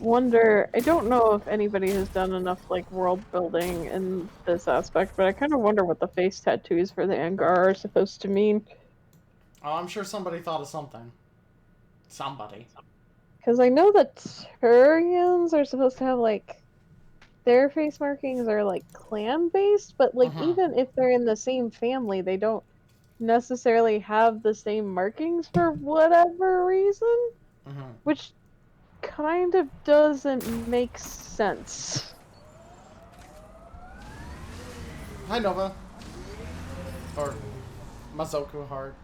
wonder, I don't know if anybody has done enough, like, world building in this aspect, but I kind of wonder what the face tattoos for the Angara are supposed to mean. Oh, I'm sure somebody thought of something. Somebody. Because I know that Turians are supposed to have, like, their face markings are, like, clan-based, but, like, even if they're in the same family, they don't necessarily have the same markings for whatever reason, which kind of doesn't make sense. Hi, Nova. Or Mazoku Heart.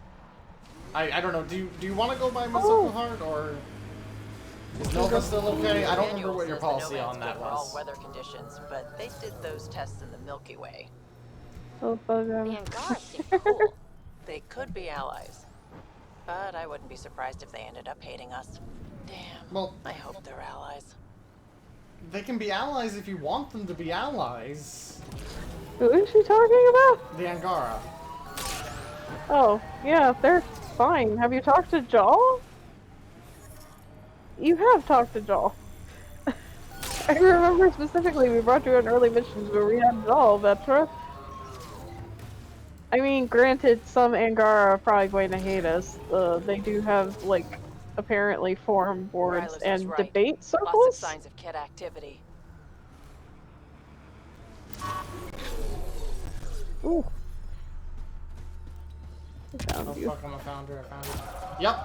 I don't know. Do you want to go by Mazoku Heart, or is Nova still okay? I don't remember what your policy on that for all was. weather conditions, but they did those tests in the Milky Way. Oh, bug The Angara seem cool. They could be allies, but I wouldn't be surprised if they ended up hating us. Damn. Well, I hope they're allies. They can be allies if you want them to be allies. Who is she talking about? The Angara. Oh, yeah, they're fine. Have you talked to Jaw? You have talked to Jaw. I remember specifically we brought you on early missions where we had Jaw, Vetra. I mean, granted, some Angara are probably going to hate us. They do have, like, apparently forum boards Rylas was and right. debate Lots of circles. signs of kid activity. Ooh. Oh fuck, I'm a founder. I found it. Yep.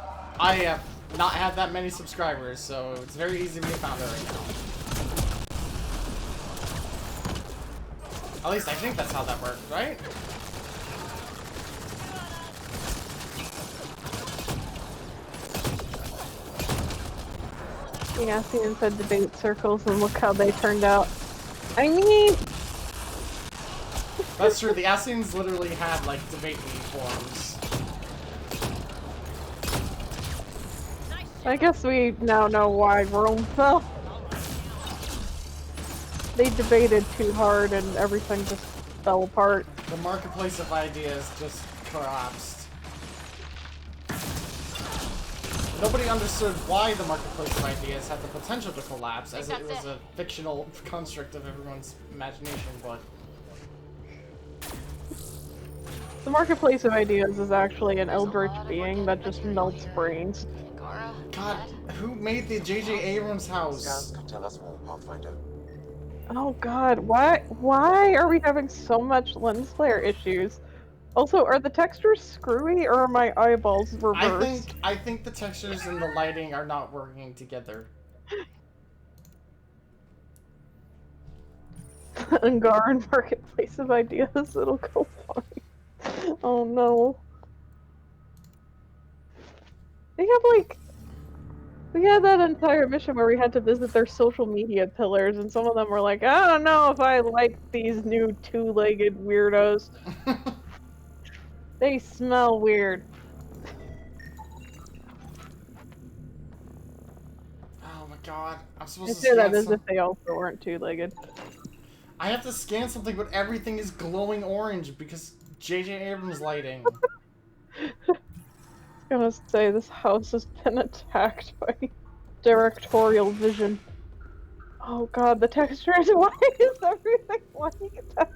I have not had that many subscribers, so it's very easy to be a founder right now. At least I think that's how that works, right? Yeah, Ian said debate circles, and look how they turned out. I mean... That's true, the Assassins literally had, like, debate league forums. I guess we now know why Rome fell. They debated too hard and everything just fell apart. The marketplace of ideas just collapsed. Nobody understood why the marketplace of ideas had the potential to collapse, as it was a fictional construct of everyone's imagination, but... The marketplace of ideas is actually an eldritch being that just melts brains. God, who made the J.J. Abrams house? Scans can tell us more, Pathfinder. Oh god, why are we having so much lens flare issues? Also, are the textures screwy or are my eyeballs reversed? I think the textures and the lighting are not working together. Angaran marketplace of ideas, it'll go fine. Oh no. They have like... We had that entire mission where we had to visit their social media pillars, and some of them were like, I don't know if I like these new two-legged weirdos. They smell weird. Oh my god, I'm I supposed to say that scan as if they also weren't two-legged. I have to scan something, but everything is glowing orange because J.J. Abrams lighting. I was gonna say, this house has been attacked by directorial vision. Oh god, the textures, why is everything like that?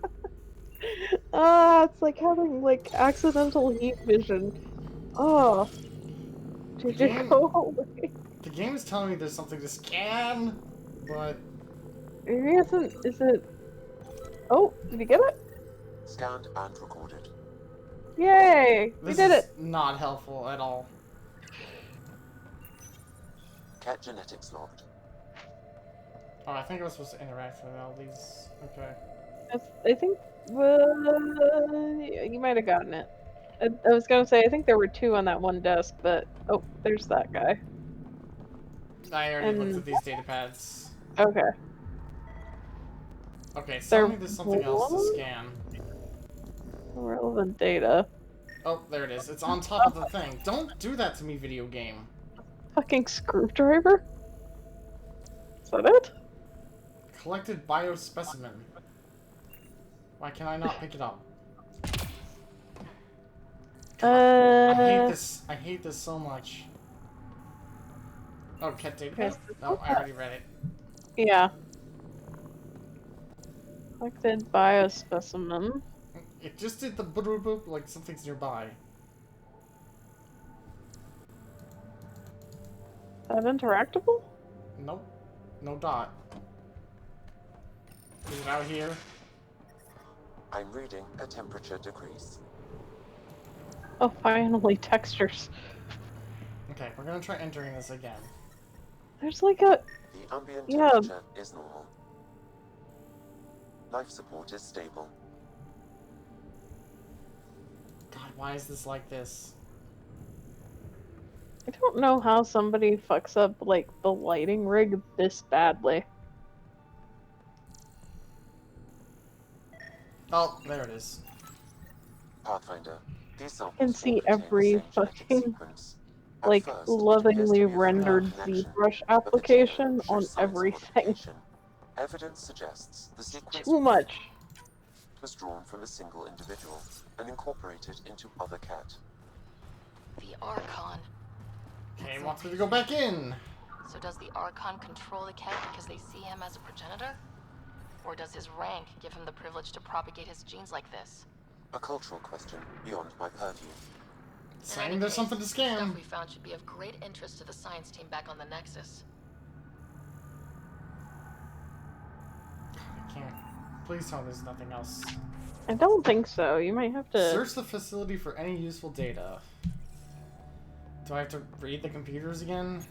Ah, it's like having, like, accidental heat vision. Oh. Did you go away? The game is telling me there's something to scan, but... Maybe is it... Oh, did you get it? Scanned and recorded. Yay! We did it! Not helpful at all. Cat genetics logged. Oh, I think I was supposed to interact with all these. Okay. I think... you might have gotten it. I was gonna say, I think there were two on that one desk, but... Oh, there's that guy. I already looked at these data pads. Okay. Okay, tell me there's something else to scan. Relevant data. Oh, there it is. It's on top of the thing. Don't do that to me, video game. Fucking screwdriver? Is that it? Collected biospecimen. Why can I not pick it up? I hate this. I hate this so much. Oh, cat data pad? No, I already read it. Yeah. Collected biospecimen. It just did the boop boop boop like something's nearby. That interactable? Nope. No dot. Is it out here? I'm reading a temperature decrease. Oh, finally, textures. Okay, we're gonna try entering this again. There's like a... The ambient Yeah. temperature is normal. Life support is stable. God, why is this like this? I don't know how somebody fucks up, like, the lighting rig this badly. Oh, there it is. Pathfinder, these I can samples all see contain the every same genetic fucking, sequence. At like, first, it appears lovingly to be a rendered connection, ZBrush but the application genome shows on signs of everything. modification. Evidence suggests the sequence Too much. was drawn from a single individual and incorporated into other cat. The Archon. Okay, wants me to go back in. So does the Archon control the Ket because they see him as a progenitor? Or does his rank give him the privilege to propagate his genes like this? A cultural question beyond my purview. Saying there's something to The scan. stuff we found should be of great interest to the science team back on the Nexus. I can't. Please tell me there's nothing else. I don't think so. You might have to... Search the facility for any useful data. Do I have to read the computers again?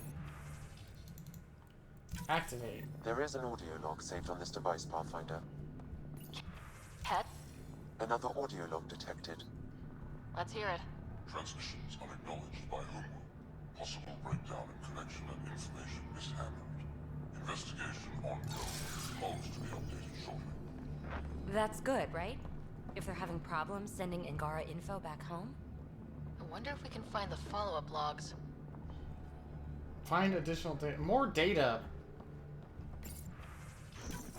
Activate. There is an audio log saved on this device, Pathfinder. Ket? Another audio log detected. Let's hear it. Transmissions unacknowledged by whom? Possible breakdown in connection and information mishandled. Investigation ongoing. Modes to be updated shortly. That's good, right? If they're having problems sending Angara info back home? I wonder if we can find the follow-up logs. Find additional data. More data.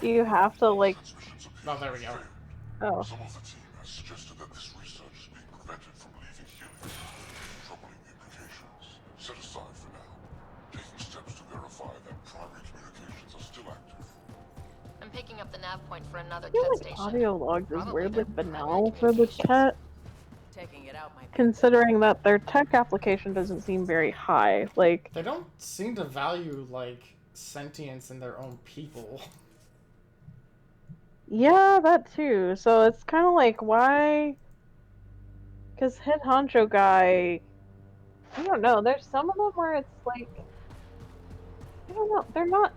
Do you have to, like... Oh, there we go. Oh. Some of the team has suggested that this research is being prevented from leaving here. Troubling implications. Set aside for now. Taking steps to verify that primary communications are still active. I'm picking up the nav point for another I feel Ket like station. audio logs is Probably weirdly their banal for the Ket, Taking it out might be considering that their tech application doesn't seem very high. Like, They don't seem to value, like, sentience in their own people. yeah, that too. So it's kind of like, why? Because Head Honcho guy, I don't know. There's some of them where it's like, I don't know. They're not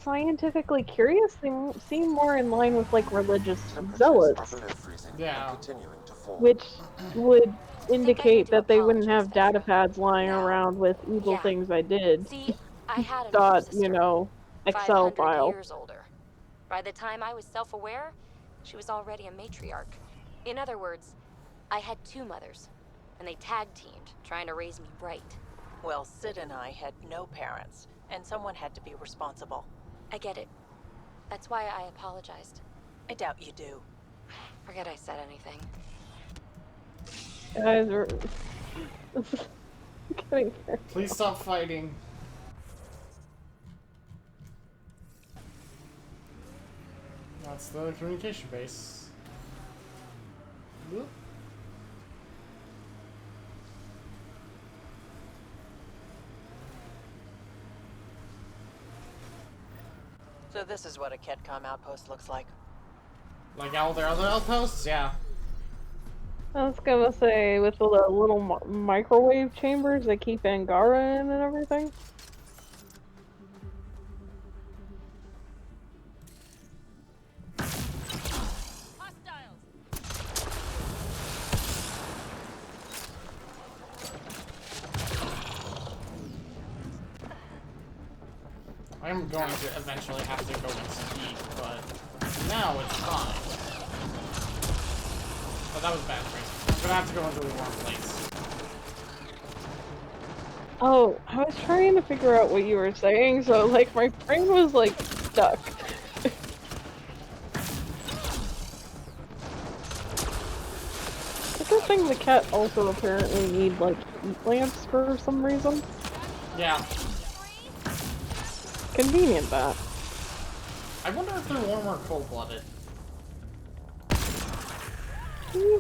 scientifically curious. They seem more in line with like religious zealots, Yeah. which would indicate that they wouldn't have data pads lying around with evil Yeah. things I did. See, I had an older Dot, sister, you know, Excel 500 file. years older. By the time I was self-aware, she was already a matriarch. In other words, I had two mothers, and they tag-teamed, trying to raise me right. Well, Sid and I had no parents, and someone had to be responsible. I get it. That's why I apologized. I doubt you do. Forget I said anything. Guys are getting there. Please stop fighting. That's the communication base. Whoop. So this is what a CatCom outpost looks like. Like all their other outposts? Yeah. I was gonna say, with the little microwave chambers that keep Angara in and everything. I'm going to eventually have to go and eat, but now it's fine. But that was bad phrasing. I'm gonna have to go into a warm place. Oh, I was trying to figure out what you were saying, so like my brain was like stuck. It's a good thing the cat also apparently need like heat lamps for some reason. Yeah. Convenient, that. I wonder if they're warm or cold-blooded.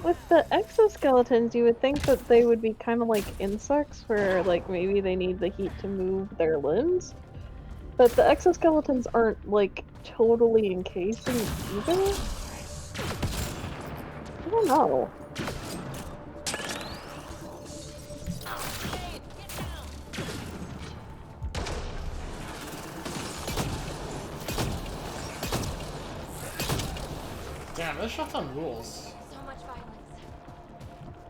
With the exoskeletons, you would think that they would be kind of like insects, where like maybe they need the heat to move their limbs. But the exoskeletons aren't like totally encasing either. I don't know. Damn, this shotgun rules. So much violence.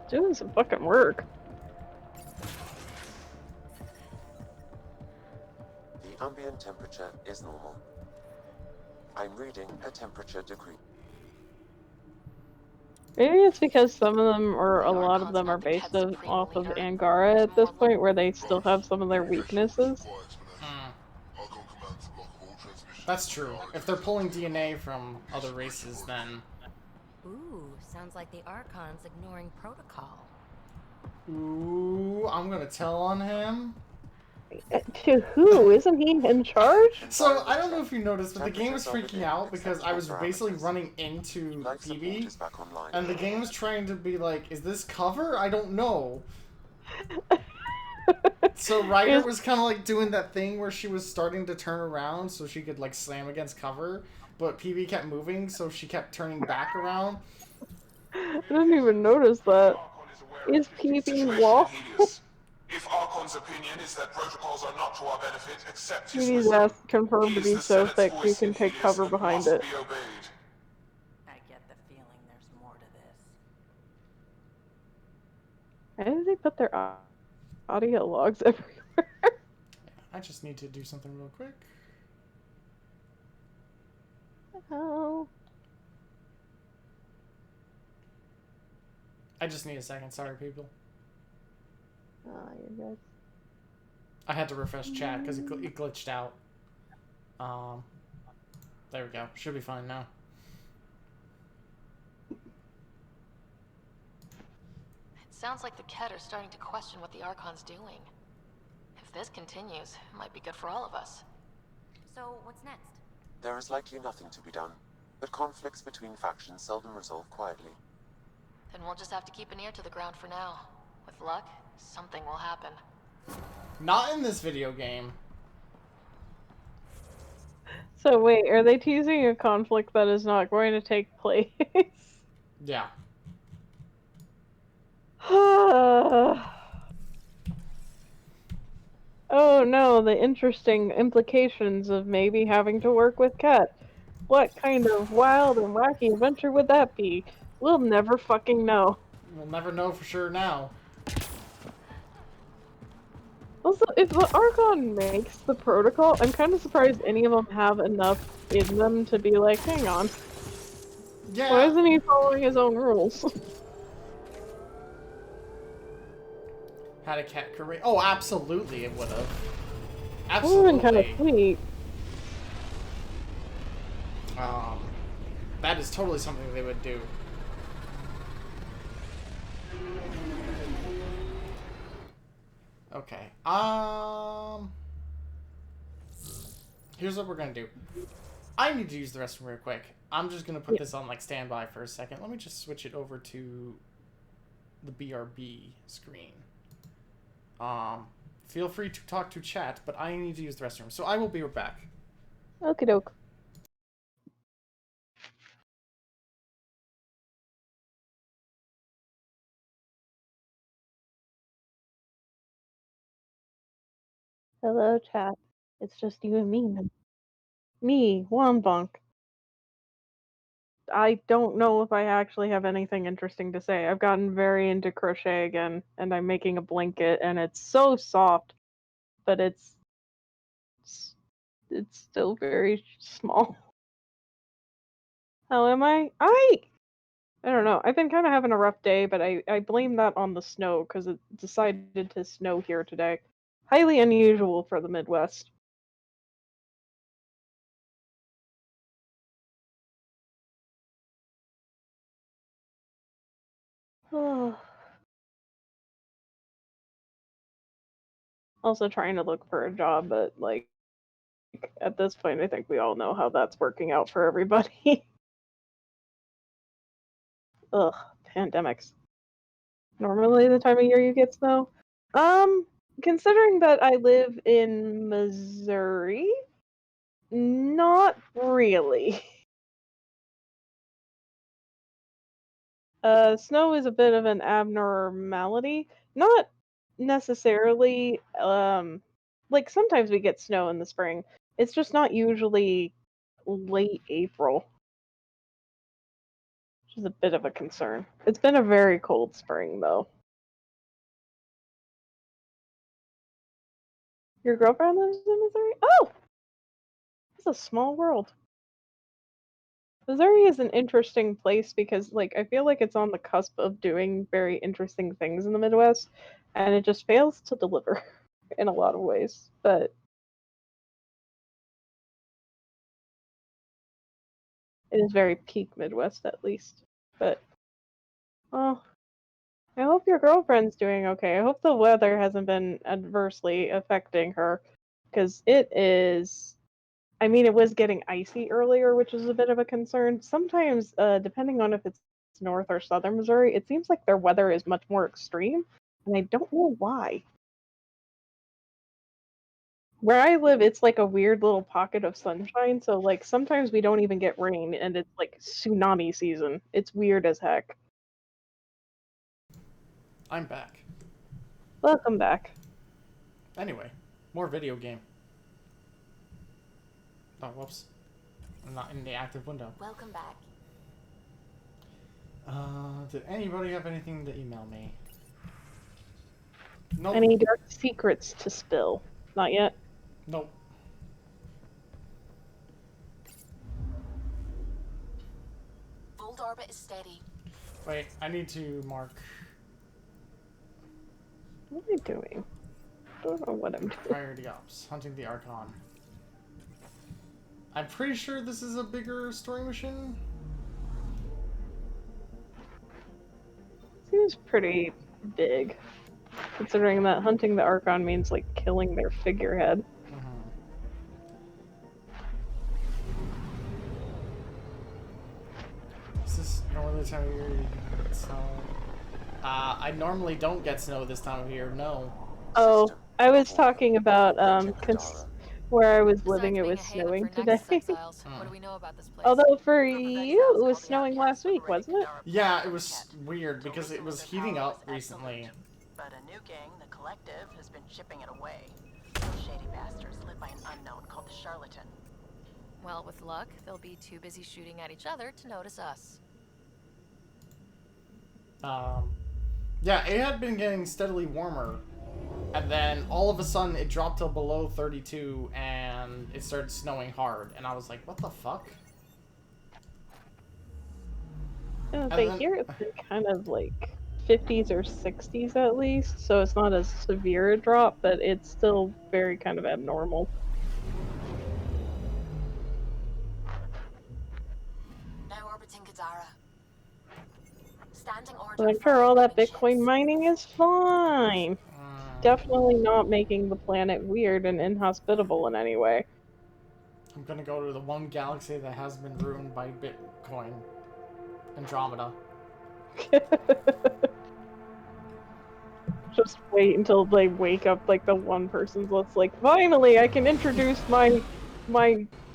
Doing some fucking work. The ambient temperature is normal. I'm reading a temperature degree. Maybe it's because some of them, or a lot of them, are based off of Angara at this point, where they still have some of their weaknesses. That's true. If they're pulling DNA from other races, then... Ooh, sounds like the Archon's ignoring protocol. Ooh, I'm gonna tell on him. To who? Isn't he in charge? So, I don't know if you noticed, but the game was freaking out because I was basically running into PB, and the game was trying to be like, is this cover? I don't know. So Ryder was kind of like doing that thing where she was starting to turn around so she could like slam against cover, but PB kept moving, so she kept turning back around. I didn't even notice that. Is PB wall? If Archon's opinion is that protocols are not to our benefit, accept his PB's wisdom. ass confirmed to be so thick you can take cover behind it. I get the feeling there's more to this. Why did they put their audio logs everywhere? I just need to do something real quick. Oh. I just need a second, sorry people. Oh, you're good. I had to refresh chat because it glitched out. There we go. Should be fine now. It sounds like the Ket are starting to question what the Archon's doing. If this continues, it might be good for all of us. So, what's next? There is likely nothing to be done, but conflicts between factions seldom resolve quietly. Then we'll just have to keep an ear to the ground for now. With luck, something will happen. Not in this video game. So wait, are they teasing a conflict that is not going to take place? Yeah. Oh no, the interesting implications of maybe having to work with Ket. What kind of wild and wacky adventure would that be? We'll never fucking know. We'll never know for sure now. Also, if the Archon makes the protocol, I'm kind of surprised any of them have enough in them to be like, hang on. Yeah. Why isn't he following his own rules? Had a cat career. Oh, absolutely it would have. That would have been kind of Absolutely. sweet. That is totally something they would do. Okay. Here's what we're gonna do. I need to use the restroom real quick. I'm just gonna put this on like standby for a second. Let me just switch it over to the BRB screen. Feel free to talk to chat, but I need to use the restroom, so I will be right back. Okie doke. Hello, chat. It's just you and me now. Me, Wombonk. I don't know if I actually have anything interesting to say. I've gotten very into crochet again, and I'm making a blanket, and it's so soft, but it's still very small. How am I? I don't know. I've been kind of having a rough day, but I blame that on the snow, because it decided to snow here today. Highly unusual for the Midwest. Also trying to look for a job, but like at this point, I think we all know how that's working out for everybody. Ugh, pandemics. Normally the time of year you get snow. Considering that I live in Missouri, not really. Snow is a bit of an abnormality. Not necessarily, like sometimes we get snow in the spring. It's just not usually late April, which is a bit of a concern. It's been a very cold spring, though. Your girlfriend lives in Missouri? Oh! It's a small world. Missouri is an interesting place because, like, I feel like it's on the cusp of doing very interesting things in the Midwest, and it just fails to deliver in a lot of ways. But it is very peak Midwest, at least. But, well, I hope your girlfriend's doing okay. I hope the weather hasn't been adversely affecting her, because it is. I mean, it was getting icy earlier, which is a bit of a concern. Sometimes, depending on if it's north or southern Missouri, it seems like their weather is much more extreme, and I don't know why. Where I live, it's like a weird little pocket of sunshine, so like sometimes we don't even get rain, and it's like tsunami season. It's weird as heck. I'm back. Welcome back. Anyway, more video game. Oh, whoops. I'm not in the active window. Welcome back. Did anybody have anything to email me? Nope. Any dark secrets to spill? Not yet? Nope. Fold orbit is steady. Wait, I need to mark. What am I doing? I don't know what I'm doing. Priority ops. Hunting the Archon. I'm pretty sure this is a bigger story mission. Seems pretty big, considering that hunting the Archon means like killing their figurehead. Is this normally the time of year you get snow? I normally don't get snow this time of year, no. Oh, I was talking about where I was living, it was snowing today. What do we know about this place? Although for you, it was snowing last week, wasn't it? Yeah, it was weird because it was heating up recently. But a new gang, the Collective, has been shipping it away. Those shady bastards led by an unknown called the Charlatan. Well, with luck, they'll be too busy shooting at each other to notice us. Yeah, it had been getting steadily warmer. And then all of a sudden it dropped to below 32 and it started snowing hard. And I was like, what the fuck? But here it's been kind of like 50s or 60s at least, so it's not as severe a drop, but it's still very kind of abnormal. Now orbiting Kadara. Standing order. I'm sure all that Bitcoin mining is fine. Definitely not making the planet weird and inhospitable in any way. I'm gonna go to the one galaxy that has been ruined by Bitcoin. Andromeda. Just wait until they wake up like the one person's list like, finally I can introduce my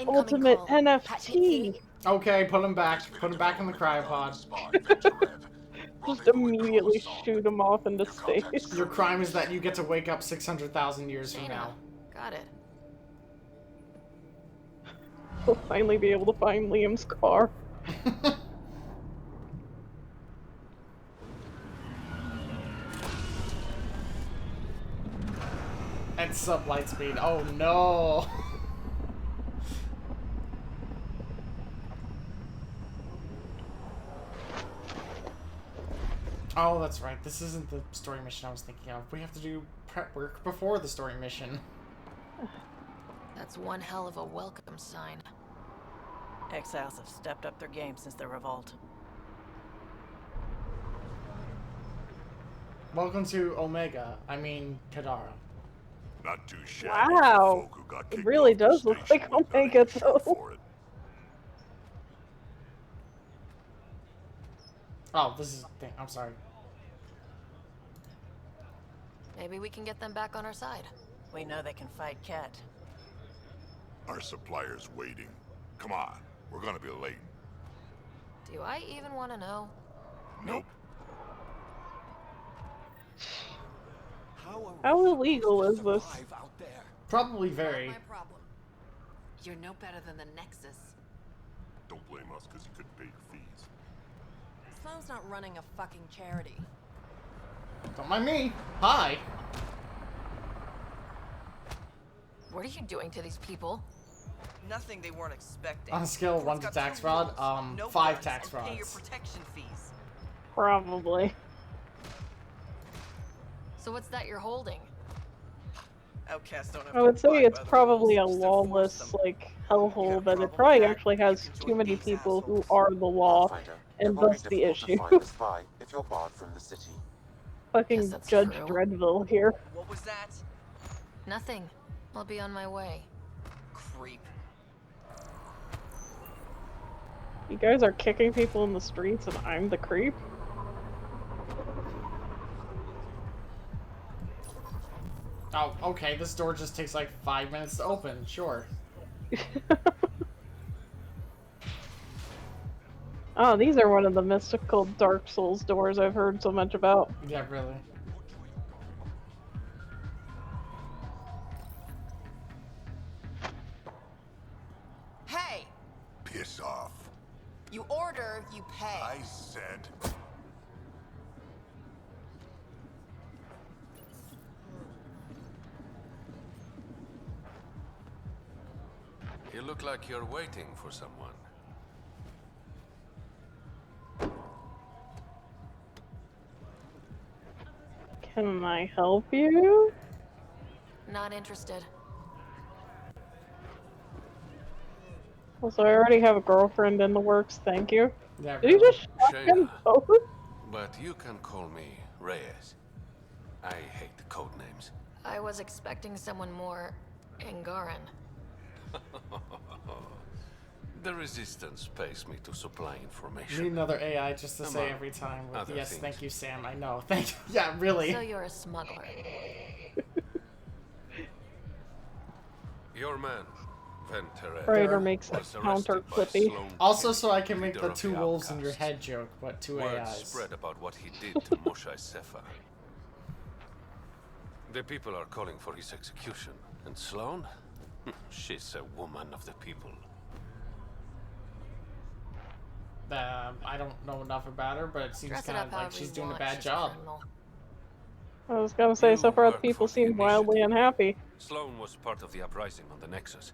ultimate NFT. Okay, put him back. Put him back in the cryopod. Just immediately shoot him off into space. Your crime is that you get to wake up 600,000 years from now. Got it. We'll finally be able to find Liam's car. At sub-light speed. Oh no! Oh, that's right. This isn't the story mission I was thinking of. We have to do prep work before the story mission. That's one hell of a welcome sign. Exiles have stepped up their game since the revolt. Welcome to Omega. I mean, Kadara. Not too shabby Wow. for folk who got It kicked really off the does look like station with nothing Omega, to show though. for it. Oh, this is thing. I'm sorry. Maybe we can get them back on our side. We know they can fight Ket. Our supplier's waiting. Come on, we're gonna be late. Do I even want to know? Nope. How illegal is this? Probably very. My problem. You're no better than the Nexus. Don't blame us because you couldn't pay your fees. Sloan's not running a fucking charity. Don't mind me. Hi. What are you doing to these people? Nothing they weren't expecting. On a scale of 1 to tax fraud, 5 tax frauds. Pay your protection fees. Probably. So what's that you're holding? Outcasts don't have I would to say abide it's by the probably a rules, just enforce lawless, them. like, hellhole, but it probably actually has too many people who are the law, and thus the issue. Find a spy if you're barred from the city. Fucking that's Judge true. Dreadville here. What was that? Nothing. I'll be on my way. Creep. You guys are kicking people in the streets and I'm the creep? Oh, okay. This door just takes like 5 minutes to open. Sure. Oh, these are one of the mystical Dark Souls doors I've heard so much about. Yeah, really. Hey! Piss off. You order, you pay. I said. You look like you're waiting for someone. Can I help you? Not interested. Also, I already have a girlfriend in the works, thank you. Yeah, Did you really. just shotgun both? But you can call me Reyes. I hate the code names. I was expecting someone more Angaran. The Resistance pays me to supply You information. need another AI just to say Among every time with other yes, things. thank you, Sam. I know. Thank you. Yeah, really. So you're a smuggler. Your man, Ventere, Praetor makes a was counter arrested by clippy. Sloan Also, Kane, so I can make leader the of 2 wolves in your outcasts. head joke, but 2 Word AIs. spread about what he did to Moshe Sefer. The people are calling for his execution. And Sloan? She's a woman of the people. I don't know enough about her, but it seems Dress it kind up of like however she's you doing a want, bad she's job. criminal. I was gonna say, so far the people seem wildly unhappy. Sloan was part of the uprising on the Nexus.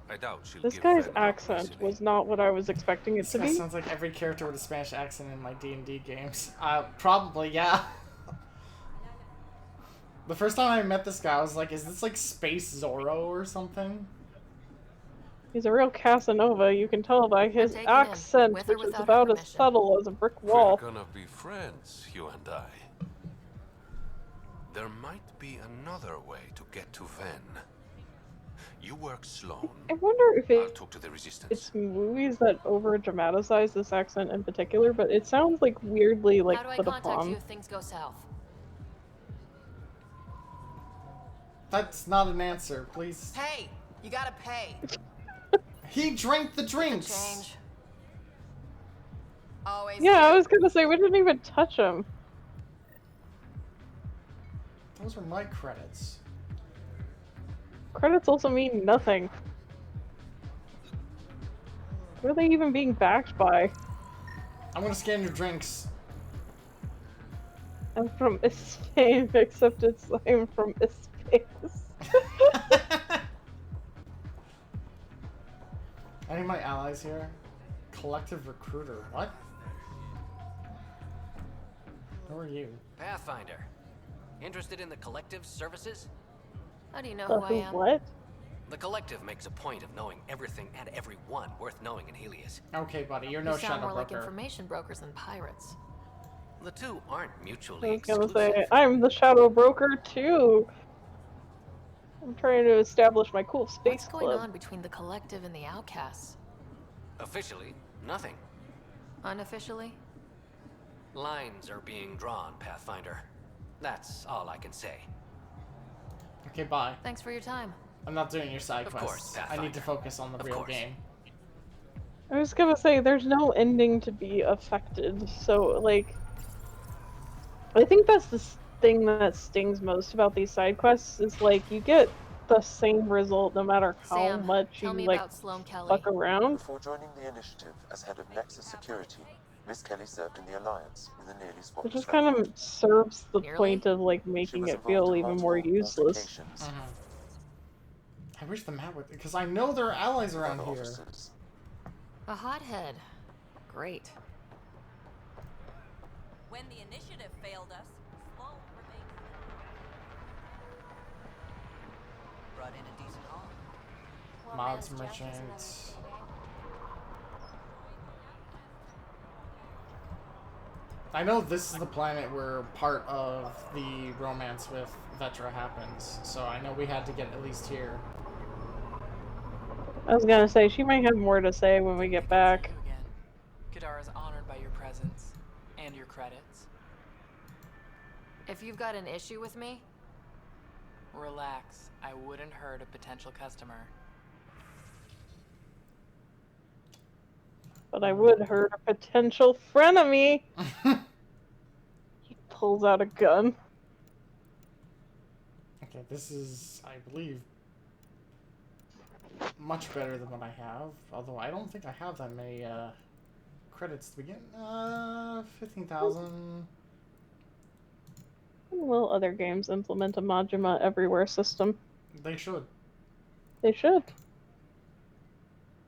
I doubt she'll This give guy's Ven up accent easily. was not what I was expecting it This to guy be. sounds like every character with a Spanish accent in my D&D games. Probably, yeah. The first time I met this guy, I was like, is this like Space Zorro or something? He's a real Casanova, you can tell by his Take it in, accent, with or which is without about her as permission. subtle as a brick We're wall. gonna be friends, you and I. There might be another way to get to Ven. You work Sloan. I wonder if I'll talk to the Resistance. it's movies that over-dramatize this accent in particular, but it sounds like weirdly like How do I put contact upon. you if things go south? That's not an answer, please. Hey! You gotta pay. He drank the drinks! Change. Always. Yeah, I was gonna say, we didn't even touch him. Those are my credits. Credits also mean nothing. What are they even being backed by? I'm gonna scan your drinks. I'm from Spain, except I'm from space. Any of my allies here? Collective recruiter. What? Who are you? Pathfinder. Interested in the Collective's services? How do you know who I am? What? The Collective makes a point of knowing everything and everyone worth knowing in Helios. Okay, buddy, you're no You sound shadow more like broker. information brokers than pirates. The two aren't I mutually was gonna exclusive. say, I'm the shadow broker too. I'm trying to establish my cool space What's going club. on between the Collective and the Outcasts? Officially, nothing. Unofficially? Lines are being drawn, Pathfinder. That's all I can say. Okay, bye. Thanks for your time. I'm not doing your side Of quests. course, I need to focus on the real game. I was gonna say, there's no ending to be affected, so, like... I think that's the thing that stings most about these side quests, is, like, you get the same result no matter how Sam, much tell you, me like, about Sloane Kelly. fuck around. Before joining the Initiative as head of Nexus Security, Miss Kelly served in the Alliance with a nearly It spotless just record. kind of serves the Nearly? point of, like, She making was it involved feel in even more multiple useless. altercations. I wish the map would, because I know there are allies around Other here. officers. A hothead. Great. When the initiative failed us, Sloane remained. Brought in a decent haul. Mods merchant. I know this is the planet where part of the romance with Vetra happens, so I know we had to get at least here. I was gonna say, she might have more to say when we get back. Kadara's honored by your presence and your credits. If you've got an issue with me... Relax. I wouldn't hurt a potential customer. But I would hurt a potential frenemy! He pulls out a gun. Okay, this is, I believe, much better than what I have. Although I don't think I have that many credits to begin. 15,000. Will other games implement a Majima everywhere system? They should. They should.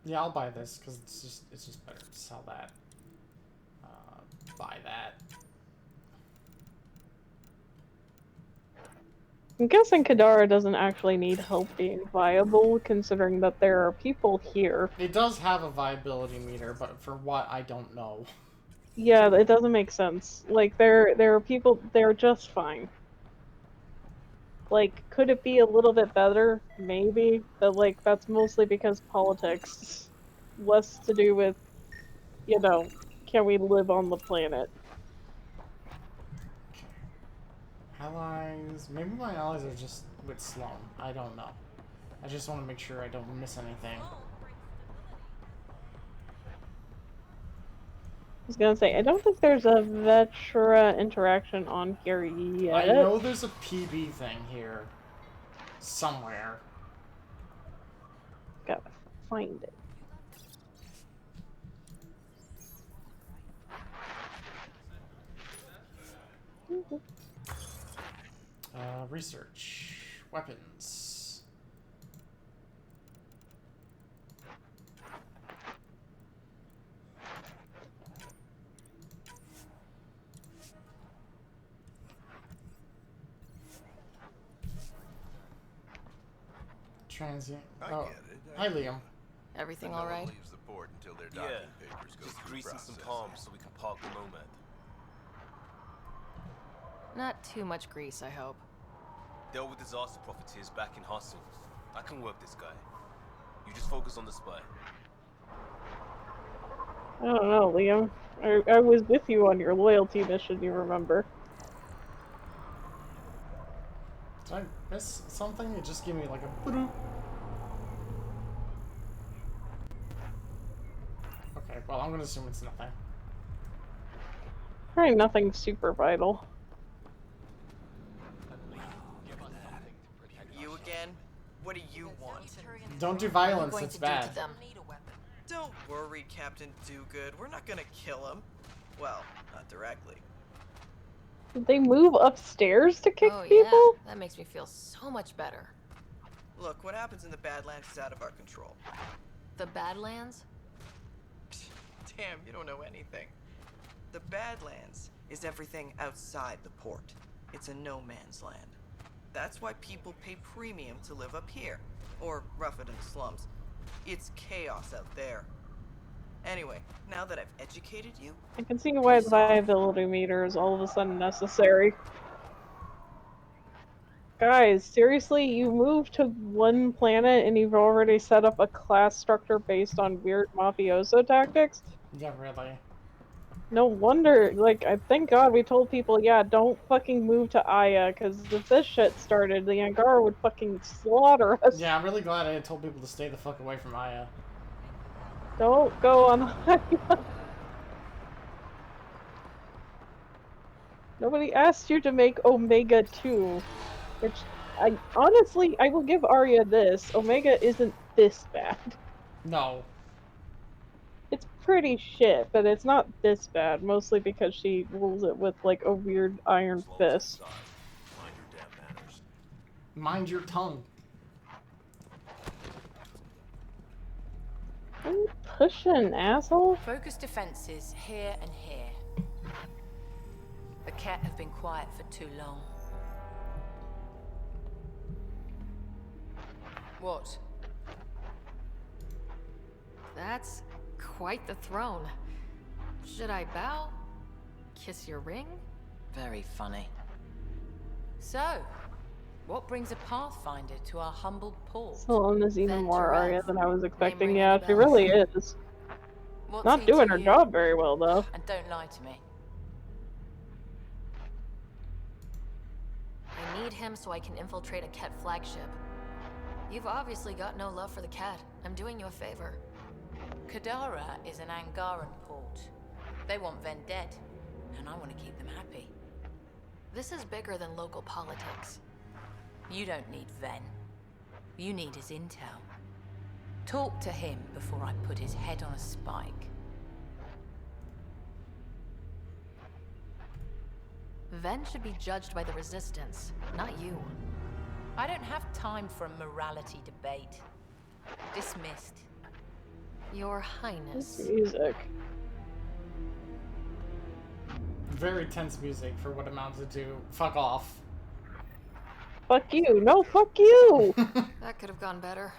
Yeah, I'll buy this because it's just better to sell that. Buy that. I'm guessing Kadara doesn't actually need help being viable, considering that there are people here. It does have a viability meter, but for what, I don't know. Yeah, it doesn't make sense. Like, there are people, they're just fine. Like, could it be a little bit better? Maybe. But, like, that's mostly because politics. Less to do with, you know, can we live on the planet? Allies. Maybe my allies are just with Sloane. I don't know. I just want to make sure I don't miss anything. I was gonna say, I don't think there's a Vetra interaction on here yet. I know there's a PB thing here. Somewhere. Gotta find it. Research. Weapons. Transient. Oh, hi Liam. Everything all right? Leaves the port until their Yeah, docking papers go just through greasing some processing. palms so we can park the Nomad. Not too much grease, I hope. Dealt with disaster profiteers back in Hustle. I can work this guy. You just focus on the spy. I don't know, Liam. I was with you on your loyalty mission, you remember. Did I miss something? It just gave me like a boop. Okay, well I'm gonna assume it's nothing. Probably nothing super vital. You again? What do you want? Don't do violence, it's bad. Don't worry, Captain Do-Good. We're not gonna kill him. Well, not directly. Did they move upstairs to kick Oh, people? yeah. That makes me feel so much better. Look, what happens in the Badlands is out of our control. The Badlands? Damn, you don't know anything. The Badlands is everything outside the port. It's a no man's land. That's why people pay premium to live up here, or rough it in the slums. It's chaos out there. Anyway, now that I've educated you, I can see why the viability meter is all of a sudden necessary. Guys, seriously, you move to one planet and you've already set up a class structure based on weird mafioso tactics? Yeah, really. No wonder, like, I thank God we told people, yeah, don't fucking move to Aya, because if this shit started, the Angara would fucking slaughter us. Yeah, I'm really glad I told people to stay the fuck away from Aya. Don't go on Aya. Nobody asked you to make Omega 2, which, honestly, I will give Arya this. Omega isn't this bad. No. It's pretty shit, but it's not this bad, mostly because she rules it with, like, a weird iron fist. Mind your damn manners. Mind your tongue. What are you pushing, asshole? Focus defenses here and here. The Ket have been quiet for too long. What? That's quite the throne. Should I bow? Kiss your ring? Very funny. So, what brings a Pathfinder to our humble port? Sloane is even more Arya than I was expecting. ring Yeah, any she bells? really is. What's Not he doing to her you? job very well, though. And don't lie to me. I need him so I can infiltrate a Ket flagship. You've obviously got no love for the Ket. I'm doing you a favor. Kadara is an Angaran port. They want Ven dead, and I want to keep them happy. This is bigger than local politics. You don't need Ven. You need his intel. Talk to him before I put his head on a spike. Ven should be judged by the Resistance, not you. I don't have time for a morality debate. Dismissed. Your Highness. Music. Very tense music for what amounted to fuck off. Fuck you. No, fuck you! That could have gone better.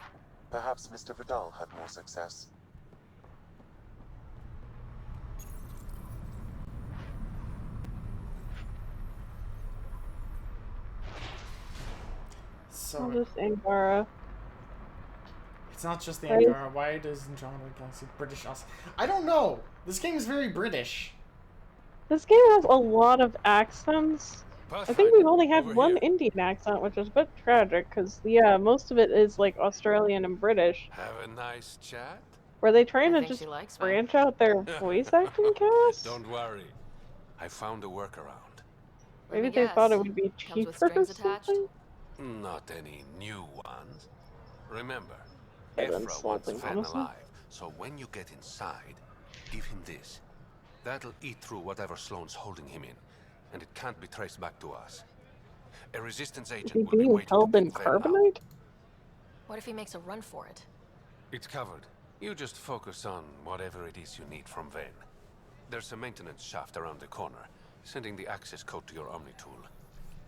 Perhaps Mr. Vidal had more success. So This Angara. it's not just the Right. Angara. Why does Andromeda Galaxy British us? I don't know. This game is very British. This game has a lot of accents. I think we've only had one Indian accent, which is a bit tragic, because, yeah, most of it is, like, Australian and British. Have a nice chat? Were they trying I to think just she likes me. branch out their voice acting cast? Don't worry. I found a workaround. Maybe they thought it would be Comes with cheaper or strings attached? something? Not any new ones. Remember, Bit Zafra wants insulting, Ven honestly. alive, so when you get inside, give him this. That'll eat through whatever Sloane's holding him in, and it can't be traced back to us. A resistance Is agent he will be being waiting to held in pick Ven out. carbonite? What if he makes a run for it? It's covered. You just focus on whatever it is you need from Ven. There's a maintenance shaft around the corner, sending the access code to your Omni tool.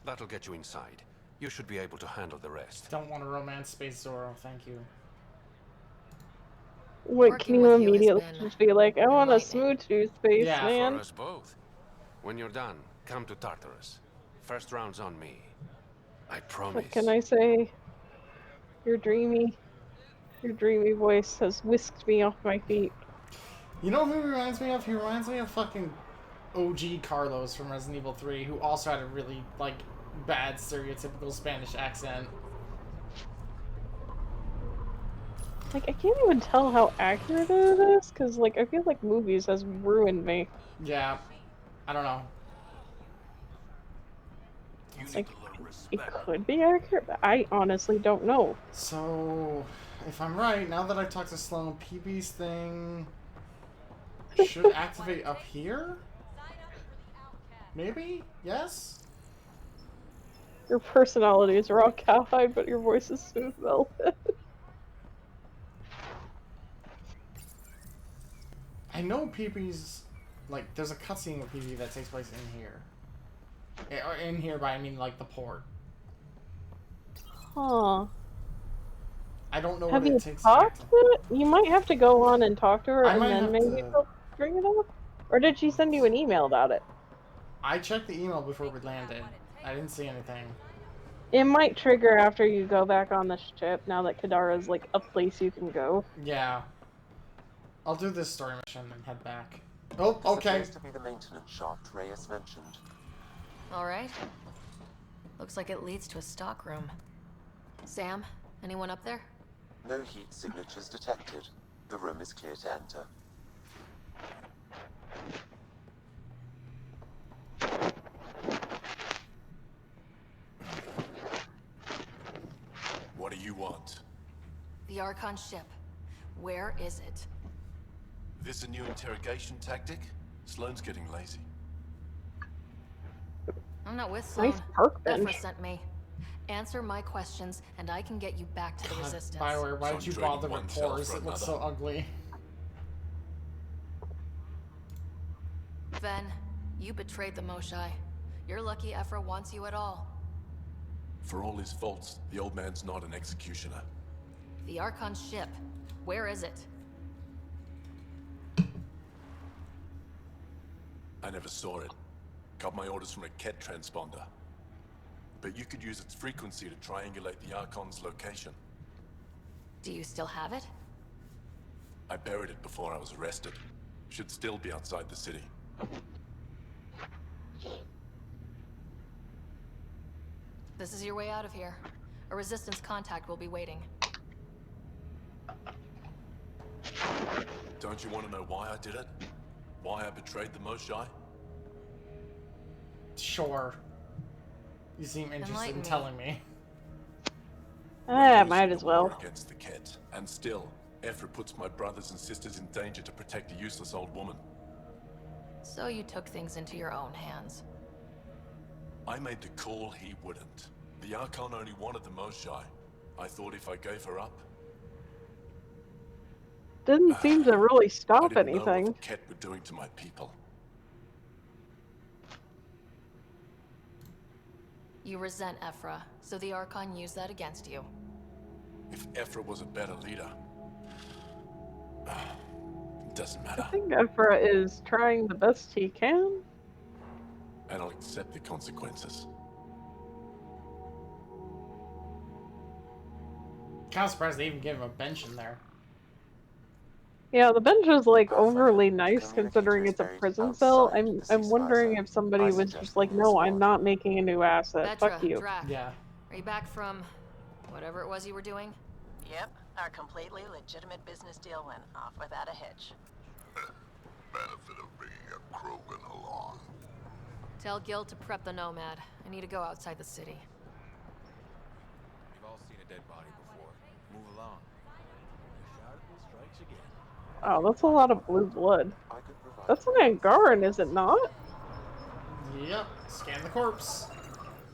That'll get you inside. You should be able to handle the rest. Don't want to romance Space Zorro, thank you. Wait, Working can you with you has immediately been just be like, I want a enlightening. smooth tooth space, Yeah, man? For us both. When you're done, come to Tartarus. First round's on me. I promise. What can I say? Your dreamy voice has whisked me off my feet. You know who he reminds me of? He reminds me of fucking OG Carlos from Resident Evil 3, who also had a really, like, bad stereotypical Spanish accent. Like, I can't even tell how accurate it is, because, like, I feel like movies has ruined me. Yeah. I don't know. Like, it could be accurate, but I honestly don't know. So, if I'm right, now that I've talked to Sloan, PB's thing should activate up here? Maybe? Yes? Your personalities are all cowhide, but your voice is smooth velvet. I know PB's, like, there's a cutscene with PB that takes place in here. Or in here by, I mean, like, the port. Huh. I don't know Have what you it takes talked to to it? You might have to go on and talk to her, I and might then have maybe to- she'll bring it up? Or did she send you an email about it? I checked the email before we landed. I didn't see anything. It might trigger after you go back on the ship, now that Kadara's, like, a place you can go. Yeah. I'll do this story mission and head back. Oh, This okay. appears to be the maintenance shaft Reyes mentioned. Alright. Looks like it leads to a stockroom. Sam, anyone up there? No heat signatures detected. The room is clear to enter. What do you want? The Archon ship. Where is it? This a new interrogation tactic? Sloane's getting lazy. I'm not with Sloane. Nice park Zafra bench. sent me. Answer my questions, and I can get you back to the Resistance. Bioware, why did you bother with pores? It looks so ugly. Ven, you betrayed the Moshai. You're lucky Ephra wants you at all. For all his faults, the old man's not an executioner. The Archon ship. Where is it? I never saw it. Got my orders from a Ket transponder. But you could use its frequency to triangulate the Archon's location. Do you still have it? I buried it before I was arrested. Should still be outside the city. This is your way out of here. A Resistance contact will be waiting. Don't you want to know why I did it? Why I betrayed the Moshai? Sure. You seem interested in telling me. Might as well. War against the Ket. And still, Ephra puts my brothers and sisters in danger to protect a useless old woman. So you took things into your own hands. I made the call he wouldn't. The Archon only wanted the Moshai. I thought if I gave her up... Didn't seem to really I stop didn't know anything. what the Ket were doing to my people. You resent Ephra, so the Archon used that against you. If Ephra was a better leader... it doesn't I matter. think Ephra is trying the best he can. And I'll accept the consequences. Kind of surprised they even gave him a bench in there. Yeah, the bench is like overly nice considering it's a prison cell. I'm wondering if somebody was just like, no, I'm not making a new asset. Fuck you. Drac, Yeah. are you back from whatever it was you were doing? Yep, our completely legitimate business deal went off without a hitch. Benefit of bringing a Krogan along. Tell Gil to prep the Nomad. I need to go outside the city. We've all seen a dead body before. Move along. The Sharpie strikes again. Oh, that's a lot of blue blood. That's an Angaran, is it not? Yep. Scan the corpse.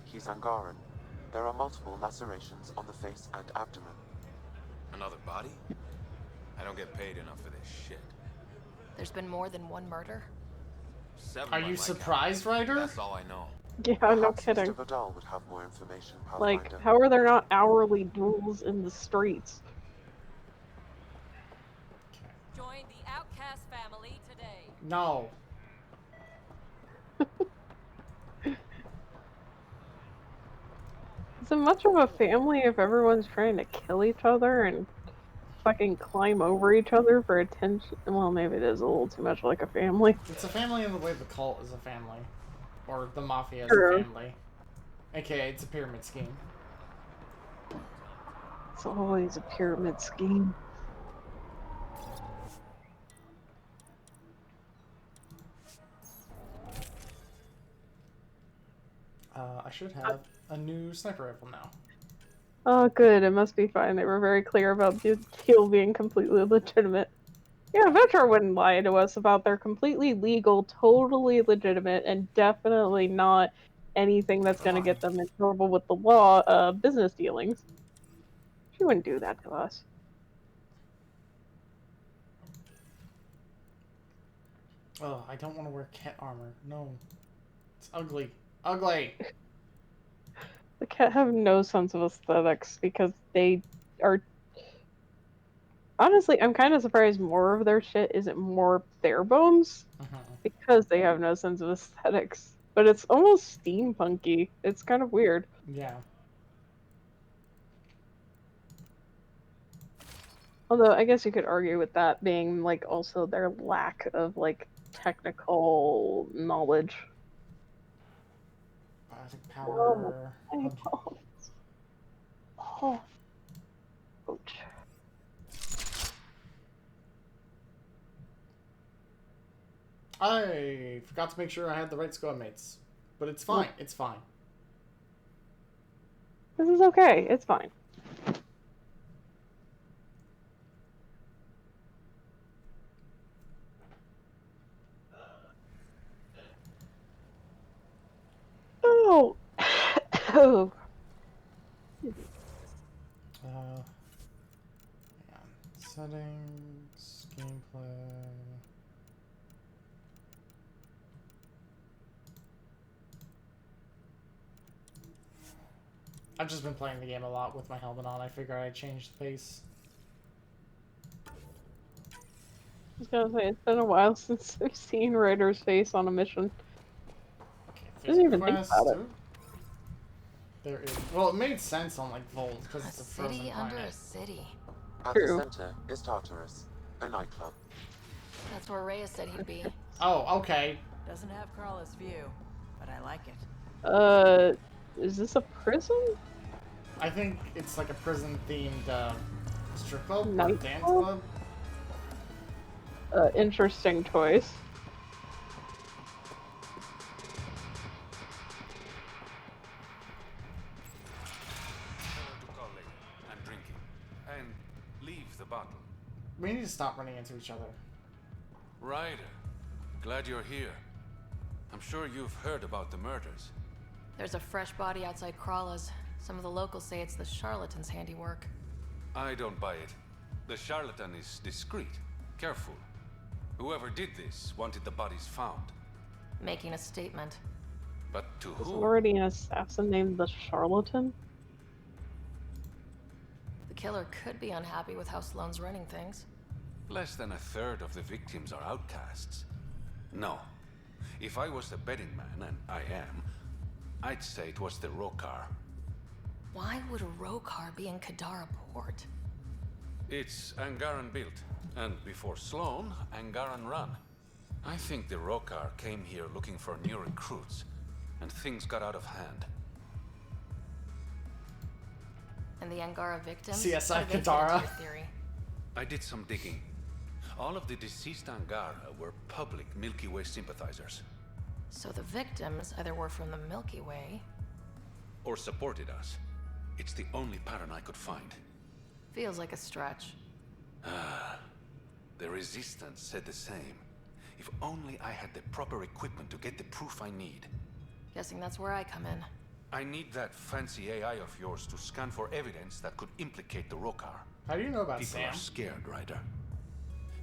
He's Angaran. There are multiple lacerations on the face and abdomen. Another body? I don't get paid enough for this shit. There's been more than one murder? 7 Are by you my surprised, count. Ryder? That's all I know. Yeah, no Perhaps kidding. Mr. Vidal would have more information, Like, Pathfinder. how are there not hourly duels in the streets? Join the Outcast family today. No. Is it much of a family if everyone's trying to kill each other and fucking climb over each other for attention? Well, maybe it is a little too much like a family. It's a family in the way the cult is a family. Or the mafia is True. a family. AKA, it's a pyramid scheme. It's always a pyramid scheme. I should have a new sniper rifle now. Oh, good. It must be fine. They were very clear about the deal being completely legitimate. Yeah, Vetra wouldn't lie to us about their completely legal, totally legitimate, and definitely not anything that's going to get them in trouble with the law, business dealings. She wouldn't do that to us. Oh, I don't want to wear cat armor. No. It's ugly. Ugly! The cat have no sense of aesthetics because they are... Honestly, I'm kind of surprised more of their shit isn't more bare bones because they have no sense of aesthetics. But it's almost steampunky. It's kind of weird. Yeah. Although I guess you could argue with that being like also their lack of like technical knowledge. Biotic Oh, power. oh. Ouch. I forgot to make sure I had the right squad mates. But it's fine. It's fine. This is okay. It's fine. Oh. Oh. Yeah. Settings, gameplay. I've just been playing the game a lot with my helmet on. I figured I'd change the pace. I was gonna say, it's been a while since I've seen Ryder's face on a mission. There's Didn't a even think quest. about it. There is. Well, it made sense on like Volt because it's a frozen City under planet. a city. At the center is Tartarus, a nightclub. That's where Reyes said he'd be. Oh, okay. Doesn't have Carla's view, but I like it. Is this a prison? I think it's like a prison-themed strip club or Night dance club? Interesting choice. And drinking. And leave the bottle. We need to stop running into each other. Ryder, glad you're here. I'm sure you've heard about the murders. There's a fresh body outside Krala's. Some of the locals say it's the charlatan's handiwork. I don't buy it. The charlatan is discreet, careful. Whoever did this wanted the bodies found. Making a statement. But to There's who? already an assassin named the Charlatan? The killer could be unhappy with how Sloane's running things. Less than a third of the victims are outcasts. No. If I was a betting man, and I am, I'd say it was the Rokar. Why would a Rokar be in Kadara port? It's Angaran built, and before Sloane, Angaran run. I think the Rokar came here looking for new recruits, and things got out of hand. And the Angara victims? CSI How do they fit into Kadara. your theory? I did some digging. All of the deceased Angara were public Milky Way sympathizers. So the victims either were from the Milky Way... Or supported us. It's the only pattern I could find. Feels like a stretch. The Resistance said the same. If only I had the proper equipment to get the proof I need. Guessing that's where I come in. I need that fancy AI of yours to scan for evidence that could implicate the Rokar. How do you know about People Sam? are scared, Ryder.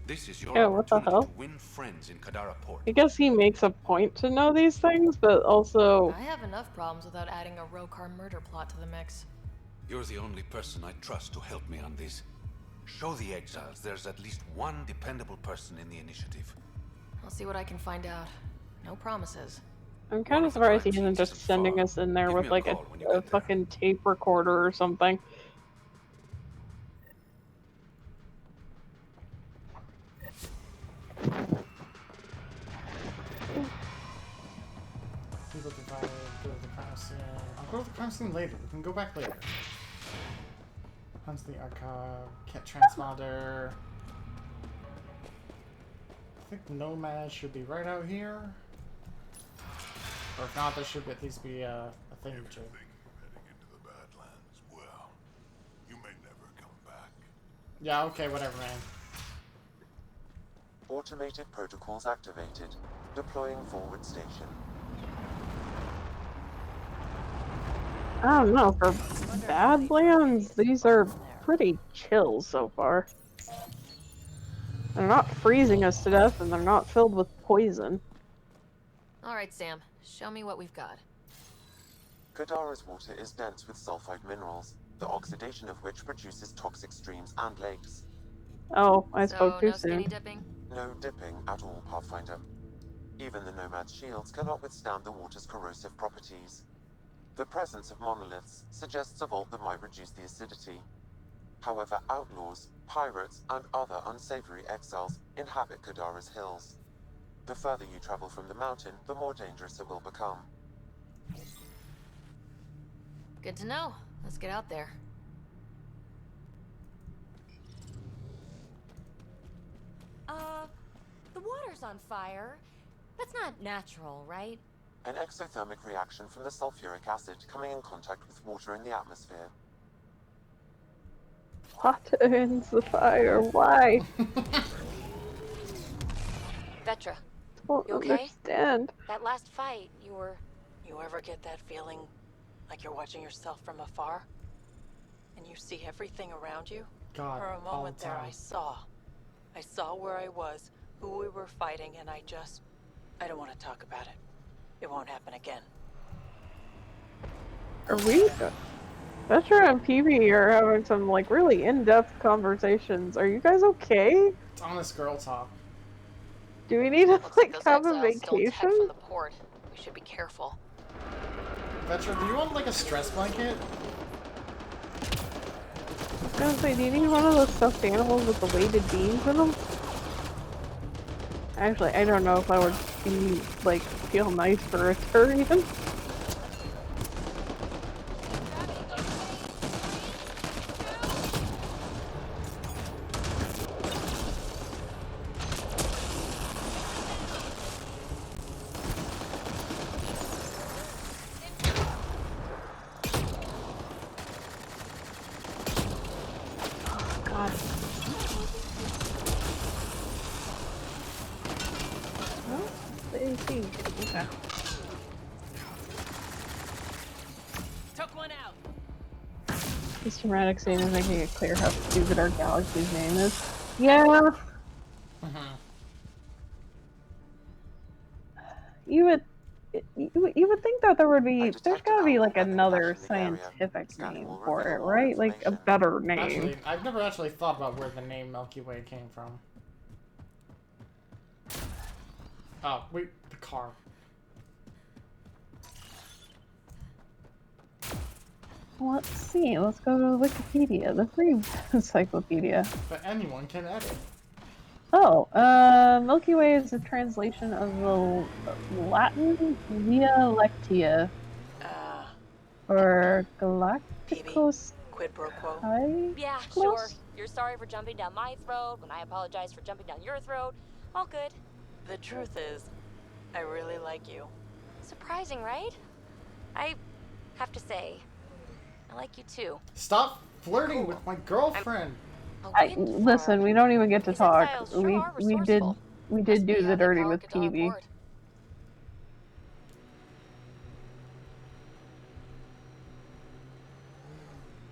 This is your Yeah, what the opportunity hell? to win friends in Kadara Port. I guess he makes a point to know these things, but also... I have enough problems without adding a Rokar murder plot to the mix. You're the only person I trust to help me on this. Show the exiles there's at least one dependable person in the initiative. I'll see what I can find out. No promises. I'm kind of surprised he isn't just sending us in there with like a fucking tape recorder or something. People divided, go to the crime scene. I'll go to the crime scene later. We can go back later. Hunts the archive, cat transponder. I think Nomad should be right out here. Or if not, there should at least be a thing or two. Well, you may never come back. Yeah, okay, whatever, man. Automated protocols activated. Deploying forward station. I don't know, for Badlands, these are pretty chill so far. They're not freezing us to death, and they're not filled with poison. Alright, Sam. Show me what we've got. Kadara's water is dense with sulfide minerals, the oxidation of which produces toxic streams and lakes. Oh, I spoke too no soon. skinny dipping? No dipping at all, Pathfinder. Even the Nomad's shields cannot withstand the water's corrosive properties. The presence of monoliths suggests a vault that might reduce the acidity. However, outlaws, Pirates and other unsavory exiles inhabit Kadara's hills. The further you travel from the mountain, the more dangerous it will become. Good to know. Let's get out there. The water's on fire. That's not natural, right? An exothermic reaction from the sulfuric acid coming in contact with water in the atmosphere. Water ends the fire. Why? Vetra, Don't you okay? understand. That last fight, you were... You ever get that feeling like you're watching yourself from afar? And you see everything around you? God, For a all moment the there, time. I saw where I was, who we were fighting, and I don't want to talk about it. It won't happen again. Are we? Vetra and Peavy are having some like really in-depth conversations. Are you guys okay? It's honest girl talk. Do we need to Looks like like those have a exiles stole tech vacation? from the port. We should be careful. Vetra, do you want like a stress blanket? I was gonna say, do you need one of those stuffed animals with the weighted beans in them? Actually, I don't know if I would be like feel nice for a Turian. God. Well, the AC. Okay. Took one out. This dramatic scene is making it clear how stupid our galaxy's name is. Yeah. You would think that there would be there's gotta be like another scientific name for it, right? Like a better name. Actually, I've never actually thought about where the name Milky Way came from. Oh, wait, the car. Let's see, let's go to Wikipedia, the free encyclopedia. But anyone can edit. Oh, Milky Way is a translation of the Latin Via Lectia. Or Galacticos Quid pro quo. Yeah, sure. You're sorry for jumping down my throat when I apologize for jumping down your throat. All good. The truth is, I really like you. Surprising, right? I have to say, I like you too. Stop flirting with my girlfriend. Listen, we don't even get to talk. We did do the dirty with Peavy.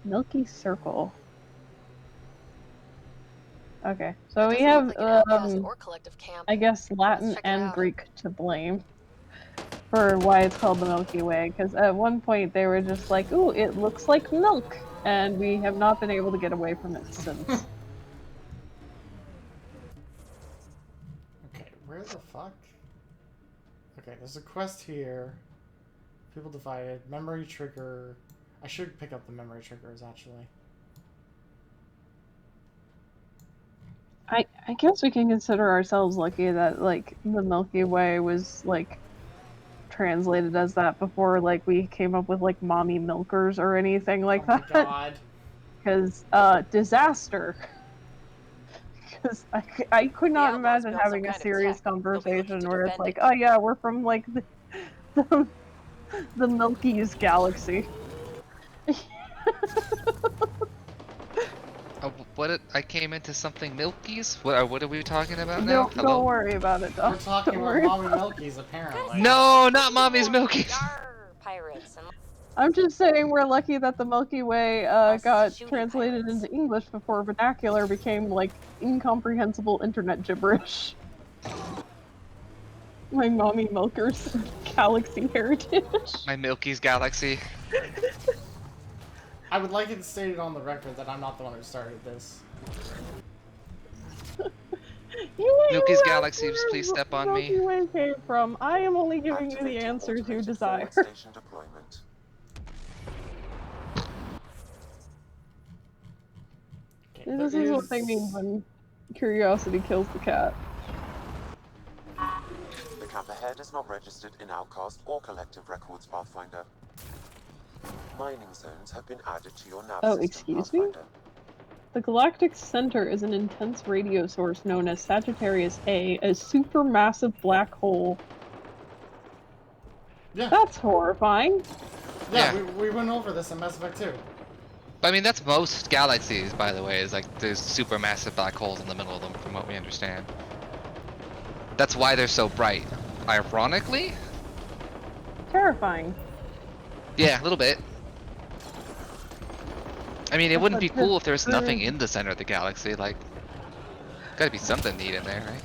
Milky Circle. Okay, so we have I guess Latin and Greek to blame for why it's called the Milky Way, because at one point they were just like, ooh, it looks like milk, and we have not been able to get away from it since. Okay, where the fuck? Okay, there's a quest here. People divided. Memory trigger. I should pick up the memory triggers, actually. I guess we can consider ourselves lucky that, like, the Milky Way was, like, translated as that before, like, we came up with, like, mommy milkers or anything like that. Oh my god. Because, disaster. Because I could not imagine having a serious conversation where it's like, oh yeah, we're from, like, the Milky's galaxy. I came into something Milky's? What are we talking about now? Don't worry about it, Doc. We're talking about Mommy Milky's, apparently. No, not Mommy's Milky's! Pirates and... I'm just saying we're lucky that the Milky Way got translated into English before vernacular became, like, incomprehensible internet gibberish. My mommy milker's galaxy heritage. My Milky's galaxy. I would like it stated on the record that I'm not the one who started this. Milky's galaxy, please step on me. Milky Way came from. I am only giving you the answers you desire. Station deployment. Okay, This is what they mean when curiosity kills the cat. The camp ahead is not registered in Outcast or Collective Records, Pathfinder. Mining zones have been added to your nav Oh, system, excuse me? Pathfinder. The galactic center is an intense radio source known as Sagittarius A, a supermassive black hole. Yeah. That's horrifying. Yeah, we went over this in Mass Effect 2. I mean, that's most galaxies, by the way, is like there's supermassive black holes in the middle of them, from what we understand. That's why they're so bright. Ironically? Terrifying. Yeah, a little bit. I mean, it wouldn't be cool if there was nothing in the center of the galaxy, like... Gotta be something neat in there, right?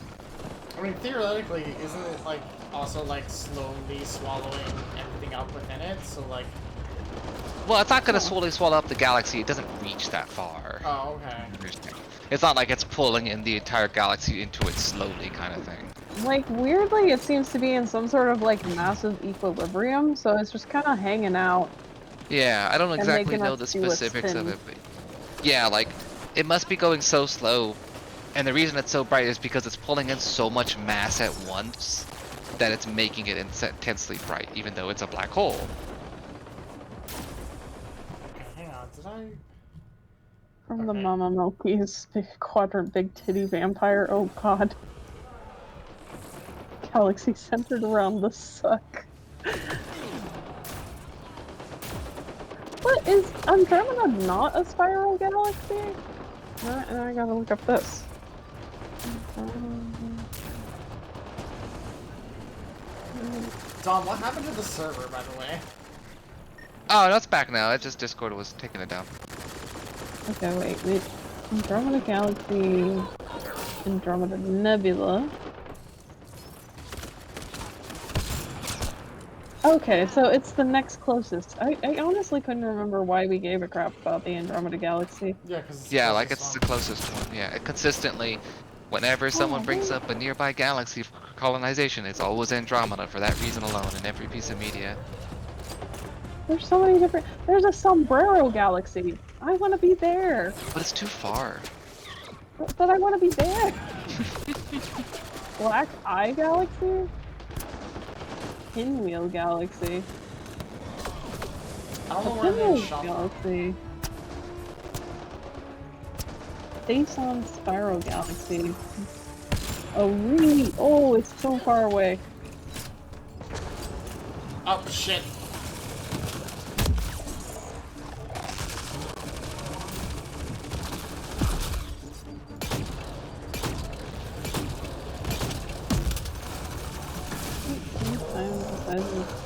I mean, theoretically, isn't it, like, also, like, slowly swallowing everything up within it? So, like... Well, it's not gonna swallow up the galaxy, it doesn't reach that far. Oh, okay. It's not like it's pulling in the entire galaxy into it slowly, kind of thing. Like, weirdly, it seems to be in some sort of, like, massive equilibrium, so it's just kind of hanging out. Yeah, I don't exactly know the enough to do its specifics of thing. it, but... Yeah, like, it must be going so slow, and the reason it's so bright is because it's pulling in so much mass at once that it's making it intensely bright, even though it's a black hole. Hang on, did I... From the Mama Milky's big quadrant big titty vampire, oh god. Galaxy centered around the suck. What is Andromeda not a spiral galaxy? And I gotta look up this. Dom, what happened to the server, by the way? Oh, that's back now. It's just Discord was taking it down. Okay, wait. Andromeda Galaxy, Andromeda Nebula. Okay, so it's the next closest. I honestly couldn't remember why we gave a crap about the Andromeda Galaxy. Yeah, because it's the closest one. Yeah, consistently, whenever someone brings up a nearby galaxy for colonization, it's always Andromeda for that reason alone in every piece of media. There's so many different... There's a Sombrero Galaxy. I want to be there. But it's too far. But I want to be there. Black Eye Galaxy? Pinwheel Galaxy. I don't know where Pinwheel they shot Galaxy. Face on Spiral Galaxy. Oh, really? Oh, it's so far away. Oh, shit.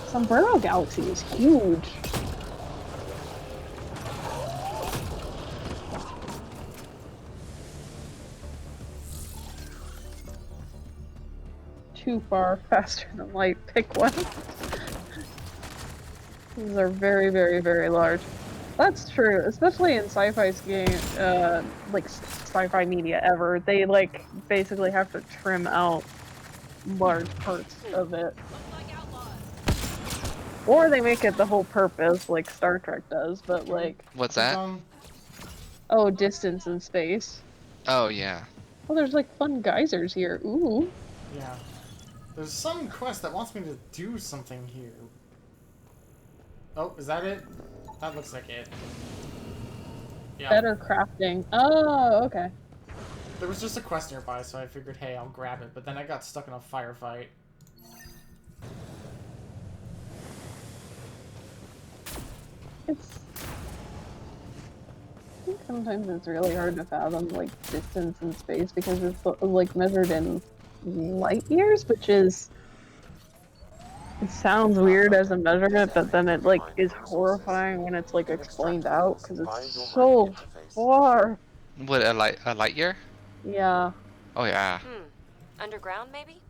Sombrero Galaxy is huge. Too far, faster than light. Pick one. These are very, very, very large. That's true, especially in sci-fi game, like sci-fi media ever. They like basically have to trim out large parts of it. Or they make it the whole purpose, like Star Trek does, but like... What's that? Oh, distance and space. Oh, yeah. Oh, there's like fun geysers here. Ooh. Yeah. There's some quest that wants me to do something here. Oh, is that it? That looks like it. Yeah. Better crafting. Oh, okay. There was just a quest nearby, so I figured, hey, I'll grab it. But then I got stuck in a firefight. I think sometimes it's really hard to fathom like distance in space because it's like measured in light years, which is... It sounds weird as a measurement, but then it like is horrifying when it's like explained out because it's so far. What, a light year? Yeah. Oh yeah. Underground, maybe?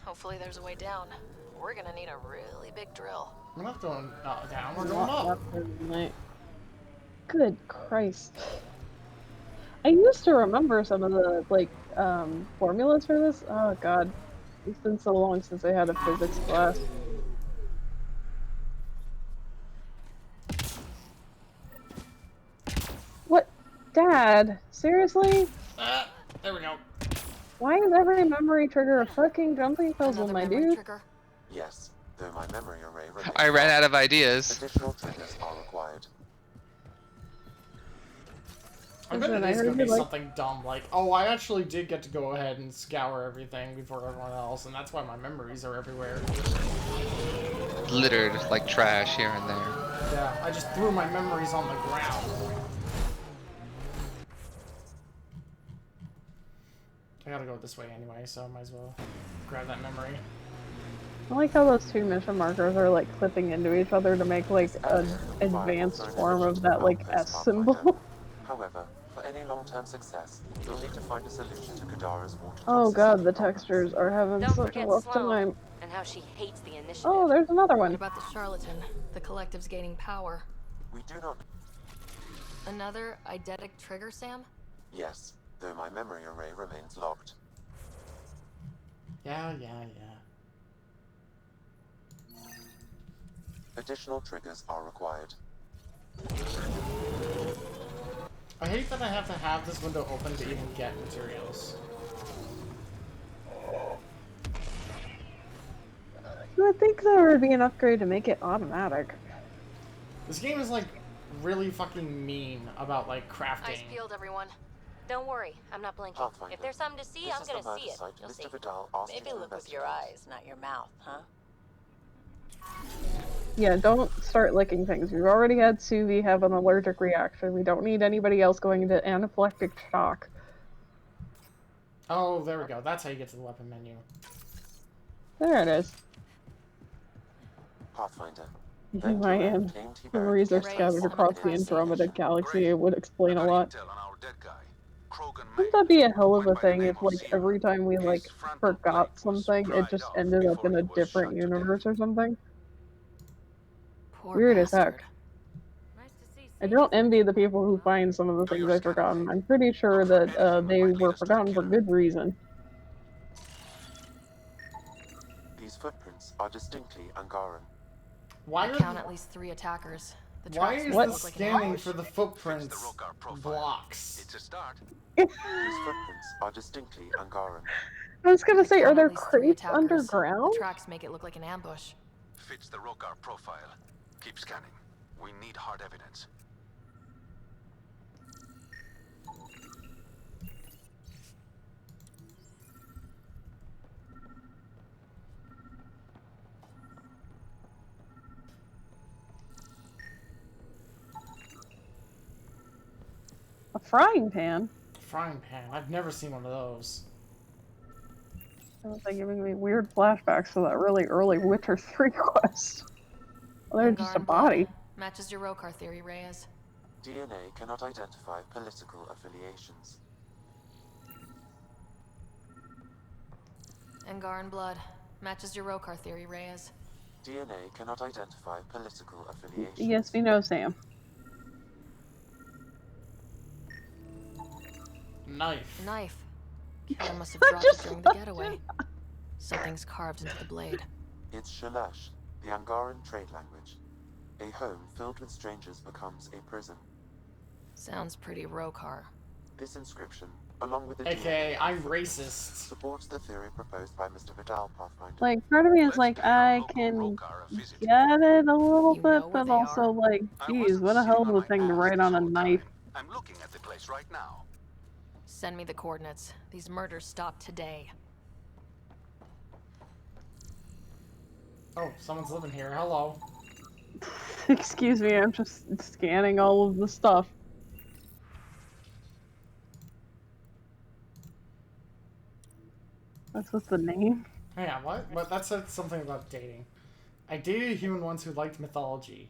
Hopefully there's a way down. We're gonna need a really big drill. We're not going down, we're going up. Good Christ. I used to remember some of the, like, formulas for this. Oh god. It's been so long since I had a physics class. What? Dad, seriously? There we go. Why is every memory trigger a fucking jumping puzzle, my dude? Trigger? Yes, though my memory array remains I ran locked. out of ideas. Additional triggers are required. I bet Listen, it I is heard going to you be like- something dumb like, oh, I actually did get to go ahead and scour everything before everyone else, and that's why my memories are everywhere. Littered like trash here and there. Yeah, I just threw my memories on the ground. I gotta go this way anyway, so I might as well grab that memory. I like how those two mission markers are like clipping into each other to make like an advanced form of that like S symbol. However, for any long-term success, you'll need to find a solution to Kadara's water Oh toxicity god, the problem. textures are having Don't such a forget rough Sloan time. and how she hates the initiative. Oh, there's another What one. about the charlatan? The collective's gaining power. We do not... Another eidetic trigger, Sam? Yes, though my memory array remains locked. Yeah. Additional triggers are required. I hate that I have to have this window open to even get materials. You would think there would be an upgrade to make it automatic. This game is like really fucking mean about like crafting. Eyes peeled, everyone. Don't worry, I'm not blinking. Pathfinder, If there's something to see, this I'm is gonna the see murder it. site You'll see. Mr. Vidal asked you Maybe to look with investigate. your eyes, not your mouth, huh? Yeah, don't start licking things. We've already had Suvi have an allergic reaction. We don't need anybody else going into anaphylactic shock. Oh, there we go. That's how you get to the weapon menu. There it is. Pathfinder. Here I am. Memories are scattered across the Andromeda galaxy. It would explain a lot. Wouldn't that be a hell of a thing if, like, every time we, like, forgot something, it just ended up in a different universe or something? Weird as heck. I don't envy the people who find some of the things I've forgotten. I'm pretty sure that they were forgotten for good reason. These footprints are distinctly Angaran. Why I are count at least 3 attackers. The Why tracks is make it the look like an scanning ambush. for the footprints blocks? It's a start. These footprints are distinctly Angaran. I was gonna say, are there At least 3 crates attackers. underground? The tracks make it look like an ambush. Fits the Rokar profile. Keep scanning. We need hard evidence. A frying pan? Frying pan. I've never seen one of those. Sounds like giving me weird flashbacks to that really early Witcher 3 quest. Well, they're just a Angaran body. blood. Matches your Rokar theory, Reyes. DNA cannot identify political affiliations. Angaran blood. Matches your Rokar theory, Reyes. DNA cannot identify political affiliations. Yes, we know, Sam. Knife. Knife. Killer must have dropped it during the getaway. Something's carved into the blade. It's Shalash, the Angaran trade language. A home filled with strangers becomes a prison. Sounds pretty Rokar. This inscription, along with the AKA, DNA, I'm racist. supports the theory proposed by Mr. Vidal, Pathfinder. Like, part of me is like, I can get it a little bit, but also like, geez, what a hell of a thing to write on a knife. I'm looking at the place right now. Send me the coordinates. These murders stop today. Oh, someone's living here. Hello. Excuse me, I'm just scanning all of the stuff. That's what's the name? Hang on, what? But that said something about dating. I dated a human once who liked mythology.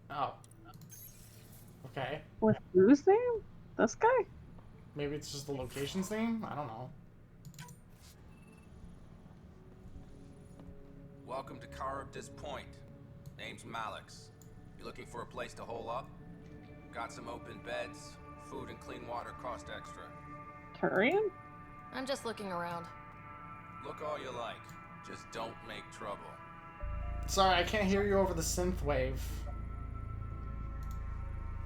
Oh. Okay. With whose name? This guy? Maybe it's just the location's name? I don't know. Welcome to Charybdis Point. Name's Malix. You looking for a place to hole up? Got some open beds. Food and clean water cost extra. Turian? I'm just looking around. Look all you like. Just don't make trouble. Sorry, I can't hear you over the synth wave.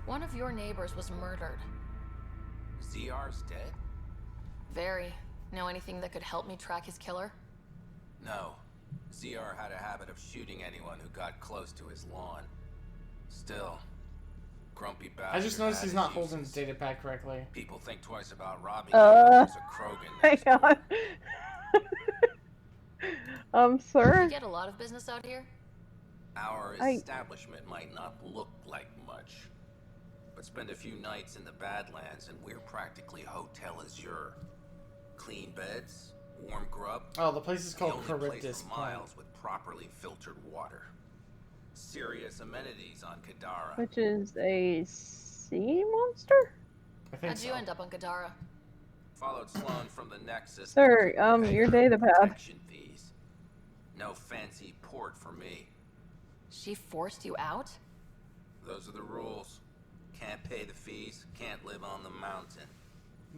One of your neighbors was murdered. ZR's dead? Very. Know anything that could help me track his killer? No. ZR had a habit of shooting anyone who got close to his lawn. Still, grumpy bastard. I just noticed had he's his not holding uses. his data pack correctly. People think twice about robbing you when there's a Krogan Hang on. You Sir? get a lot of business out here? Our establishment might not look like much, but spend a few nights in the Badlands and we're practically hotel azure. Clean beds, warm grub. Oh, the place is called the only place Charybdis for Point. miles with properly filtered water. Serious amenities on Kadara. Which is a sea monster? I think How'd you end up on Kadara? Followed Sloan from the Nexus. Sir, your data pad. Protection fees. No fancy port for me. She forced you out? Those are the rules. Can't pay the fees, can't live on the mountain.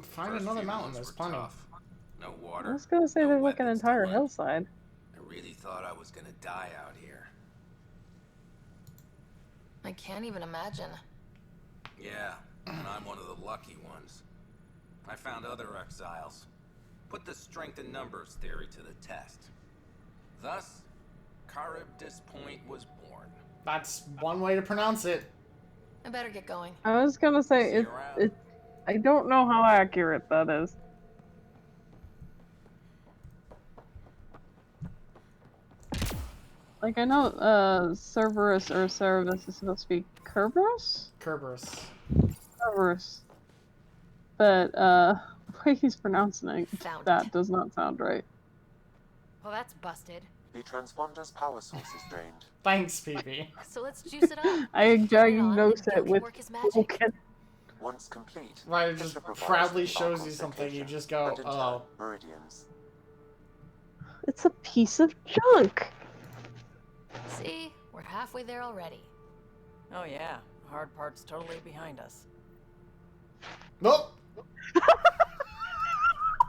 Find First another few mountain, months there's were plenty. tough. No I water. was gonna say there's like an weapons to entire learn. hillside. I really thought I was gonna die out here. I can't even imagine. Yeah, and I'm one of the lucky ones. I found other exiles. Put the strength in numbers theory to the test. Thus, Charybdis Point was born. That's one way to pronounce it. I better get going. I was gonna say I don't know how accurate that is. Like I know Cerberus or Cerebus is supposed to be Kerberos? Kerberos. Kerberos. But the way he's pronouncing it, Found that does not sound right. Well, that's busted. The transponder's power source is drained. Thanks, PP. So let's juice it up. I diagnose Gil it can with work his magic. broken. Once complete, Right, it just proudly shows you something, you just go, and in turn, oh. meridians. It's a piece of junk. See? We're halfway there already. Oh yeah, the hard part's totally behind us. Nope.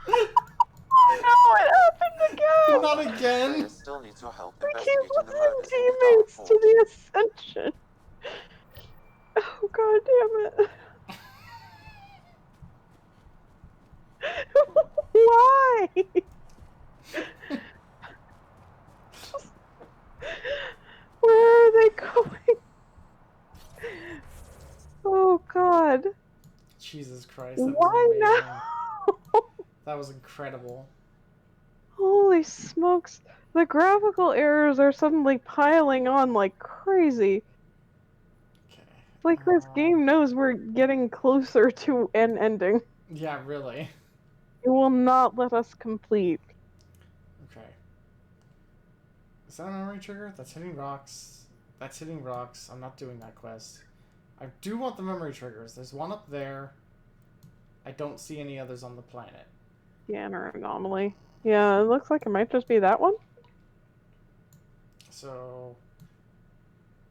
Oh no, it happened again! Not again! Reyes still needs your help I keep investigating the losing murders in the teammates Dark to Vault. the Ascension. Oh god damn it. Why? Where are they going? Oh god. Jesus Christ, that was Why amazing. now? That was incredible. Holy smokes. The graphical errors are suddenly piling on like crazy. Like this game knows we're getting closer to an ending. Yeah, really. It will not let us complete. Okay. Is that a memory trigger? That's hitting rocks. That's hitting rocks. I'm not doing that quest. I do want the memory triggers. There's one up there. I don't see any others on the planet. Scanner anomaly. Yeah, it looks like it might just be that one. So...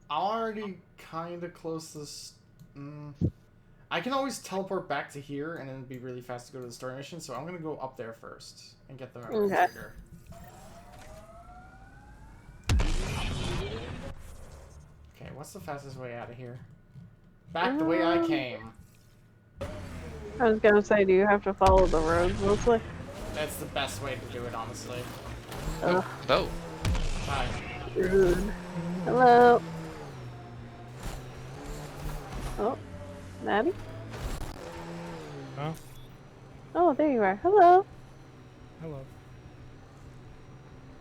I'm already kind of close to this... I can always teleport back to here and then it'd be really fast to go to the story mission, so I'm going to go up there first and get the memory Okay. trigger. Okay, what's the fastest way out of here? Back the way I came. I was gonna say, do you have to follow the roads mostly? That's the best way to do it, honestly. No. Hi. Rude. Hello. Oh, Maddie? Huh? Oh, there you are. Hello. Hello.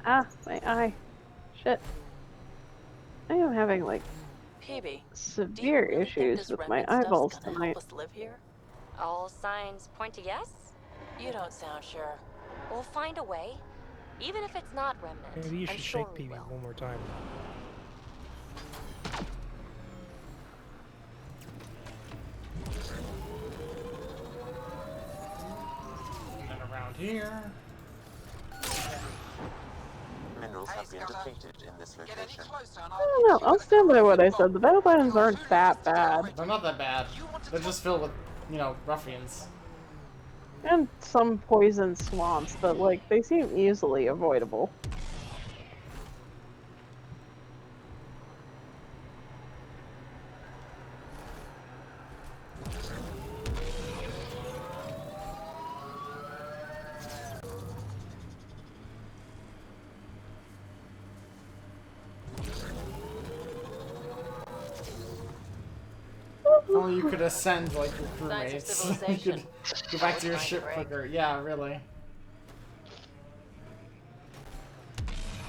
Ah, my eye. Shit. I am having, like, PB, severe issues with my eyeballs tonight. help us live here? All signs point to yes? You don't sound sure. We'll find a way. Even if it's not Remnant. Maybe you I'm should sure shake we PB will. one more time. And then around here. Minerals have been depleted in this location. I don't know. I'll stand by what I said. The Battlelands aren't that bad. They're not that bad. They're just filled with, you know, ruffians. And some poison swamps, but, like, they seem easily avoidable. only you could ascend like your Signs of crewmates. you civilization. could go back to your ship quicker. Yeah, really.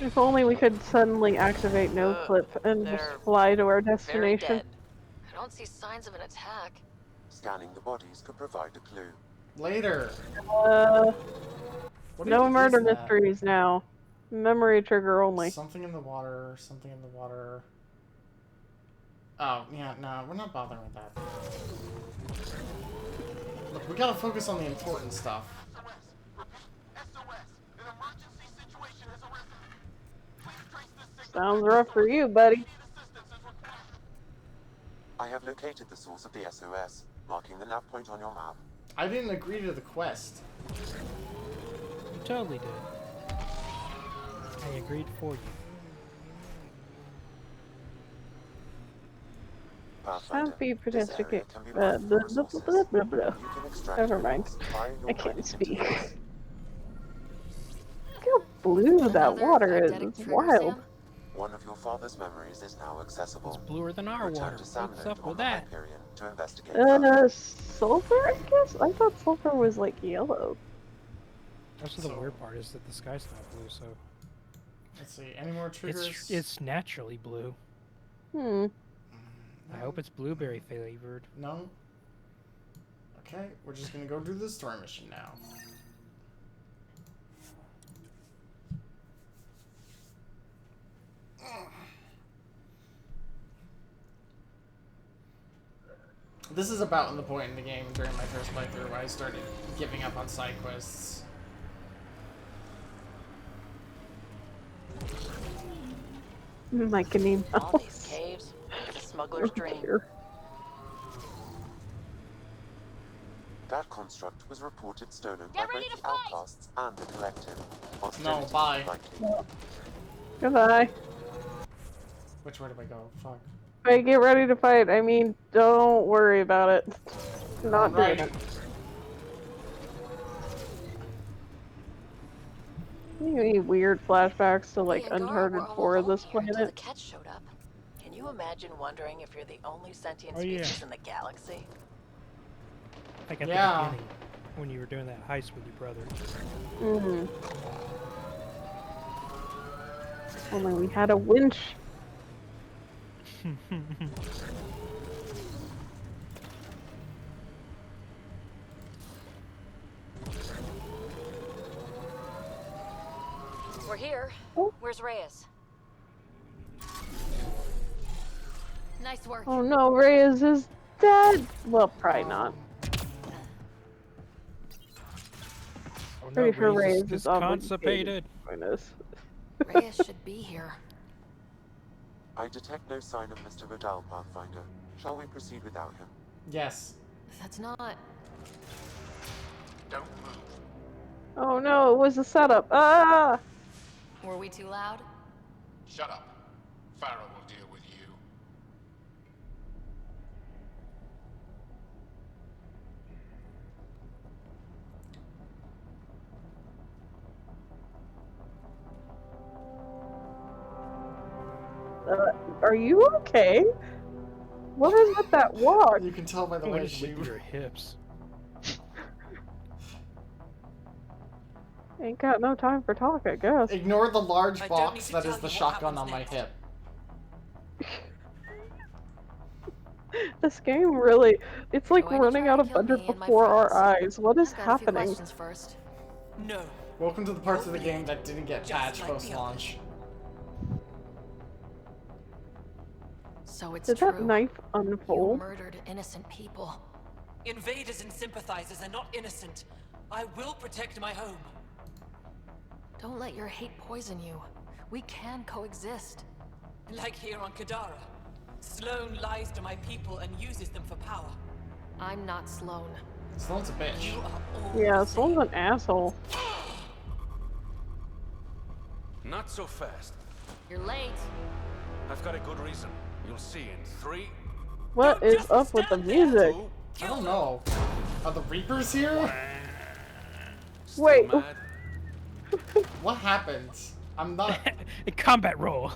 If only we could suddenly activate no clip and just fly to our destination. I don't see signs of an attack. Scanning the bodies could provide a clue. Later. What No even murder is that? mysteries now. Memory trigger only. Something in the water. Something in the water. Oh, yeah, no, we're not bothering with that. Look, we gotta focus on the important stuff. Sounds rough for you, buddy. I have located the source of the SOS, marking the nav point on your map. I didn't agree to the quest. You totally did. I agreed for you. Can't be pedestrian. Blah, blah, blah, blah, blah. Never mind. I can't speak. Look how blue that water is. It's wild. One of your father's memories is now accessible. It's bluer than our water. What's up with that? To investigate Sulfur, I guess? I thought sulfur was like yellow. That's the weird part is that the sky's not blue, so. Let's see, any more triggers? It's naturally blue. I hope it's blueberry flavored. No. Okay, we're just gonna go do the story mission now. This is about the point in the game during my first playthrough where I started giving up on side quests. Like a name. All these caves. It's a smuggler's dream. That construct was reported stolen by both the outcasts and the collective. No, bye. Goodbye. Which way do I go? Fuck. Hey, get ready to fight. I mean, don't worry about it. Not doing it. Any weird flashbacks to like Uncharted 4 of this planet? The Ket showed up. Can you imagine wondering if you're the only sentient species in the galaxy? Like at the beginning, when you were doing that heist with your brother. Only we had a winch. We're here. Where's Reyes? Nice work. Oh no, Reyes is dead. Well, probably not. Oh, no, Pretty sure Reyes Reyes is is obligated. constipated. Reyes should be here. I detect no sign of Mr. Vidal, Pathfinder. Shall we proceed without him? Yes. That's not. Don't move. Oh no, it was a setup. Ah! Were we too loud? Shut up. Pharaoh will deal with you. Are you okay? What is with that walk? You can tell by the What way is she... with your hips? Ain't got no time for talk, I guess. Ignore the large box that is the shotgun on my hip. This game really, it's like running out of budget before our eyes. What is happening? First. No. Welcome to the parts of the game that didn't get patched post-launch. So it's Did true. that knife You unfold? murdered innocent people. Invaders and sympathizers are not innocent. I will protect my home. Don't let your hate poison you. We can coexist. Like here on Kadara. Sloane lies to my people and uses them for power. I'm not Sloane. Sloane's a bitch. You are all Yeah, the same. someone's an asshole. Not so fast. You're late. I've got a good reason. You'll see in 3. What is up with the music? I don't know. Are the Reapers here? Wait. What happened? I'm not... A combat roll.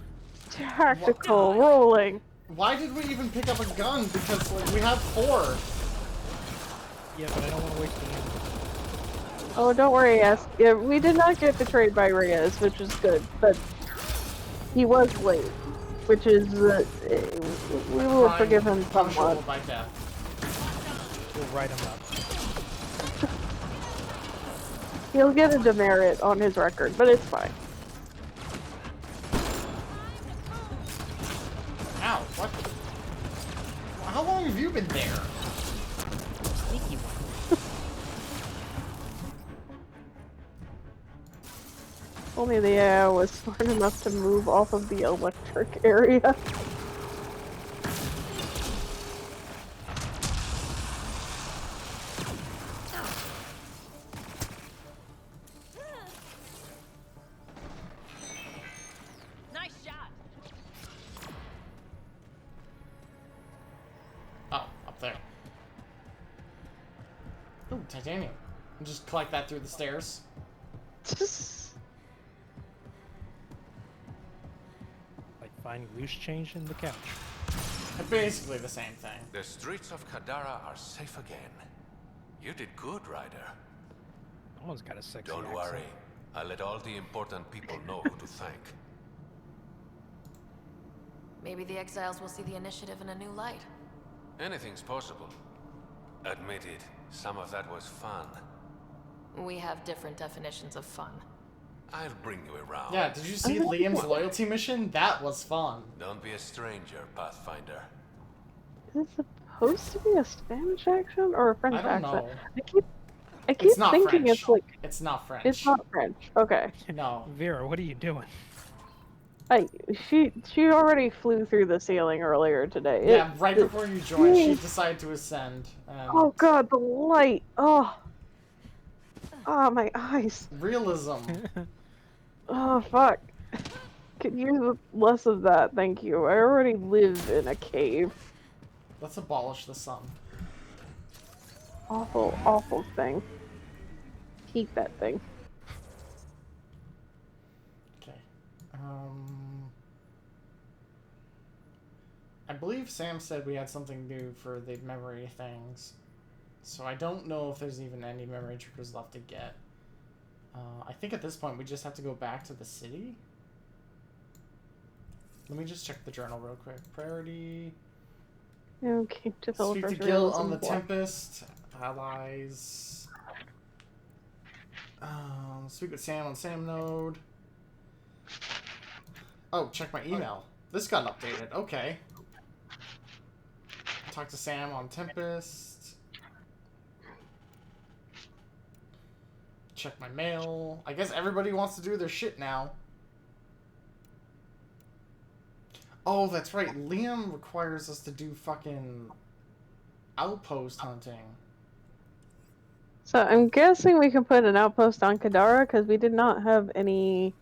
Tactical rolling. Why did we even pick up a gun? Because, like, we have 4. Yeah, but I don't want to waste the ammo. Oh, don't worry, Ask. Yeah, we did not get betrayed by Reyes, which is good, but he was late, which is, we will forgive him punishable somewhat. by death. We'll write him up. He'll get a demerit on his record, but it's fine. Ow, what? How long have you been there? Sneaky one. Only the AI was smart enough to move off of the electric area. Nice shot. Oh, up there. Ooh, titanium. Just collect that through the stairs. Like finding loose change in the couch. Basically the same thing. The streets of Kadara are safe again. You did good, Ryder. Someone's got a sexy Don't accent. worry. I'll let all the important people know who to thank. Maybe the exiles will see the initiative in a new light. Anything's possible. Admit it, some of that was fun. We have different definitions of fun. I'll bring you around. Yeah, did you see Liam's loyalty mission? That was fun. Don't be a stranger, Pathfinder. Is it supposed to be a Spanish accent or a French I don't accent? know. I keep It's not thinking French. it's like... It's not French. It's not French. Okay. No. Vera, what are you doing? She already flew through the ceiling earlier today. Yeah, right before you joined, she decided to ascend. And Oh god, the light! Oh! Ah, my eyes! realism. Oh, fuck. Could use less of that, thank you. I already live in a cave. Let's abolish the sun. Awful, awful thing. Keep that thing. Okay. I believe Sam said we had something new for the memory things. So I don't know if there's even any memory triggers left to get. I think at this point we just have to go back to the city. Let me just check the journal real quick. Priority. Okay, Speak to Gil on the Tempest. Allies. Speak with Sam on Sam node. Oh, check my email. This got updated. Okay. Talk to Sam on Tempest. Check my mail. I guess everybody wants to do their shit now. Oh, that's right. Liam requires us to do fucking outpost hunting. So I'm guessing we can put an outpost on Kadara because we did not have any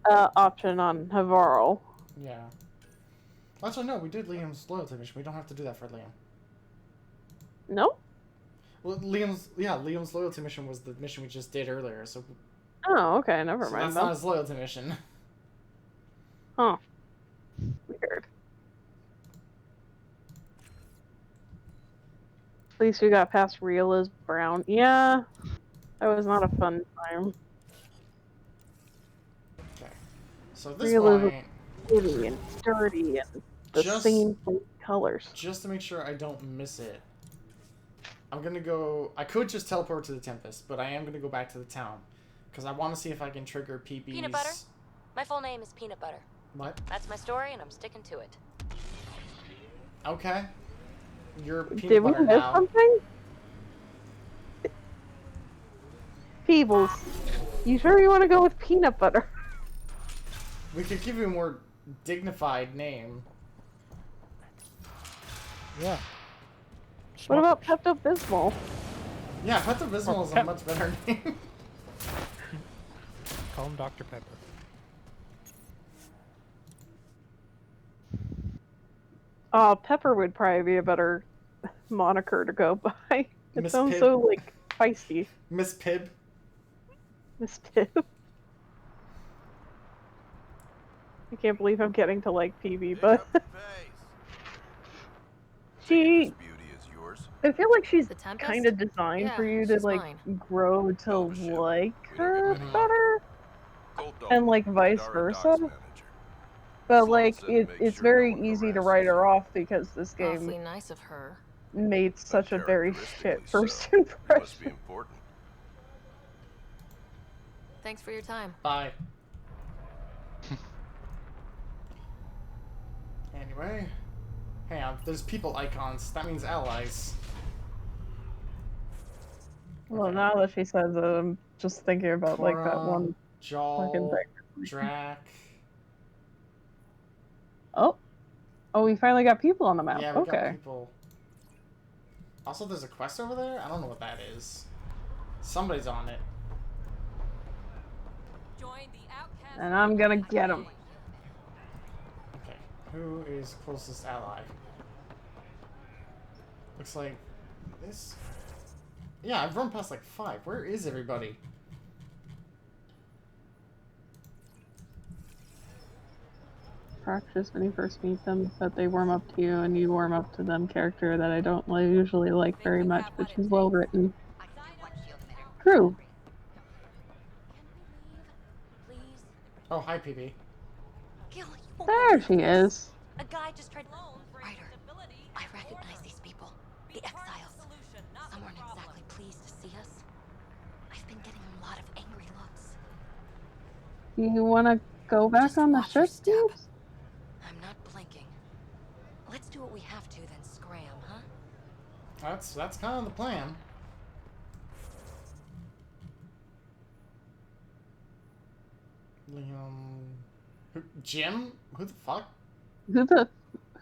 option on Havarl. Yeah. Actually, no, we did Liam's loyalty mission. We don't have to do that for Liam. No? Well, Liam's loyalty mission was the mission we just did earlier, so... Oh, okay, never mind. That's not his loyalty mission. Huh. Weird. At least we got past real as brown. Yeah, that was not a fun time. Okay. So at this Real point... is pretty and dirty and the same colors. Just to make sure I don't miss it, I'm gonna go... I could just teleport to the Tempest, but I am gonna go back to the town. Because I want to see if I can trigger PB's... Peanut butter? My full name is Peanut Butter. What? That's my story, and I'm sticking to it. Okay. You're peanut Did we butter miss now. something? Peebles, you sure you want to go with Peanut Butter? We could give you a more dignified name. Yeah. What about Pepto-Bismol? Yeah, Pepto-Bismol is a much better name. Call him Dr. Pepper. Pepper would probably be a better moniker to go by. It Miss sounds Pib. so, like, feisty. Miss Pib. Miss Pib. I can't believe I'm getting to like PB, but... She, beauty is yours. I feel like she's The Tempest? kind of designed Yeah, for you to she's like mine. grow to like her Mhm. better, Colt and Dalton, like vice Kadara versa. docks manager. But Sloan like said to make it's sure no very one easy to harasses write you. her off because this game Awfully nice of her. made such a very shit Uncharacteristically first so. You must be impression. important. Thanks for your time. Bye. Anyway. Hang on, there's people icons. That means allies. Well, now that she says it, I'm just thinking about like that Cora, one fucking Jal, thing. Drac. Oh, we finally got people on the map. Yeah, we got Okay. people. Also, there's a quest over there? I don't know what that is. Somebody's on it. And I'm gonna get him. Okay, who is closest ally? Looks like this. Yeah, I've run past like 5. Where is everybody? Practice when you first meet them, that they warm up to you and you warm up to them. Character that I don't usually like very much, but she's well written. True. Oh, hi, PB. There she is. A guy just tried. Ryder, I recognize these people. The exiles. Some weren't exactly pleased to see us. I've been getting a lot of angry looks. Do you want to go back on the ship, Steve? I'm not blinking. Let's do what we have to, then scram, huh? That's kind of the plan. Liam, Jim? Who the fuck?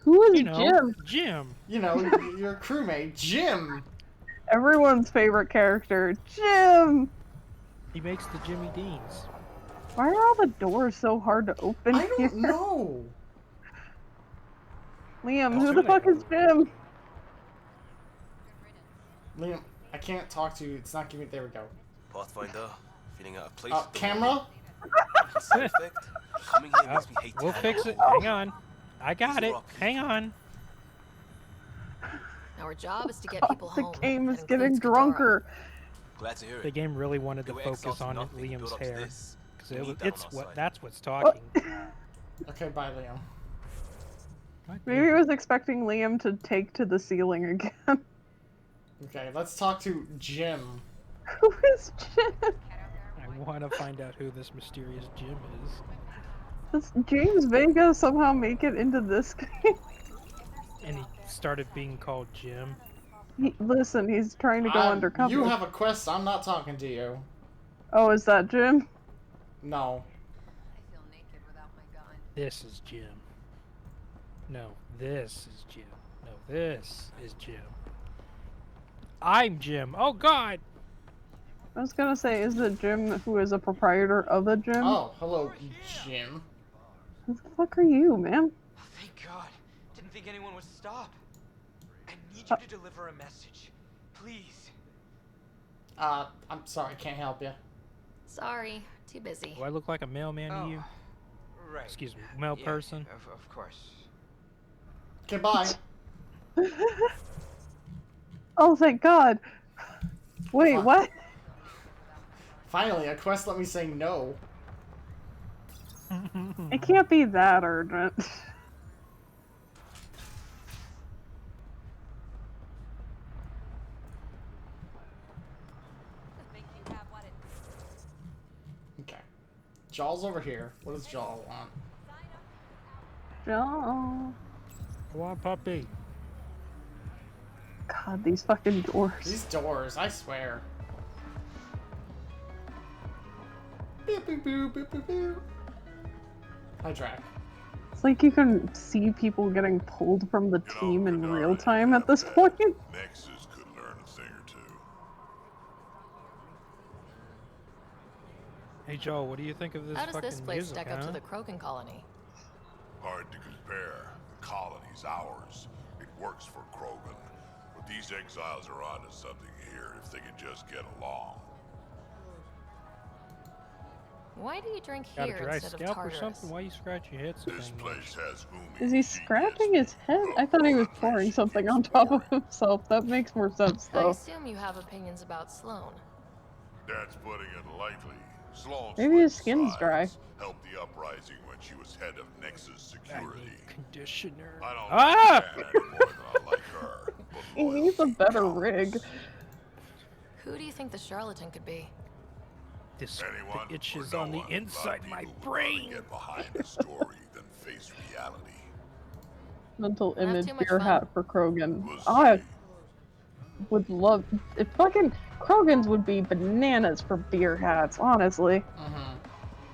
Who is Jim? Jim? You know, your crewmate, Jim. Everyone's favorite character, Jim. He makes the Jimmy Deans. Why are all the doors so hard to open? I don't know. Liam, who the fuck is Jim? Liam, I can't talk to you. It's not giving. There we go. Pathfinder, feeling out of place. Camera? Side effect. Coming here makes me hate We'll to fix it. handle. Hang on. I got it. Hang on. Our job is to get people home. The game is That getting includes drunker. Glad to hear it. The game really wanted to They were focus exalted on nothing to Liam's build up to hair. this. Because We need that on our side. that's what's talking. Okay, bye, Liam. Maybe I was expecting Liam to take to the ceiling again. Okay, let's talk to Jim. Who is Jim? I want to find out who this mysterious Jim is. Does James Vega somehow make it into this game? And he started being called Jim. Listen, he's trying to go undercover. You have a quest. I'm not talking to you. Oh, is that Jim? No. This is Jim. No, this is Jim. No, this is Jim. I'm Jim. Oh, God! I was gonna say, is it Jim who is a proprietor of a gym? Oh, hello, Jim. Who the fuck are you, man? Thank God. Didn't think anyone would stop. I need you to deliver a message. Please. I'm sorry, can't help you. Sorry, too busy. Do I look like a mailman to you? Right. Excuse me, mail Yeah, person? Of course. Okay, bye. Oh, thank God. Wait, what? Finally, a quest let me say no. It can't be that urgent. Okay. Jaw's over here. What does Jaw want? Joe. Come on, puppy. God, these fucking doors. These doors, I swear. Boop, boop, boop, boop, boop, boop. Hi, Drac. It's like you can see people getting pulled from the team in real time at this point. Nexus could learn a thing or two. Hey, Joe, what do you think of this How does fucking this place music, stack huh? up to the Krogan colony? Hard to compare. The colony's ours. It works for Krogan. But these exiles are onto something here if they can just get along. Why do you drink Got a here dry instead of scalp or Tartarus? something? Why you scratch your head so This dang place has Is he scratching his head? I thought he was pouring something on top of himself. That makes more sense, I though. assume you have opinions about Sloane. That's putting it lightly. Sloan Maybe his skin's dry. helped the uprising when she was head of Nexus Security. Conditioner. I don't Ah! like Jan any more than I like her. But He needs a better rig. Who do you think the charlatan could be? This Anyone the itches or no on the one. inside my Would brain. get behind a story than face reality. Mental Have image too much beer fun? hat for Krogan. I would love if fucking Krogans would be bananas for beer hats, honestly.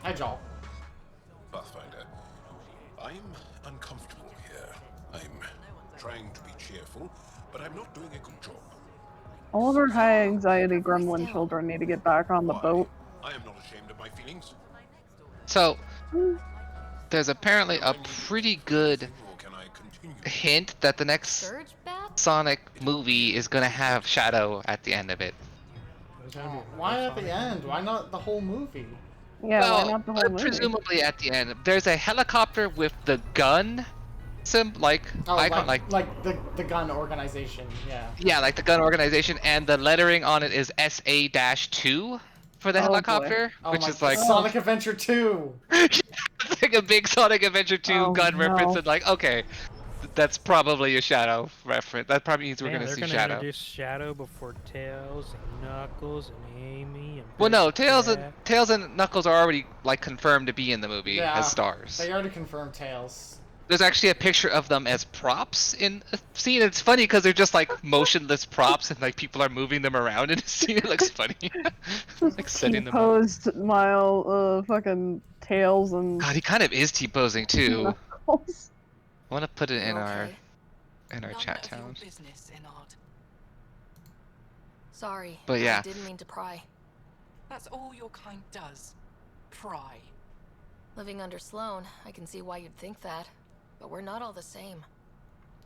Hi, Joel. Pathfinder, I'm uncomfortable here. I'm trying to be cheerful, but I'm not doing a good job. All of our high anxiety gremlin children need to get back on the boat. I am not ashamed of my feelings. So, there's apparently a pretty good hint that the next Sonic movie is gonna have Shadow at the end of it. Why at the end? Why not the whole movie? Yeah, well, why not the whole movie? presumably at the end. There's a helicopter with the gun icon, like the gun organization, yeah. Yeah, like the gun organization, and the lettering on it is SA-2 for the helicopter, which is like Sonic Adventure 2. It's like a big Sonic Adventure 2 gun reference, and like, okay, that's probably a Shadow reference. That probably means we're gonna see Shadow. Shadow. Introduce Shadow before Tails and Knuckles and Amy and. Well, no, Big Tails and Knuckles are already like confirmed to be in the movie as stars. They already confirmed Tails. There's actually a picture of them as props in a scene. It's funny because they're just like motionless props, and like people are moving them around in a scene. It looks funny. Like setting them up. T-posed smile, fucking Tails and. God, he kind of is T-posing too. Knuckles. I want to put it in You our okay? chat town. Business, Inard. Sorry, But yeah. I didn't mean to pry. That's all your kind does. Pry. Living under Sloane, I can see why you'd think that. But we're not all the same.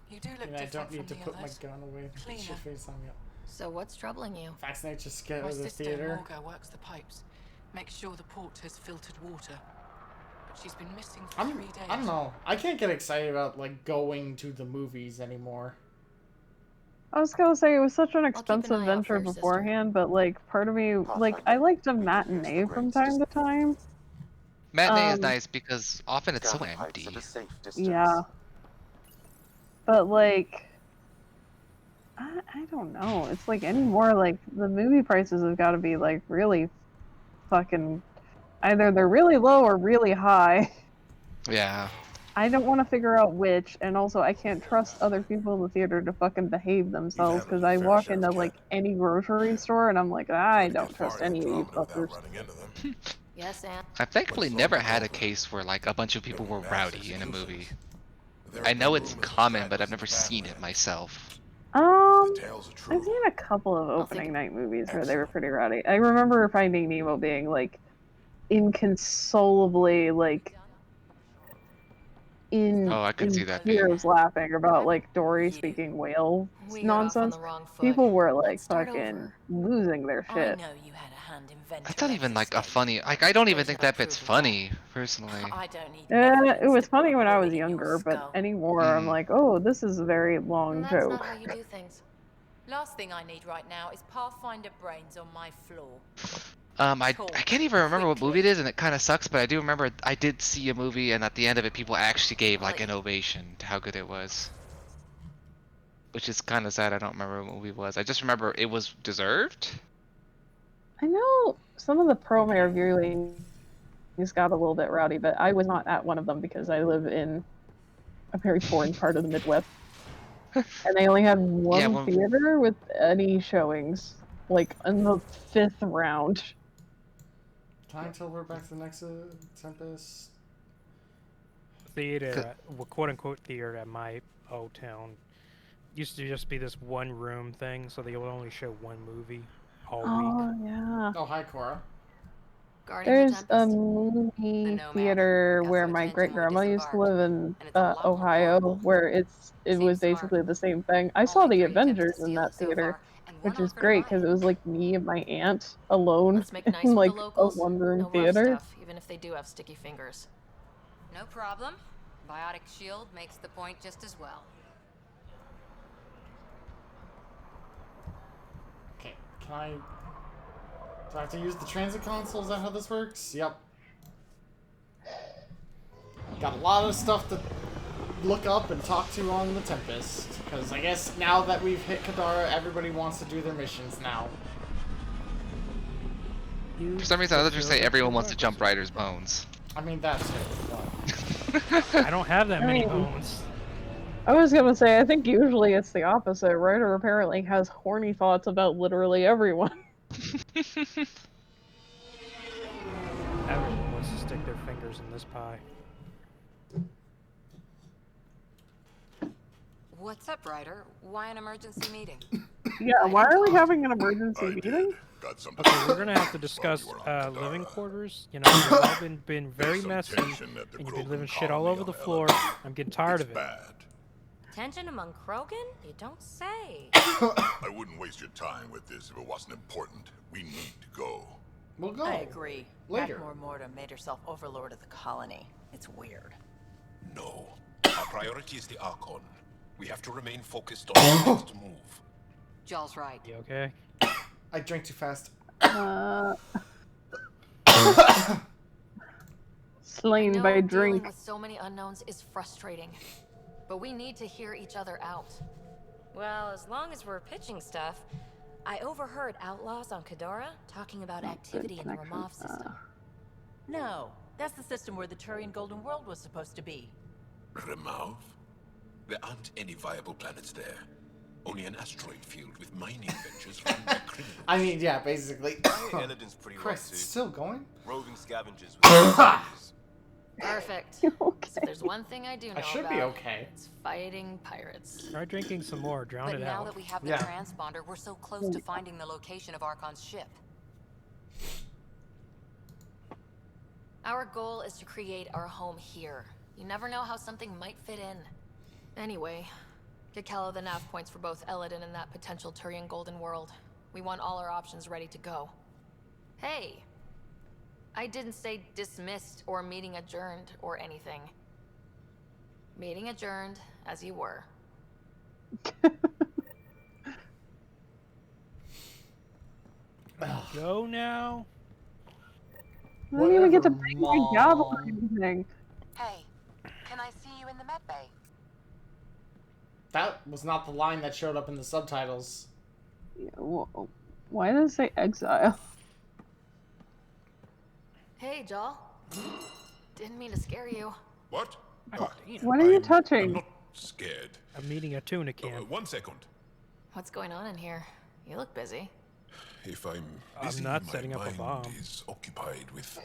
You do look I different don't need to from put the my others. gun away. Cleaner. Shit face on me. So what's troubling you? Vaccinate just get My out of the sister theater. Morga works the pipes. Makes sure the port has filtered water. But she's been missing for 3 days. I don't know. I can't get excited about like going to the movies anymore. I was gonna say it was such an expensive venture beforehand, but like part of me, like I liked a matinee from time to time. Matinee is nice because often it's so empty. Yeah. But like, I don't know. It's like anymore, like the movie prices have got to be like really fucking, either they're really low or really high. Yeah. I don't want to figure out which, and also I can't trust other people in the theater to fucking behave themselves because I walk into like any grocery store and I'm like, I don't trust any of you fuckers. Yes, Anne. I've thankfully never had a case where like a bunch of people were rowdy in a movie. I know it's common, but I've never seen it myself. I've seen a couple of opening night movies where they were pretty rowdy. I remember Finding Nemo being like inconsolably like I can see that being. tears laughing about like Dory speaking whale nonsense. People were like fucking losing their shit. That's not even like a funny. Like I don't even think that bit's funny personally. It was funny when I was younger, but anymore I'm like, oh, this is a very long That's joke. not how you do things. Last thing I need right now is Pathfinder brains on my floor. I can't even remember what movie it is, and it kind of sucks. But I do remember I did see a movie, and at the end of it, people actually gave like an ovation to how good it was. Which is kind of sad. I don't remember what movie it was. I just remember it was deserved. I know some of the pro-mayor viewings got a little bit rowdy, but I was not at one of them because I live in a very boring part of the Midwest. And they only had one theater with any showings, like in the 5th round. Time till we're back to the next Tempest. Theater, quote-unquote theater at my old town used to just be this one room thing, so they would only show one movie all week. Yeah. Oh, hi, Cora. There's a movie theater where my great-grandma used to live in Ohio, where it was basically the same thing. I saw the Avengers in that theater. which is great because it was like me and my aunt alone Let's make nice in with like the a locals. one-room No rough theater. stuff, even if they do have sticky fingers. No problem. Biotic shield makes the point just as well. Okay, can I... Do I have to use the transit console? Is that how this works? Yep. Got a lot of stuff to look up and talk to on the Tempest. Because I guess now that we've hit Kadara, everybody wants to do their missions now. For some reason, I thought you say everyone wants to jump Ryder's bones. I mean, that's it. I don't have that many I mean, bones. I was gonna say, I think usually it's the opposite. Ryder apparently has horny thoughts about literally everyone. Everyone wants to stick their fingers in this pie. What's up, Ryder? Why an emergency meeting? Yeah, why are we having an emergency meeting? Okay, we're gonna have to discuss living quarters. You know, you've all been very messy, and you've been living shit all over the floor. I'm getting tired of it. Tension among Krogan? You don't say. I wouldn't waste your time with this if it wasn't important. We need to go. We'll go. I agree. Later. Admiral Morta made herself overlord of the colony. It's weird. No. Our priority is the Archon. We have to remain focused on the next move. Jaw's right. You okay? I drank too fast. Slain by Dealing drink. with so many unknowns is frustrating, but we need to hear each other out. Well, as long as we're pitching stuff, I overheard outlaws on Kadara talking about activity in the Ramov system. No, that's the system where the Turian Golden World was supposed to be. Remov? There aren't any viable planets there. Only an asteroid field with mining ventures run by criminals. I mean, yeah, basically. Eladin's pretty Christ, it's still going? Roving scavengers with Perfect. Okay. So if there's one thing I do know I should about, be okay. it's fighting pirates. Try drinking some more. Drown But it now out. that we have the Yeah. transponder, we're so close to finding the location of Archon's ship. Our goal is to create our home here. You never know how something might fit in. Anyway, get Calla the nav points for both Eladin and that potential Turian Golden World. We want all our options ready to go. Hey! I didn't say dismissed or meeting adjourned or anything. Meeting adjourned, as you were. Go now. I don't even get to Whatever, bang my gavel or Mom. anything. Hey, can I see you in the med bay? That was not the line that showed up in the subtitles. Yeah, why does it say exile? Hey, Jal. Didn't mean to scare you. What? What are you touching? I'm not scared. I'm meeting a tuna can. 1 second. What's going on in here? You look busy. If I'm I'm busy, not my setting up a mind bomb. is occupied with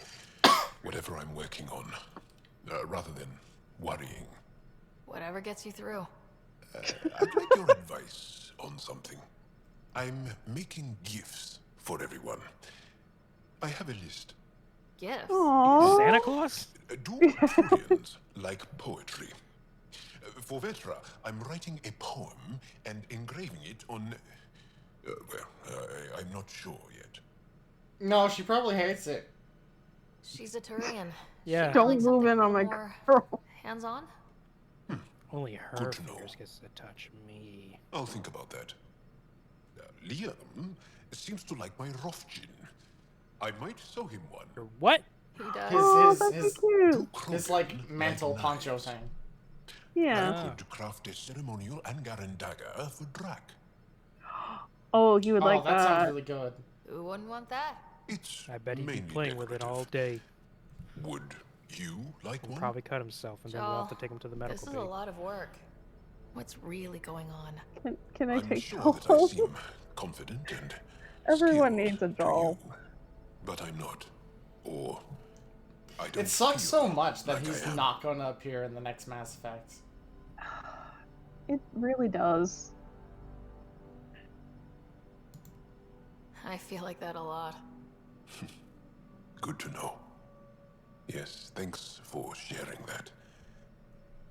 whatever I'm working on, rather than worrying. Whatever gets you through. I'd like your advice on something. I'm making gifts for everyone. I have a list. Gifts? Aww. Santa Claus? Do Turians like poetry? For Vetra, I'm writing a poem and engraving it on... I'm not sure yet. No, she probably hates it. She's a Turian. Yeah. Don't move in on my girl. Hands-on? Only her Good to know. fingers gets to touch me. I'll think about that. Liam seems to like my Rofgin. I might sew him one. What? He does. His like mantle poncho thing. Yeah. I could craft a ceremonial Angaran dagger for Drac. Oh, he would like that sounds really good. Who wouldn't want that? It's I bet he'd be mainly playing with it all day. Would you like He'd one? probably cut himself, and then we'll have to take him to the This medical is bay. a lot of work. What's really going on? Can I I'm take sure Joel? that I seem confident and Everyone needs a Joel. but I'm not. Or I don't It sucks so much that like I he's am. not going to appear in the next Mass Effect. It really does. I feel like that a lot. Good to know. Yes, thanks for sharing that.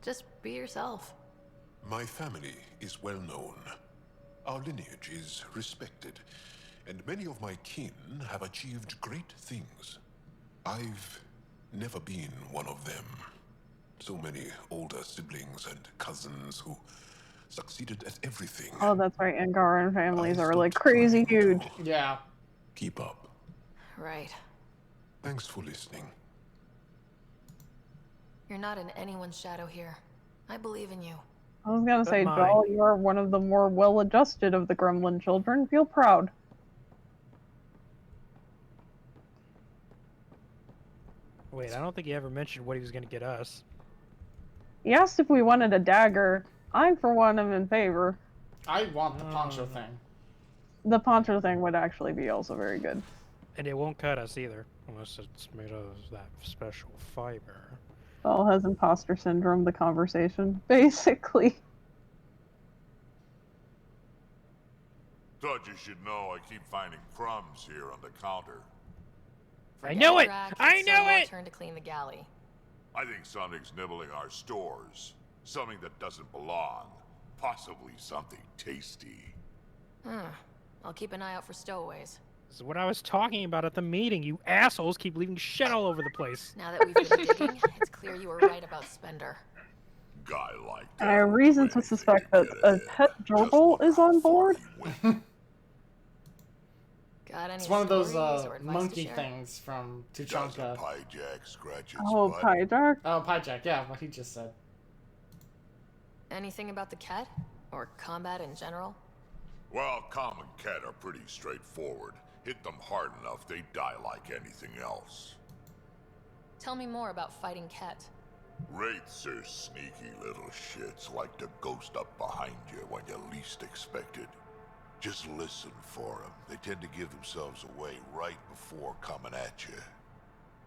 Just be yourself. My family is well known. Our lineage is respected, and many of my kin have achieved great things. I've never been one of them. So many older siblings and cousins who succeeded at everything. Oh, that's right. Angaran families are like crazy huge. Yeah. Keep up. Right. Thanks for listening. You're not in anyone's shadow here. I believe in you. I was gonna say, Joel, you are one of the more well-adjusted of the Gremlin children. Feel proud. Wait, I don't think he ever mentioned what he was going to get us. He asked if we wanted a dagger. I, for one, am in favor. I want the poncho thing. The poncho thing would actually be also very good. And it won't cut us either, unless it's made of that special fiber. Well, has imposter syndrome, the conversation, basically. Thought you should know I keep finding crumbs here on the counter. I knew it! Rack, I it's knew your it! turn to clean the galley. I think something's nibbling our stores. Something that doesn't belong. Possibly something tasty. I'll keep an eye out for stowaways. This is what I was talking about at the meeting. You assholes keep leaving shit all over the place. Now that we've been digging, it's clear you were right about Spender. Guy like I have reason to suspect that a pet gerbil is on board. Got any It's one of those stories or advice to monkey share? things from Tuchanka. Pyjack scratches. Oh, Pyjack? Oh, Pyjack, yeah, what he just said. Anything about the cat? Or combat in general? Well, common cat are pretty straightforward. Hit them hard enough, they die like anything else. Tell me more about fighting cat. Wraiths are sneaky little shits, like to ghost up behind you when you least expect it. Just listen for them. They tend to give themselves away right before coming at you.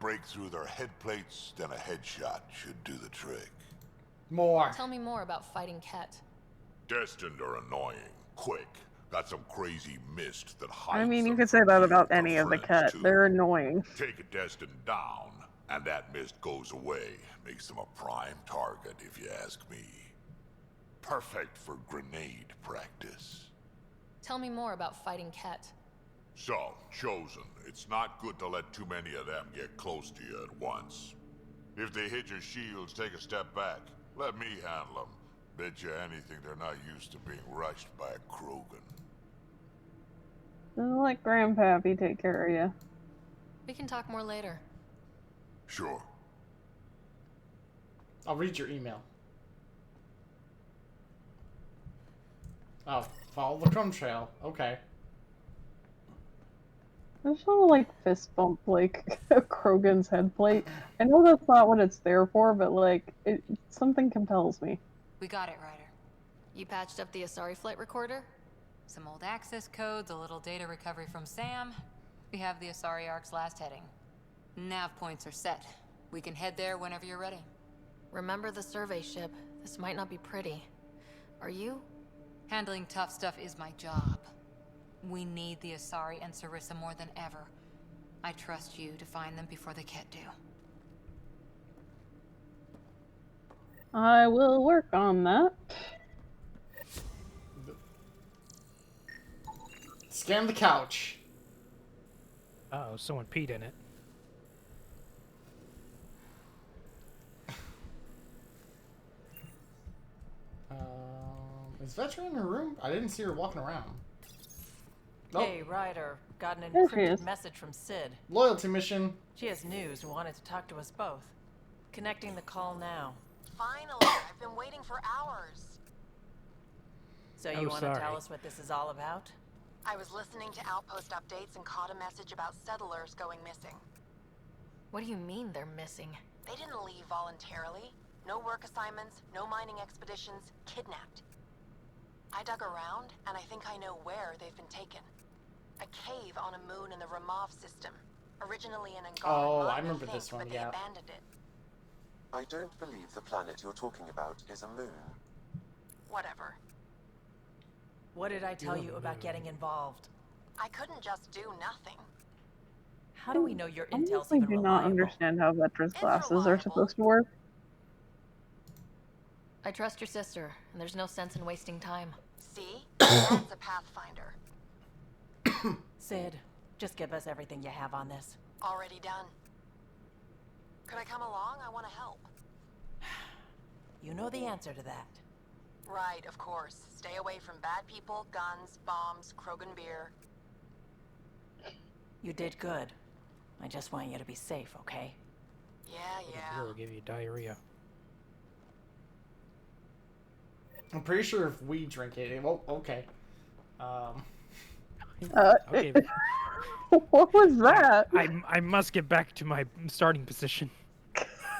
Break through their head plates, then a headshot should do the trick. More. Tell me more about fighting cat. Destined are annoying, quick. Got some crazy mist that hides I mean, you them could say from that you about to any of the friends, cat. too. They're annoying. Take a Destined down, and that mist goes away. Makes them a prime target, if you ask me. Perfect for grenade practice. Tell me more about fighting cat. So, Chosen, it's not good to let too many of them get close to you at once. If they hit your shields, take a step back. Let me handle them. Bet you anything they're not used to being rushed by a Krogan. Just let Grandpappy take care of you. We can talk more later. Sure. I'll read your email. Oh, follow the crumb trail. Okay. I just want to, like, fist bump, like, Krogan's head plate. I know that's not what it's there for, but, like, something compels me. We got it, Ryder. You patched up the Asari flight recorder? Some old access codes, a little data recovery from Sam. We have the Asari Ark's last heading. Nav points are set. We can head there whenever you're ready. Remember the survey ship. This might not be pretty. Are you? Handling tough stuff is my job. We need the Asari and Sarissa more than ever. I trust you to find them before the Ket do. I will work on that. Scan the couch. Uh-oh, someone peed in it. Is Vetra in her room? I didn't see her walking around. Nope. Hey, Ryder. Got an There she encrypted is. message from Sid. Loyalty mission. She has news and wanted to talk to us both. Connecting the call now. Finally, I've been waiting for hours. So you want to sorry. tell us what this is all about? I was listening to outpost updates and caught a message about settlers going missing. What do you mean they're missing? They didn't leave voluntarily. No work assignments, no mining expeditions, kidnapped. I dug around, and I think I know where they've been taken. A cave on a moon in the Ramov system. Originally an Angaran Oh, mine, I remember think, this one, but yeah. they abandoned it. I don't believe the planet you're talking about is a moon. Whatever. What did I tell you about getting involved? I couldn't just do nothing. How do we know your I intel's honestly even do not reliable? understand how Vetra's It's glasses are reliable. supposed to work. I trust your sister, and there's no sense in wasting time. See? That's a pathfinder. Sid, just give us everything you have on this. Already done. Could I come along? I want to help. You know the answer to that. Right, of course. Stay away from bad people, guns, bombs, Krogan beer. You did good. I just want you to be safe, okay? Yeah, Beer will give you diarrhea. I'm pretty sure if we drink it, well, okay. Okay. What was that? I must get back to my starting position.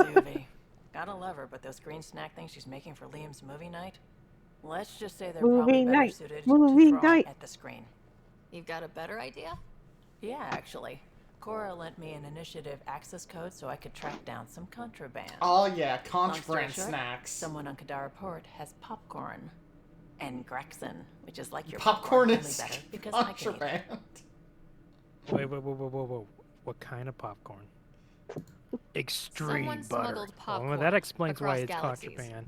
Suvi. Gotta love her, but those green snack things she's making for Liam's movie night? Let's just say they're probably better suited to throwing at the screen. You've got a better idea? Yeah, actually. Cora lent me an initiative access code so I could track down some contraband. Oh yeah, Long story contraband short, snacks. Someone on Kadara Port has popcorn. And Grexon, which is like your Popcorn only is better because I can eat it. contraband. Whoa. What kind of popcorn? Extreme Someone butter. smuggled popcorn Well, that explains why across it's galaxies. contraband.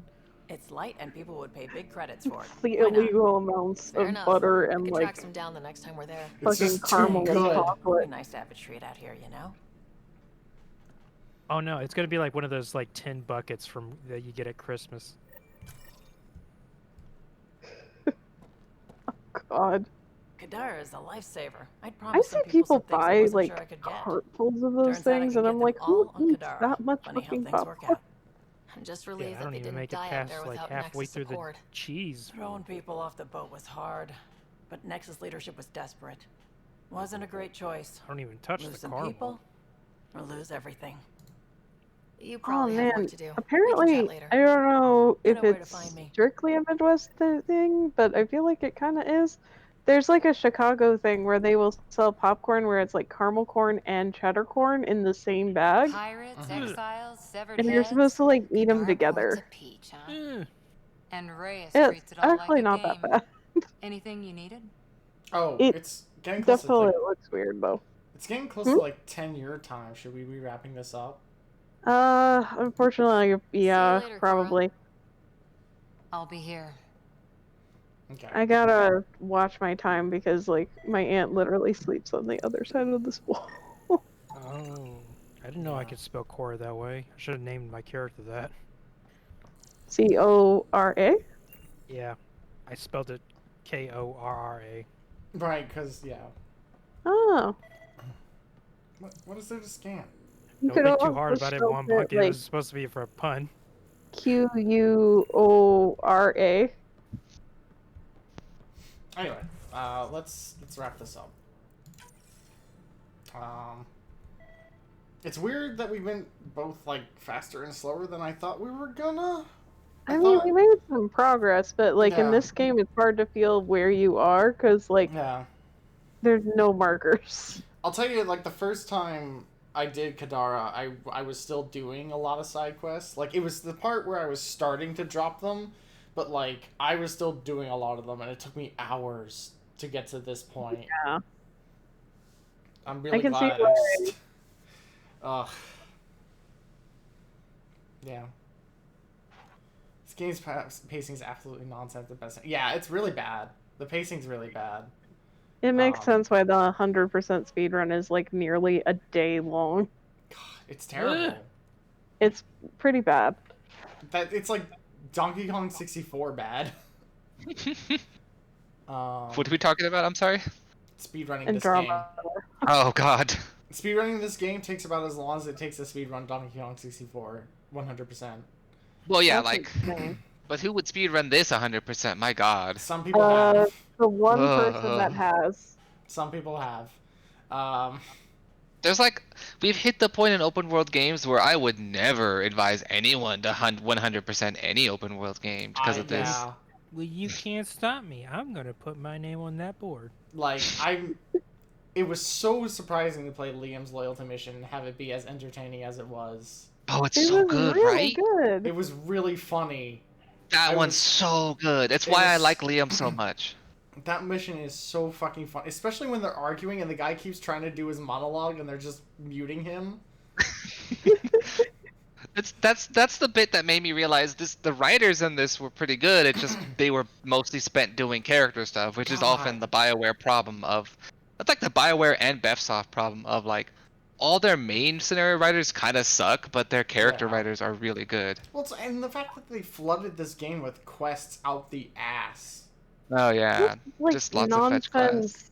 It's light and people would pay big credits for it. The Why not? illegal amounts Fair of enough. butter I and can like track some down the next time we're there. fucking caramel and It'd be chocolate. nice to have a treat out here, you know? Oh no, it's gonna be like one of those like tin buckets from that you get at Christmas. God. Kadara is a lifesaver. I'd I promise see some people people some things I buy wasn't like sure I could get. cartfuls of those Turns out I things, can and get I'm them like, who all on eats Kadara. that much Funny how fucking things work popcorn? out. I'm just Yeah, relieved I that don't they even didn't make it die out past there like without halfway Nexus through the support. cheese. Throwing people off the boat was hard, but Nexus leadership was desperate. Wasn't a great choice. I don't even touch Lose the some caramel. people, or lose everything. You Oh probably have man, work to do. We can apparently, chat later. I don't know You if know where to it's find me. strictly a Midwest thing, but I feel like it kind of is. There's like a Chicago thing where they will sell popcorn where it's like caramel corn and cheddar corn in the same bag, Pirates, exiles, severed and you're supposed heads. to like eat them Kadara Port's together. a peach, huh? And Reyes It's treats it all like actually a not game. that bad. Anything you needed? Oh, It it's getting close to definitely like, looks weird though. it's getting close to like 10 year time. Should we be wrapping this up? Unfortunately, yeah, later, Cora. probably. I'll be here. Okay. I gotta watch my time because like my aunt literally sleeps on the other side of this wall. Oh, I didn't know I could spell Cora that way. I should have named my character that. Cora? Yeah, I spelled it Korra. Right, because, yeah. Oh. What is there to scan? You Don't could think too also hard about it. spell One it, bucket. It like was supposed to be for a pun. Quora. Anyway, let's wrap this up. It's weird that we went both like faster and slower than I thought we were gonna. I mean, we made some progress, but like in Yeah. this game, it's hard to feel where you are because like Yeah. there's no markers. I'll tell you, like the first time I did Kadara, I was still doing a lot of side quests. Like it was the part where I was starting to drop them, but like I was still doing a lot of them, and it took me hours to get to this point. Yeah. I'm really can see glad. why. Ugh. Yeah. This game's pacing is absolutely nonsense at best. Yeah, it's really bad. The pacing's really bad. It makes sense why the 100% speedrun is like nearly a day long. It's terrible. It's pretty bad. That it's like Donkey Kong 64 bad. What are we talking about? I'm sorry. Speedrunning this Andromeda. game. Oh God. Speedrunning this game takes about as long as it takes to speedrun Donkey Kong 64. 100%. Well, yeah, That's like. insane. But who would speedrun this 100%? My God. Some people have. The one person that has. Some people have. There's like, we've hit the point in open world games where I would never advise anyone to hunt 100% any open world game because of this. Yeah. Well, you can't stop me. I'm gonna put my name on that board. Like, it was so surprising to play Liam's Loyalty Mission and have it be as entertaining as it was. Oh, it's It so was good, really right? good. It was really funny. That one's so good. That's why I like Liam so much. That mission is so fucking fun, especially when they're arguing and the guy keeps trying to do his monologue and they're just muting him. That's the bit that made me realize the writers in this were pretty good. It just they were mostly spent doing character stuff, which is often the BioWare problem of. That's like the BioWare and BevSoft problem of like all their main scenario writers kind of suck, but their character writers are really good. Well, and the fact that they flooded this game with quests out the ass. Oh yeah, Like just lots of fetch quests. nonsense,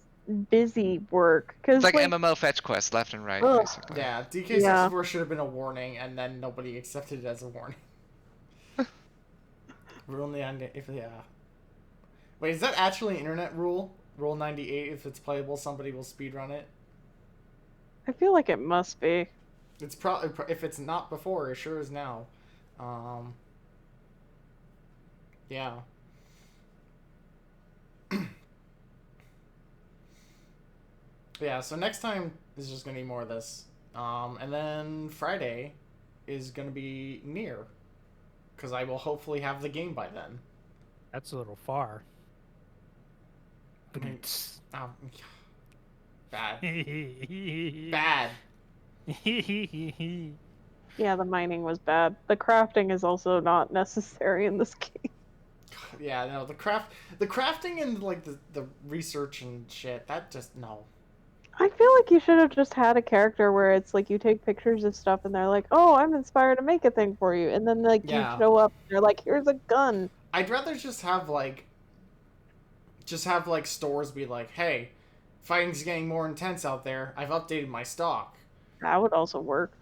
busy work. Cause It's like MMO fetch quests left and right, basically. Yeah, DK64 should have been a warning, and then nobody accepted it as a warning. Rule 98, if yeah. Wait, is that actually an internet rule? Rule 98, if it's playable, somebody will speedrun it? I feel like it must be. It's probably, if it's not before, it sure is now. Yeah. Yeah, so next time is just going to be more of this. And then Friday is going to be near. Because I will hopefully have the game by then. That's a little far. I mean, bad. Bad. Yeah, the mining was bad. The crafting is also not necessary in this game. Yeah, no, the crafting and like the research and shit, that just no. I feel like you should have just had a character where it's like you take pictures of stuff and they're like, "Oh, I'm inspired to make a thing for you," and then like you show up and they're like, "Here's a gun." I'd rather just have like stores be like, "Hey, fighting's getting more intense out there. I've updated my stock." That would also work.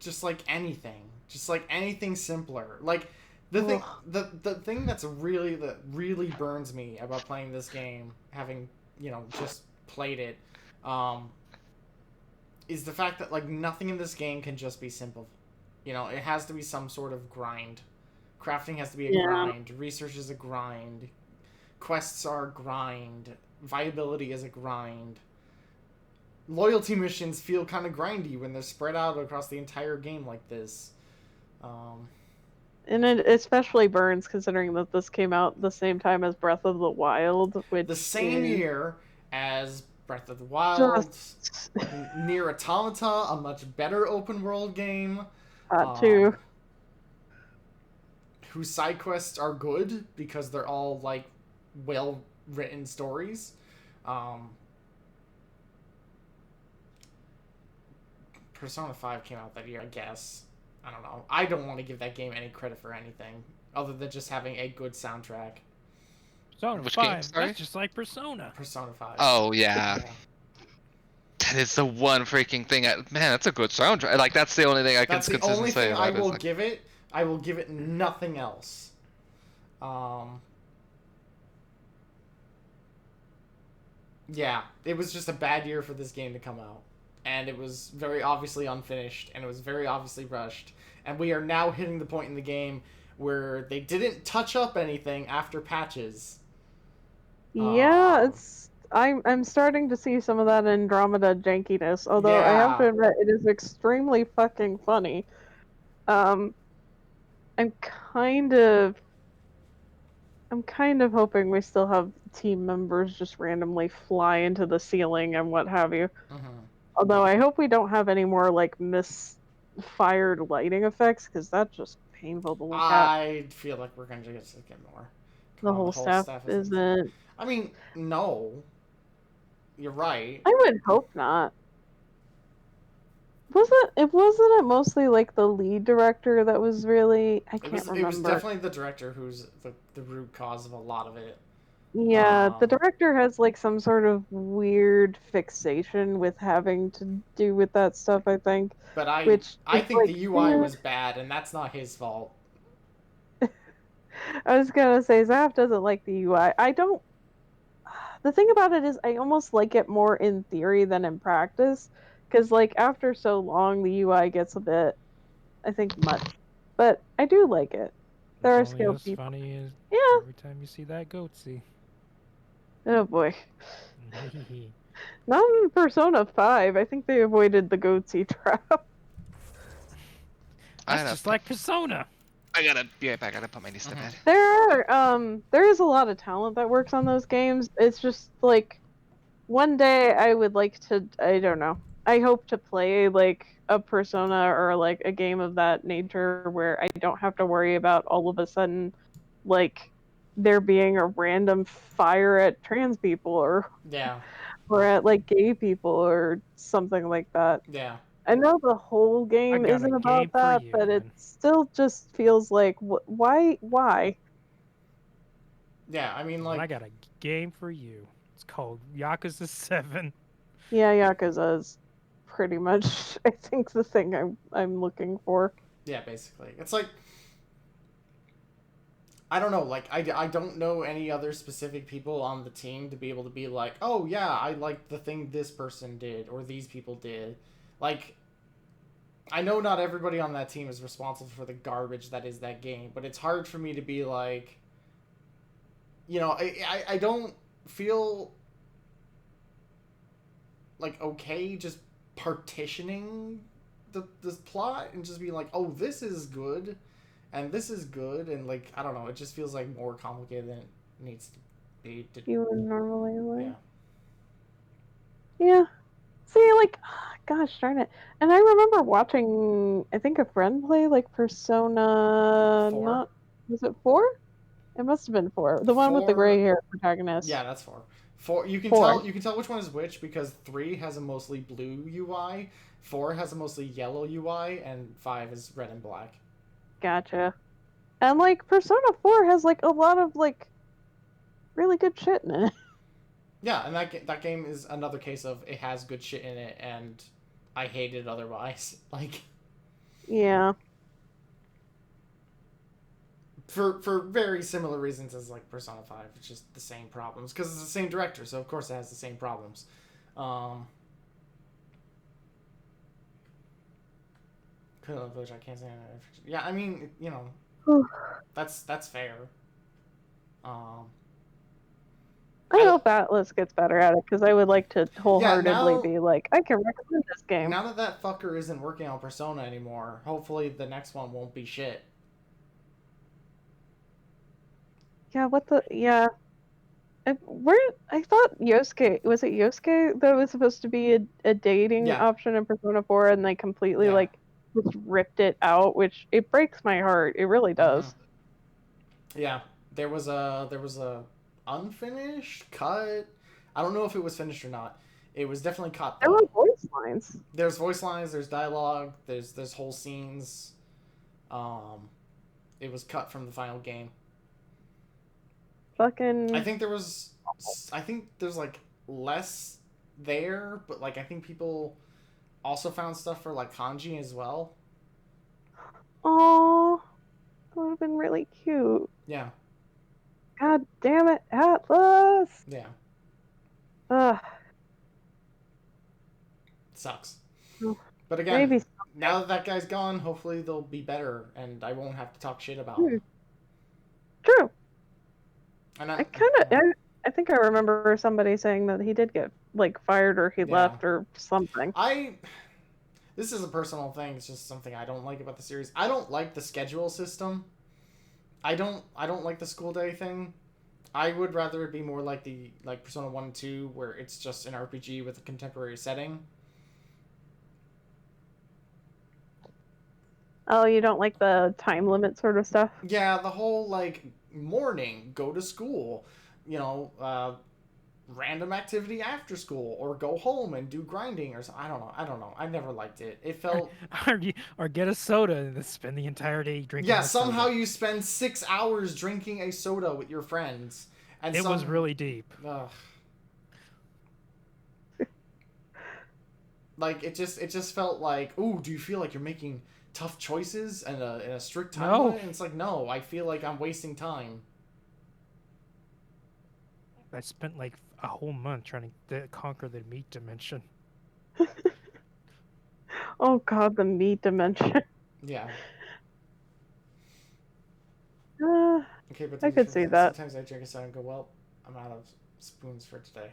Just like anything simpler. Like the thing that really burns me about playing this game, having, you know, just played it, is the fact that like nothing in this game can just be simple. You know, it has to be some sort of grind. Crafting has to be a grind. Research is a grind. Quests are a grind. Viability is a grind. Loyalty missions feel kind of grindy when they're spread out across the entire game like this. And it especially burns considering that this came out the same time as Breath of the Wild, which the same year as Breath of the Wild, Nier Automata, a much better open world game. Too. Whose side quests are good because they're all like well written stories. Persona 5 came out that year, I guess. I don't know. I don't want to give that game any credit for anything other than just having a good soundtrack. Persona 5, that's just like Persona. Persona 5. Oh, yeah. That is the one freaking thing. Man, that's a good soundtrack. Like, that's the only thing I can consistently say about it. That's the only thing I will give it. I will give it nothing else. Yeah, it was just a bad year for this game to come out. And it was very obviously unfinished, and it was very obviously rushed. And we are now hitting the point in the game where they didn't touch up anything after patches. Yeah, I'm starting to see some of that Andromeda jankiness, although I have to admit it is extremely fucking funny. I'm kind of hoping we still have team members just randomly fly into the ceiling and what have you. Although I hope we don't have any more like misfired lighting effects, because that's just painful to look at. I feel like we're going to get more. The whole staff isn't. I mean, no. You're right. I would hope not. Wasn't it mostly like the lead director that was really... I can't remember. It was definitely the director who's the root cause of a lot of it. Yeah, the director has like some sort of weird fixation with having to do with that stuff, I think. But I think like, the UI was bad, and that's not his fault. I was gonna say, Zaf doesn't like the UI. I don't... The thing about it is I almost like it more in theory than in practice. Because, like, after so long, the UI gets a bit, I think, much. But I do like it. There are skilled people. Funny as every time you see that goatsy. Oh boy. Not in Persona 5. I think they avoided the goatsy trap. That's just like Persona. I gotta be right back. I gotta put my niece to bed. There is a lot of talent that works on those games. It's just like, one day I would like to, I don't know. I hope to play like a Persona or like a game of that nature where I don't have to worry about all of a sudden like there being a random fire at trans people Yeah. or at like gay people or something like that. Yeah. I know the whole I game got a isn't game about for that, you, but it then. still just feels like why? Yeah, I mean, Well, like... I got a game for you. It's called Yakuza 7. Yeah, Yakuza is pretty much I think the thing I'm looking for. Yeah, basically. It's like... I don't know, like, I don't know any other specific people on the team to be able to be like, oh, yeah, I like the thing this person did, or these people did. Like, I know not everybody on that team is responsible for the garbage that is that game, but it's hard for me to be like... You know, I don't feel... like, okay just partitioning the plot and just being like, oh, this is good and this is good, and like, I don't know, it just feels like more complicated than it needs to be. You would normally like. Yeah. Yeah. See, like, gosh darn it. And I remember watching, I think a friend play like Persona. 4? Not was it 4? It must have been 4. The one with the 4... gray hair protagonist. Yeah, that's 4. 4, you can 4. tell which one is which because 3 has a mostly blue UI, 4 has a mostly yellow UI, and 5 is red and black. Gotcha. And like Persona 4 has like a lot of like really good shit in it. Yeah, and that game is another case of it has good shit in it, and I hate it otherwise. Like, Yeah. for very similar reasons as like Persona 5, it's just the same problems because it's the same director, so of course it has the same problems. Which I can't say. Yeah, I mean, you know, that's fair. I hope Atlas gets better at it because I would like to wholeheartedly be like, I can recommend this game. Now that fucker isn't working on Persona anymore, hopefully the next one won't be shit. Yeah, I thought Yosuke, was it Yosuke that was supposed to be a dating option in Persona 4 and they completely like just ripped it out, which it breaks my heart. It really does. Yeah, there was a unfinished cut. I don't know if it was finished or not. It was definitely cut though. There were voice lines. There's voice lines, there's dialogue, there's whole scenes. It was cut from the final game. Fucking I think there's like less there, but like I think people also found stuff for like kanji as well. Oh, that would have been really cute. Yeah. God damn it, Atlas. Yeah. Ugh. Sucks. But again, Maybe now that guy's gone, hopefully they'll be better, and I won't have to talk shit about them. True. And I think I remember somebody saying that he did get like fired or he left or something. This is a personal thing. It's just something I don't like about the series. I don't like the schedule system. I don't like the school day thing. I would rather it be more like like Persona 1 and 2 where it's just an RPG with a contemporary setting. Oh, you don't like the time limit sort of stuff? Yeah, the whole like morning, go to school, random activity after school, or go home and do grinding or something. I don't know. I never liked it. It felt or get a soda and then spend the entire day drinking. Yeah, somehow you spend 6 hours drinking a soda with your friends, and it was really deep. Like it just felt like, ooh, do you feel like you're making tough choices and in a strict time No. limit? And it's like, no, I feel like I'm wasting time. I spent like a whole month trying to conquer the meat dimension. Oh god, the meat dimension. Yeah. Okay, but I could see that. Sometimes I drink a soda and go, well, I'm out of spoons for today.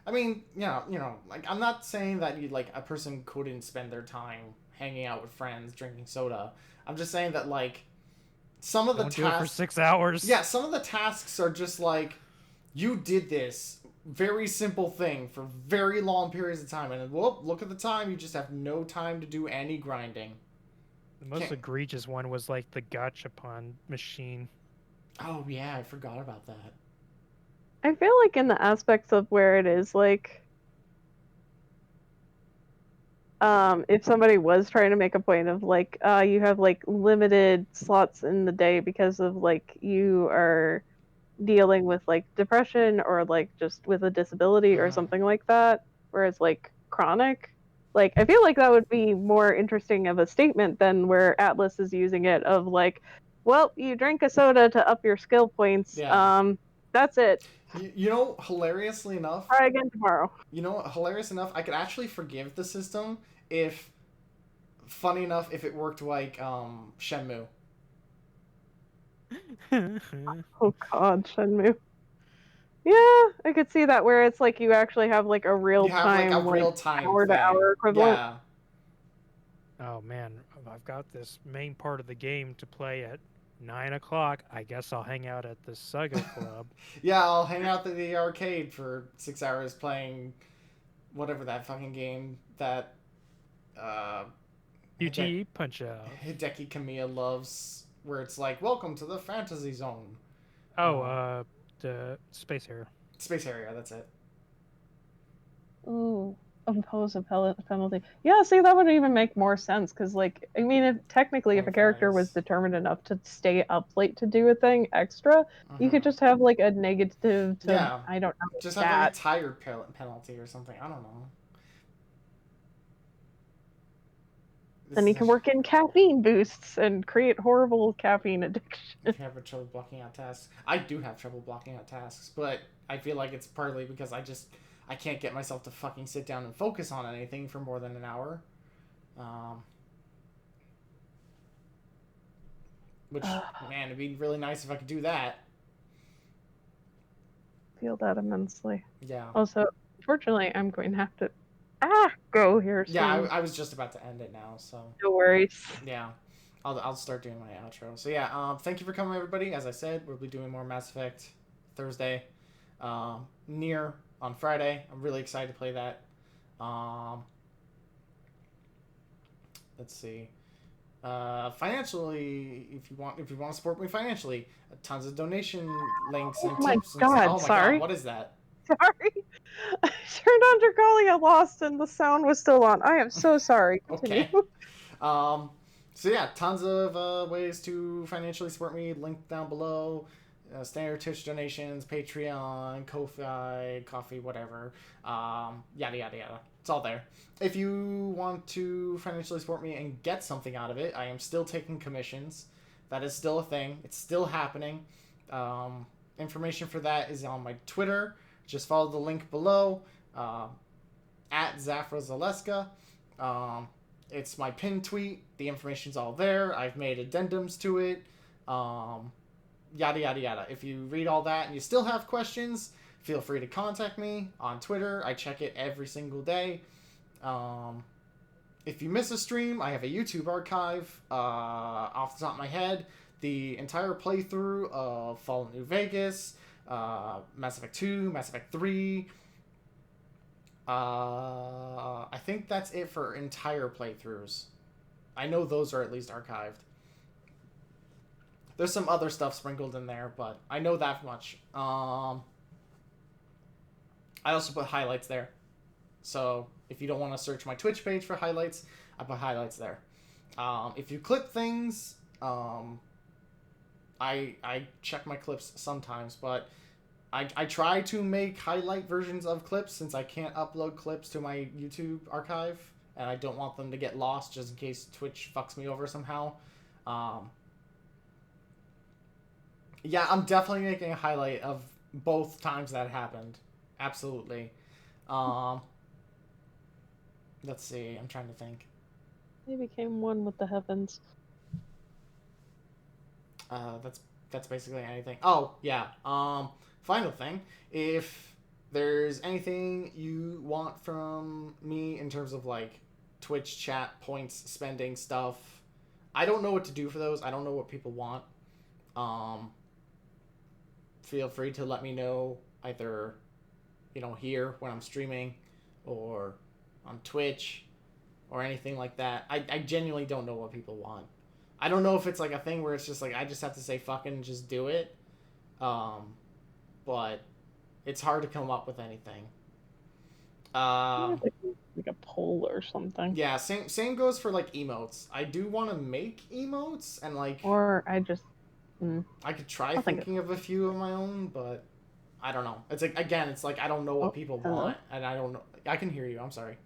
I mean, like I'm not saying that a person couldn't spend their time hanging out with friends, drinking soda. I'm just saying that like Don't do it for 6 hours. Yeah, some of the tasks are just like, you did this. very simple thing for very long periods of time, and whoop, look at the time, you just have no time to do any grinding. The most egregious one was like the gachapon machine. Oh yeah, I forgot about that. I feel like in the aspects of where it is like if somebody was trying to make a point of like you have like limited slots in the day because of like you are dealing with like depression or like just with a disability or something like that, whereas like chronic, like I feel like that would be more interesting of a statement than where Atlas is using it of like, well, you drink a soda to up your skill points. Yeah. That's it. You know, hilariously enough, Try again tomorrow. You know, hilarious enough, I could actually forgive the system if, funny enough, if it worked like Shenmue. Oh god, Shenmue. Yeah, I could see that where it's like you actually have like a real You have like a time, real like time hour to thing. hour equivalent. Yeah. Oh man, I've got this main part of the game to play at 9 o'clock. I guess I'll hang out at the Saga Club. Yeah, I'll hang out at the arcade for 6 hours playing whatever that fucking game that QTE Punch-Out. Hideki Kamiya loves, where it's like, welcome to the fantasy zone. Oh, the Space Harrier. Space Harrier, that's it. Ooh, impose a penalty. Yeah, see, that would even make more sense because, like, I mean, if technically, if a character was determined enough to stay up late to do a thing extra, you could just have like a negative to, Yeah. I don't know, Just stat. have like a tired penalty or something. I don't know. Then you can work in caffeine boosts and create horrible caffeine addiction. If you have trouble blocking out tasks. I do have trouble blocking out tasks, but I feel like it's partly because I can't get myself to fucking sit down and focus on anything for more than an hour. Which, man, it'd be really nice if I could do that. Feel that immensely. Yeah. Also, unfortunately, I'm going to have to go here soon. Yeah, I was just about to end it now, so. No worries. Yeah. I'll start doing my outro. So yeah, thank you for coming, everybody. As I said, we'll be doing more Mass Effect Thursday. Nier on Friday. I'm really excited to play that. Let's see. Financially, if you want to support me financially, tons of donation links and tips. Oh my God, what is that? Sorry. I turned on Dragalia Lost and the sound was still on. I am so sorry. Continue. Okay. So yeah, tons of ways to financially support me. Link down below. Standard Twitch donations, Patreon, Ko-Fi, Coffee, whatever. Yada yada yada. It's all there. If you want to financially support me and get something out of it, I am still taking commissions. That is still a thing. It's still happening. Information for that is on my Twitter. Just follow the link below. At Zafra Zaleska. It's my pinned tweet. The information's all there. I've made addendums to it. Yada, yada, yada. If you read all that and you still have questions, feel free to contact me on Twitter. I check it every single day. If you miss a stream, I have a YouTube archive. Off the top of my head, the entire playthrough of Fallout New Vegas, Mass Effect 2, Mass Effect 3, I think that's it for entire playthroughs. I know those are at least archived. There's some other stuff sprinkled in there, but I know that much. I also put highlights there. So if you don't want to search my Twitch page for highlights, I put highlights there. If you clip things, I check my clips sometimes, but I try to make highlight versions of clips since I can't upload clips to my YouTube archive, and I don't want them to get lost just in case Twitch fucks me over somehow. Yeah, I'm definitely making a highlight of both times that happened. Absolutely. Let's see, I'm trying to think. They became one with the heavens. That's basically anything. Oh, yeah. Final thing. If there's anything you want from me in terms of like Twitch chat points, spending stuff, I don't know what to do for those. I don't know what people want. Feel free to let me know either here when I'm streaming or on Twitch or anything like that. I genuinely don't know what people want. I don't know if it's like a thing where it's just like I just have to say fucking just do it. But it's hard to come up with anything. Like a poll or something. Yeah, same goes for like emotes. I do want to make emotes and like. Or I just. I could try thinking of a few of my own, but I don't know. It's like again, it's like I don't know what people want, and I don't know. I can hear you. I'm sorry.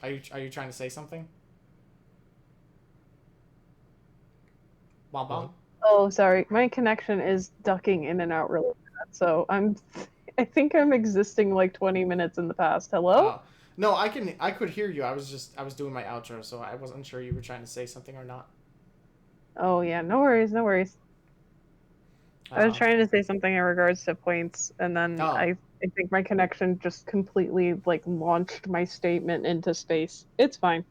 Are you trying to say something? Bom bom. Oh, sorry. My connection is ducking in and out really bad, so I think I'm existing like 20 minutes in the past. Hello? No, I could hear you. I was doing my outro, so I wasn't sure you were trying to say something or not. Oh yeah, no worries, no worries. I was trying to say something in regards to points, and then I think my connection just completely like launched my statement into space. It's fine.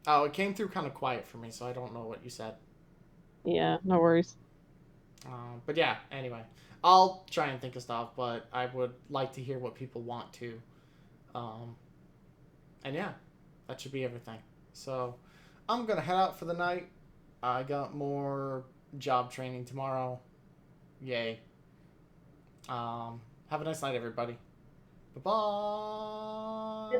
Oh, it came through kind of quiet for me, so I don't know what you said. Yeah, no worries. But yeah, anyway, I'll try and think of stuff, but I would like to hear what people want to. And yeah, that should be everything. So I'm gonna head out for the night. I got more job training tomorrow. Yay. Have a nice night, everybody. Bye-bye.